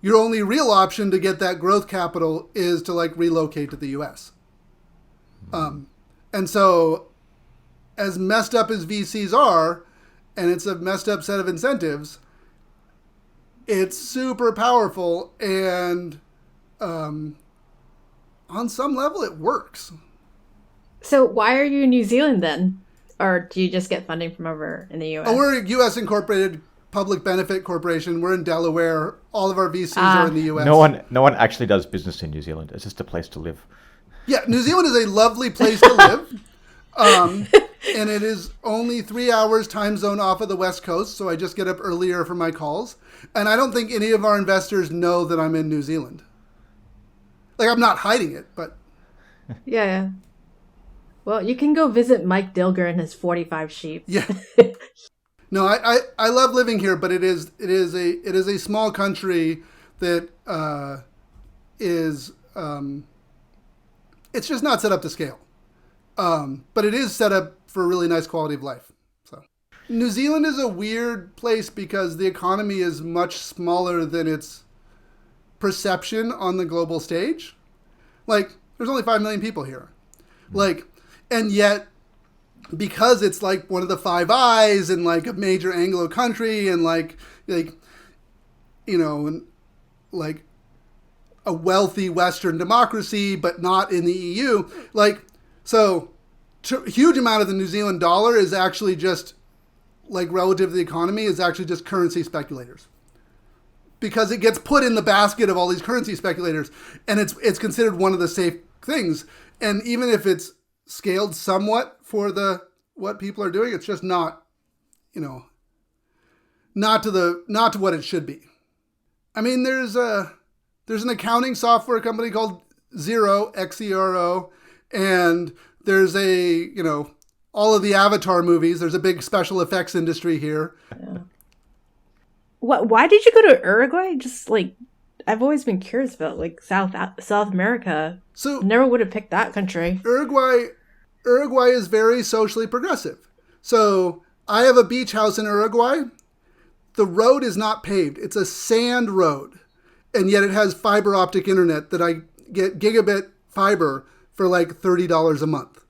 your only real option to get that growth capital is to like relocate to the US. And so as messed up as VCs are, and it's a messed up set of incentives, it's super powerful, and on some level it works. So why are you in New Zealand then? Or do you just get funding from over in the US? Oh, we're a US incorporated public benefit corporation. We're in Delaware. All of our VCs are in the US. No one actually does business in New Zealand. It's just a place to live. Yeah, New Zealand is a lovely place to live. And it is only 3 hours time zone off of the West Coast, so I just get up earlier for my calls. And I don't think any of our investors know that I'm in New Zealand. Like, I'm not hiding it, but... Yeah. Well, you can go visit Mike Dilger and his 45 sheep. Yeah. No, I love living here, but it is a small country that is it's just not set up to scale. But it is set up for a really nice quality of life. So New Zealand is a weird place because the economy is much smaller than its perception on the global stage. Like, there's only 5 million people here. Like, and yet, because it's like one of the Five Eyes and like a major Anglo country and like you know, and like a wealthy Western democracy, but not in the EU. Like, so huge amount of the New Zealand dollar is actually just like relative to the economy is actually just currency speculators. Because it gets put in the basket of all these currency speculators, and it's considered one of the safe things. And even if it's scaled somewhat for what people are doing, it's just not, you know, not to what it should be. I mean, there's an accounting software company called Xero, Xero, and there's all of the Avatar movies. There's a big special effects industry here. Yeah. Why did you go to Uruguay? Just like, I've always been curious about like South America. So never would have picked that country. Uruguay is very socially progressive. So I have a beach house in Uruguay. The road is not paved. It's a sand road. And yet it has fiber optic internet that I get gigabit fiber for like $30 a month.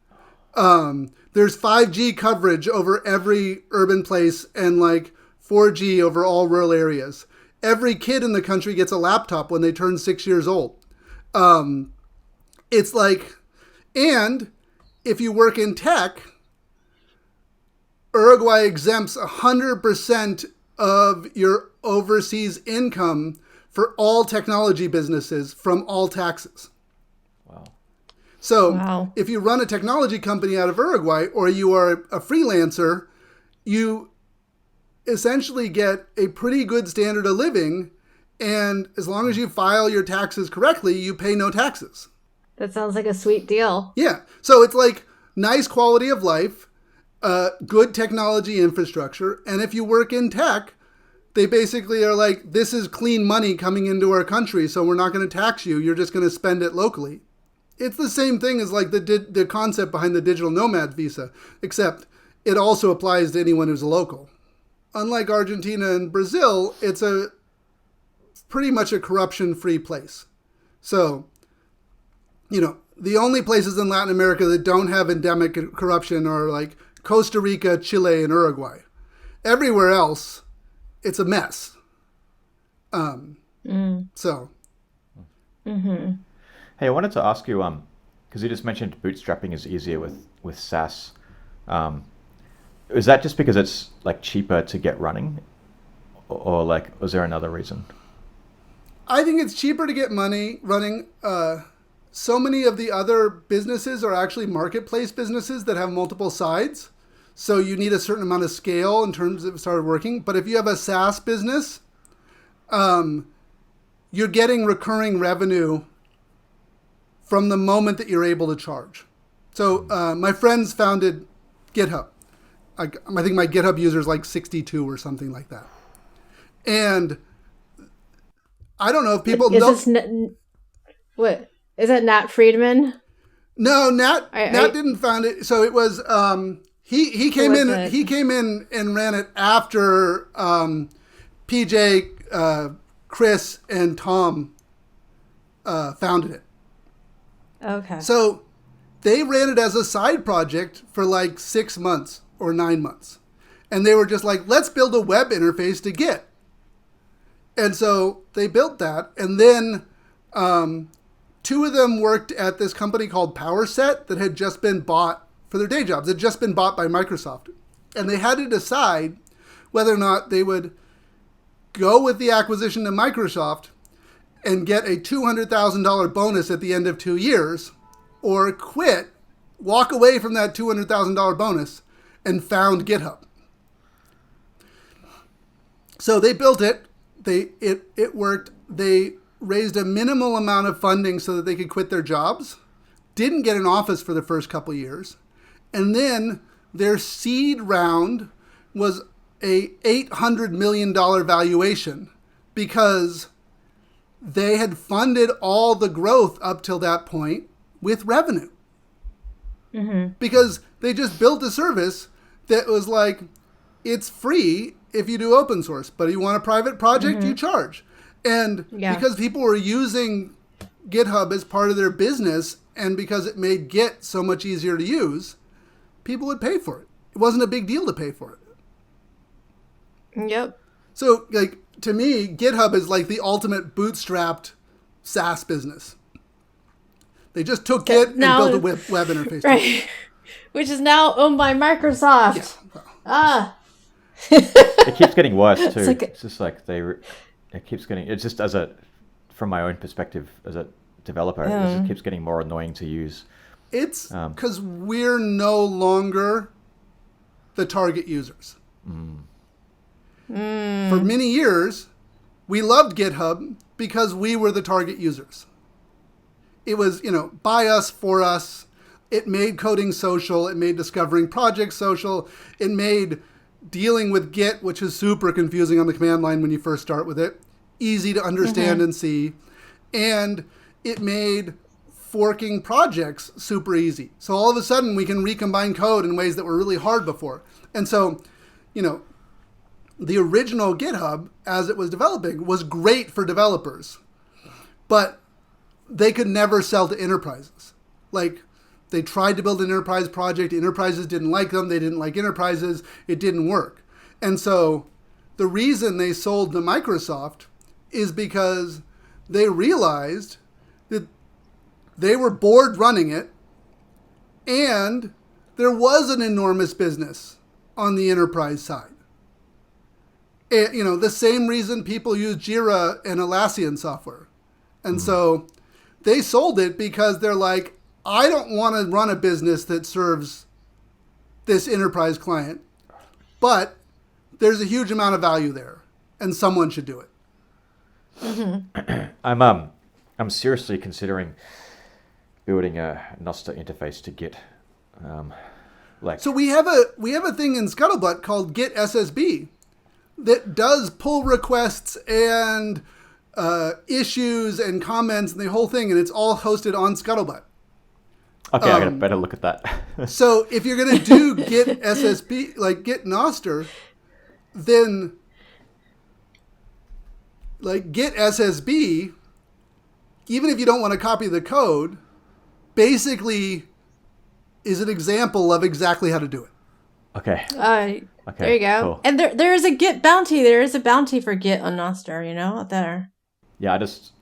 There's 5G coverage over every urban place and like 4G over all rural areas. Every kid in the country gets a laptop when they turn 6 years old. It's like, and if you work in tech, Uruguay exempts 100% of your overseas income for all technology businesses from all taxes. Wow. So if you run a technology company out of Uruguay or you are a freelancer, you essentially get a pretty good standard of living. And as long as you file your taxes correctly, you pay no taxes. That sounds like a sweet deal. Yeah. So it's like nice quality of life, good technology infrastructure. And if you work in tech, they basically are like, this is clean money coming into our country, so we're not going to tax you. You're just going to spend it locally. It's the same thing as like the concept behind the digital nomad visa, except it also applies to anyone who's a local. Unlike Argentina and Brazil, it's pretty much a corruption-free place. So, you know, the only places in Latin America that don't have endemic corruption are like Costa Rica, Chile, and Uruguay. Everywhere else, it's a mess. So. Mm-hmm. Hey, I wanted to ask you, because you just mentioned bootstrapping is easier with SaaS. Is that just because it's like cheaper to get running, or like was there another reason? I think it's cheaper to get money running. So many of the other businesses are actually marketplace businesses that have multiple sides. So you need a certain amount of scale in terms of started working. But if you have a SaaS business, you're getting recurring revenue from the moment that you're able to charge. So my friends founded GitHub. I think my GitHub user is like 62 or something like that. And I don't know if people know. What? Is that Nat Friedman? No, Nat didn't found it. So it was he came in. He came in and ran it after PJ, Chris, and Tom founded it. Okay. So they ran it as a side project for like 6 months or 9 months, and they were just like, let's build a web interface to Git. And so they built that, and then two of them worked at this company called PowerSet that had just been bought for their day jobs. It had just been bought by Microsoft. And they had to decide whether or not they would go with the acquisition of Microsoft and get a $200,000 bonus at the end of 2 years, or quit, walk away from that $200,000 bonus, and found GitHub. So they built it. It worked. They raised a minimal amount of funding so that they could quit their jobs, didn't get an office for the first couple of years, and then their seed round was a $800 million valuation because they had funded all the growth up till that point with revenue. Because they just built a service that was like, it's free if you do open source, but if you want a private project, you charge. And because people were using GitHub as part of their business, and because it made Git so much easier to use, people would pay for it. It wasn't a big deal to pay for it. Yep. So, like, to me, GitHub is like the ultimate bootstrapped SaaS business. They just took Git and built a web interface. Right. Which is now owned by Microsoft. Yeah, It keeps getting worse too. It's just like it keeps getting. It's just from my own perspective as a developer, it just keeps getting more annoying to use. It's because we're no longer the target users. For many years, we loved GitHub because we were the target users. It was, by us, for us. It made coding social. It made discovering projects social. It made dealing with Git, which is super confusing on the command line when you first start with it, easy to understand and see. And it made forking projects super easy. So all of a sudden, we can recombine code in ways that were really hard before. And so, the original GitHub, as it was developing, was great for developers. But they could never sell to enterprises. Like, they tried to build an enterprise project. Enterprises didn't like them. They didn't like enterprises. It didn't work. And so the reason they sold to Microsoft is because they realized that they were bored running it, and there was an enormous business on the enterprise side. The same reason people use Jira and Atlassian software. And so they sold it because they're like, I don't want to run a business that serves this enterprise client, but there's a huge amount of value there, and someone should do it. I'm seriously considering building a Nostr interface to Git. So we have a thing in Scuttlebutt called Git SSB that does pull requests and issues and comments and the whole thing, and it's all hosted on Scuttlebutt. Okay, I gotta better look at that. So if you're gonna do Git SSB, like Git Nostr, then like Git SSB, even if you don't want to copy the code, basically is an example of exactly how to do it. Okay. Okay. There you go. Cool. And there is a Git bounty. There is a bounty for Git on Nostr, out there. Yeah, I just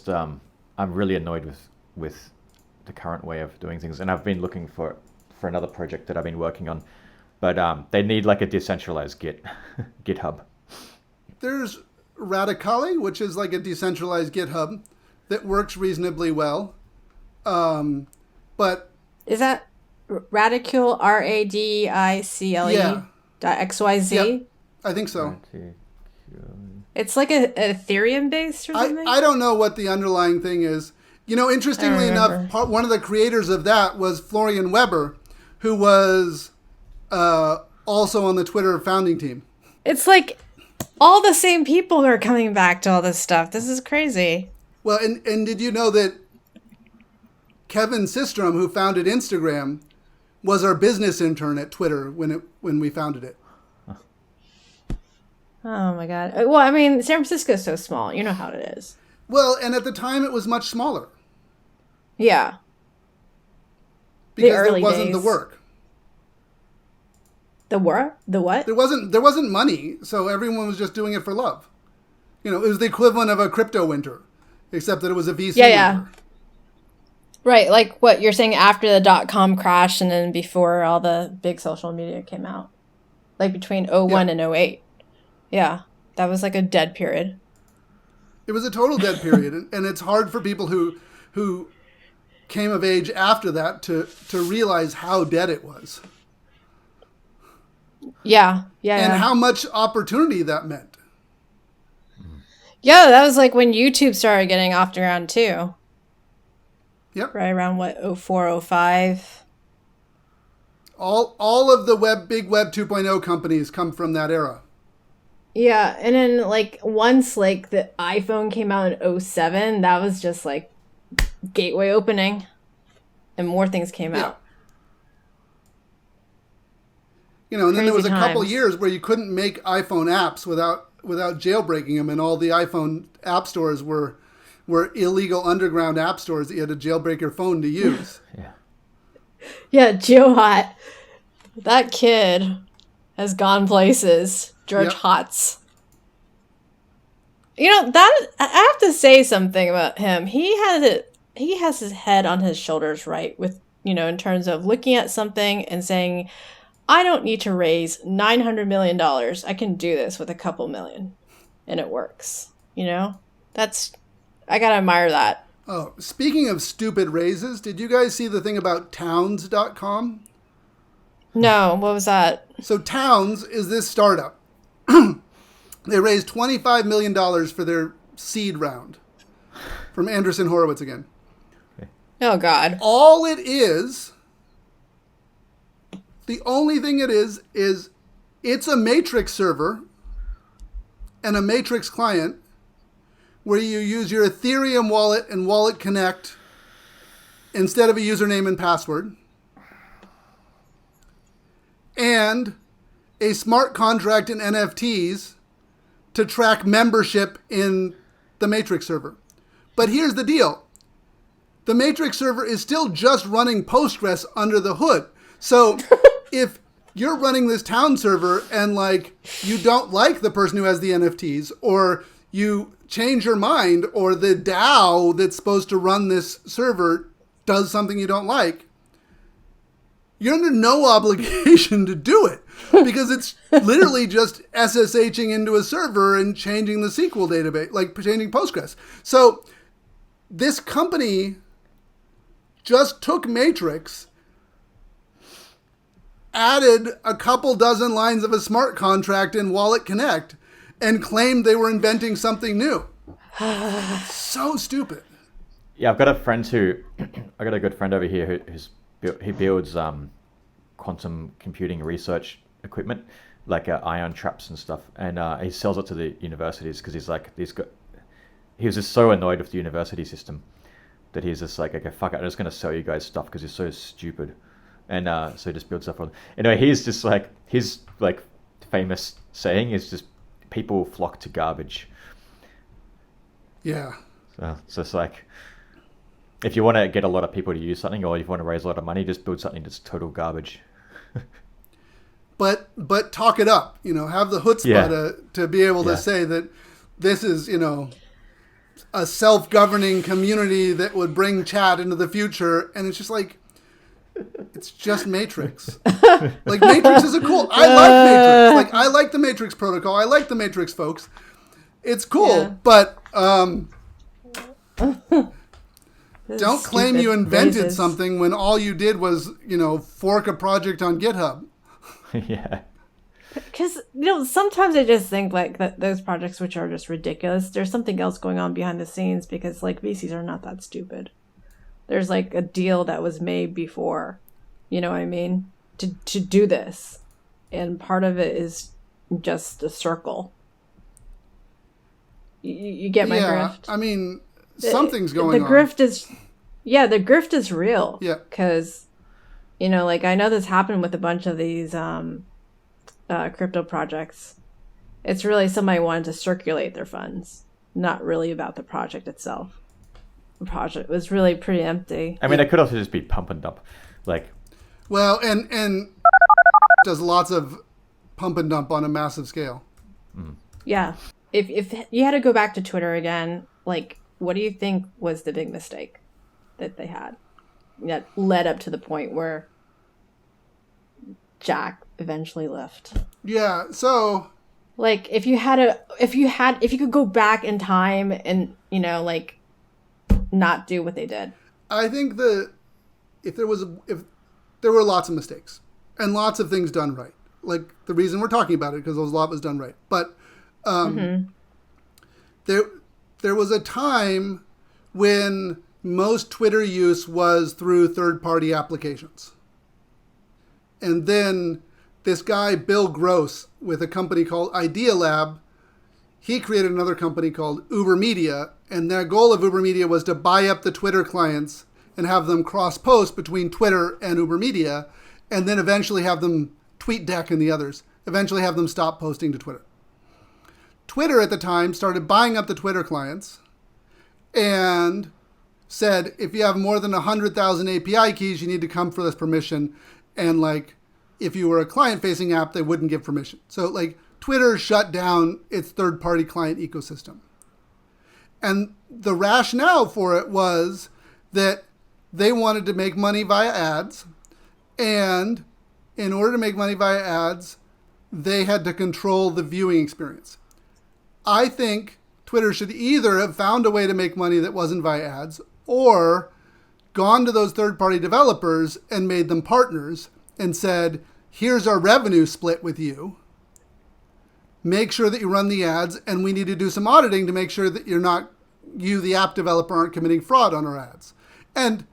I'm really annoyed with the current way of doing things, and I've been looking for another project that I've been working on, but they need like a decentralized GitHub. There's Radicali, which is like a decentralized GitHub that works reasonably well, but is that Radicule RADICLE Yeah. .xyz? Yep, I think so. It's like a Ethereum based or something. I don't know what the underlying thing is. Interestingly enough, one of the creators of that was Florian Weber, who was also on the Twitter founding team. It's like all the same people are coming back to all this stuff. This is crazy. Well, and did you know that Kevin Systrom, who founded Instagram, was our business intern at Twitter when we founded it? Oh my God. Well, I mean, San Francisco is so small. You know how it is. Well, and at the time it was much smaller. Yeah. Because there wasn't the work. The what? The what? There wasn't money, so everyone was just doing it for love. It was the equivalent of a crypto winter, except that it was a VC winter. Right, like what you're saying after the .com crash and then before all the big social media came out. Like between 01 and 08. Yeah, that was like a dead period. It was a total dead period, and it's hard for people who came of age after that to realize how dead it was. Yeah. And how much opportunity that meant. Yeah, that was like when YouTube started getting off the ground too. Yep. Right around what, 04, 05? All of the big web 2.0 companies come from that era. Yeah, and then like once like the iPhone came out in 07, that was just like gateway opening, and more things came out. And then there was a couple times. years where you couldn't make iPhone apps without jailbreaking them, and all the iPhone app stores were illegal underground app stores that you had to jailbreak your phone to use. Yeah. Yeah, GeoHot. That kid has gone places. George Yep. Hotz. That I have to say something about him. He has his head on his shoulders, right? With in terms of looking at something and saying, I don't need to raise $900 million. I can do this with a couple million, and it works. I gotta admire that. Oh, speaking of stupid raises, did you guys see the thing about Towns.com? No, what was that? So Towns is this startup. They raised $25 million for their seed round from Andreessen Horowitz again. Oh, God. All it is, the only thing it is it's a Matrix server and a Matrix client where you use your Ethereum wallet and Wallet Connect instead of a username and password. And a smart contract in NFTs to track membership in the Matrix server. But here's the deal. The Matrix server is still just running Postgres under the hood. So if you're running this town server and you don't like the person who has the NFTs, or you change your mind, or the DAO that's supposed to run this server does something you don't like, you're under no obligation to do it because it's literally just SSHing into a server and changing the SQL database, changing Postgres. So this company just took Matrix, added a couple dozen lines of a smart contract in Wallet Connect, and claimed they were inventing something new. So stupid. Yeah, I've got a good friend over here he builds quantum computing research equipment, ion traps and stuff, and he sells it to the universities because he was just so annoyed with the university system that he's just like, okay, fuck it, I'm just going to sell you guys stuff because you're so stupid. And so he just builds stuff on. Anyway, he's just his famous saying is just, people flock to garbage. Yeah. So it's if you want to get a lot of people to use something, or if you want to raise a lot of money, just build something that's total garbage. But talk it up, have the chutzpah to be able to say that this is, a self-governing community that would bring chat into the future. And it's just it's just Matrix. Matrix is I like Matrix. I like the Matrix protocol. I like the Matrix folks. It's cool, but don't claim you invented something when all you did was, fork a project on GitHub. Yeah. Because, sometimes I just think those projects which are just ridiculous, there's something else going on behind the scenes because VCs are not that stupid. There's a deal that was made before, you know what I mean, to do this. And part of it is just a circle. You get my grift? I mean, something's going on. The grift is real. Yeah. Because, I know this happened with a bunch of these crypto projects. It's really somebody wanted to circulate their funds, not really about the project itself. The project was really pretty empty. I mean, it could also just be pump and dump. Well, and does lots of pump and dump on a massive scale. Mm. Yeah. If you had to go back to Twitter again, what do you think was the big mistake that they had that led up to the point where Jack eventually left? Yeah. So if you could go back in time and, not do what they did. I think if there were lots of mistakes and lots of things done right, the reason we're talking about it because a lot was done right, but there was a time when most Twitter use was through third-party applications, and then this guy Bill Gross with a company called Idea Lab, he created another company called Uber Media, and their goal of Uber Media was to buy up the Twitter clients and have them cross-post between Twitter and Uber Media, and then eventually have them TweetDeck and the others, eventually have them stop posting to Twitter. Twitter at the time started buying up the Twitter clients and said, if you have more than 100,000 API keys, you need to come for this permission. And like, if you were a client-facing app, they wouldn't give permission. So like, Twitter shut down its third-party client ecosystem. And the rationale for it was that they wanted to make money via ads. And in order to make money via ads, they had to control the viewing experience. I think Twitter should either have found a way to make money that wasn't via ads, or gone to those third-party developers and made them partners and said, here's our revenue split with you. Make sure that you run the ads, and we need to do some auditing to make sure that you, the app developer, aren't committing fraud on our ads. And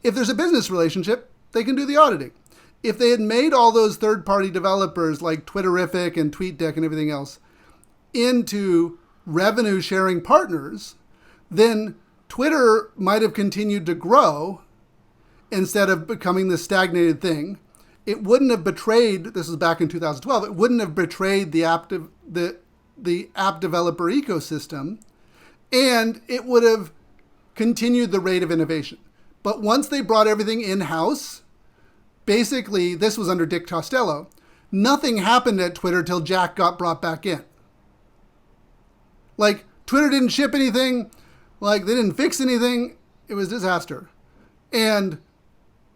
if there's a business relationship, they can do the auditing. If they had made all those third-party developers like Twitterrific and TweetDeck and everything else into revenue-sharing partners, then Twitter might have continued to grow instead of becoming this stagnated thing. It wouldn't have betrayed, this was back in 2012, it wouldn't have betrayed the app developer ecosystem, and it would have continued the rate of innovation. But once they brought everything in-house, basically, this was under Dick Costello, nothing happened at Twitter till Jack got brought back in. Like, Twitter didn't ship anything, like, they didn't fix anything, it was a disaster. And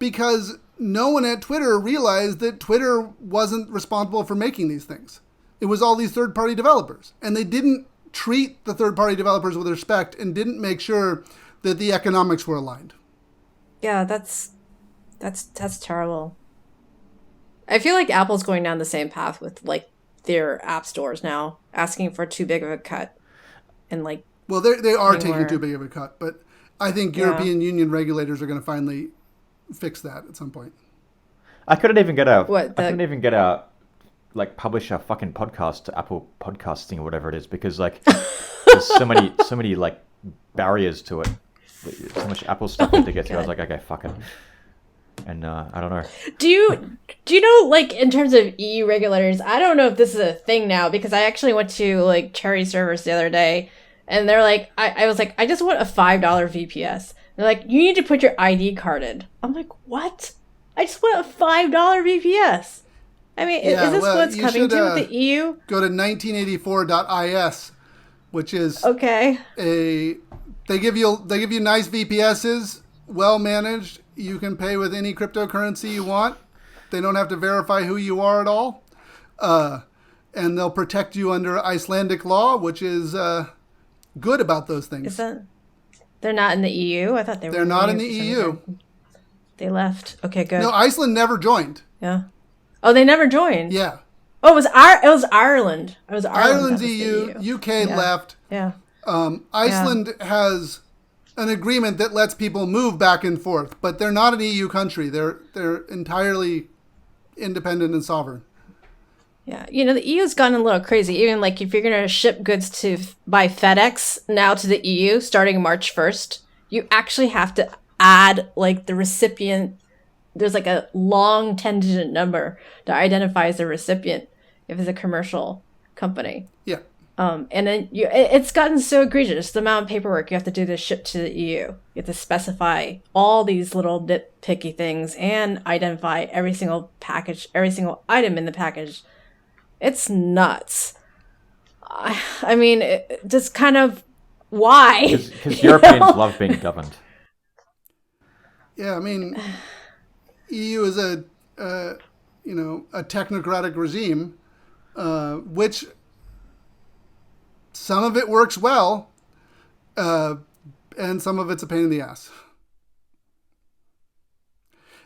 because no one at Twitter realized that Twitter wasn't responsible for making these things. It was all these third-party developers. And they didn't treat the third-party developers with respect and didn't make sure that the economics were aligned. Yeah, that's terrible. I feel like Apple's going down the same path with like their app stores now, asking for too big of a cut. And like, well, they are taking too big of a cut, but I think European Union regulators are going to finally fix that at some point. I couldn't even get our like publish our fucking podcast to Apple Podcasting or whatever it is, because like there's so many like barriers to it. So much Apple stuff to get through. I was like, okay, fuck it. And I don't know. Do you know, like, in terms of EU regulators, I don't know if this is a thing now, because I actually went to like Cherry servers the other day, and they're like, I was like, I just want a $5 VPS. They're like, you need to put your ID card in. I'm like, what? I just want a $5 VPS. I mean, is this what's coming to with the EU? Go to 1984.is, which is okay. They give you nice VPSs, well managed. You can pay with any cryptocurrency you want. They don't have to verify who you are at all. And they'll protect you under Icelandic law, which is good about those things. They're not in the EU? I thought they were. They're not in the EU. They left. Okay, good. No, Iceland never joined. Yeah. Oh, they never joined? Yeah. Oh, it was Ireland. It was Ireland. Ireland's EU. UK left. Yeah. Iceland has an agreement that lets people move back and forth, but they're not an EU country. They're entirely independent and sovereign. Yeah, you know, the EU's gotten a little crazy. Even like if you're going to ship goods by FedEx now to the EU starting March 1st, you actually have to add like the recipient. There's like a long 10-digit number that identifies the recipient if it's a commercial company. Yeah. And then it's gotten so egregious, the amount of paperwork you have to do to ship to the EU. You have to specify all these little nitpicky things and identify every single package, every single item in the package. It's nuts. I mean, just kind of why? Because Europeans love being governed. Yeah, I mean, EU is a technocratic regime, which some of it works well, and some of it's a pain in the ass.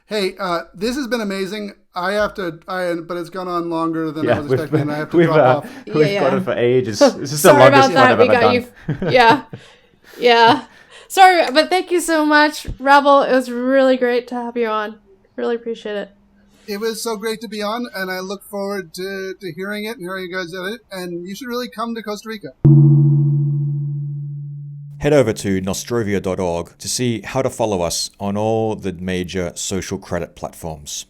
Hey, this has been amazing. But it's gone on longer than I was expecting, and I have to drop off. We've got it for ages. This is the longest one I've ever done. Yeah. Sorry, but thank you so much, Rebel. It was really great to have you on. Really appreciate it. It was so great to be on, and I look forward to hearing it and hearing you guys at it. And you should really come to Costa Rica. Head over to nostrovia.org to see how to follow us on all the major social credit platforms.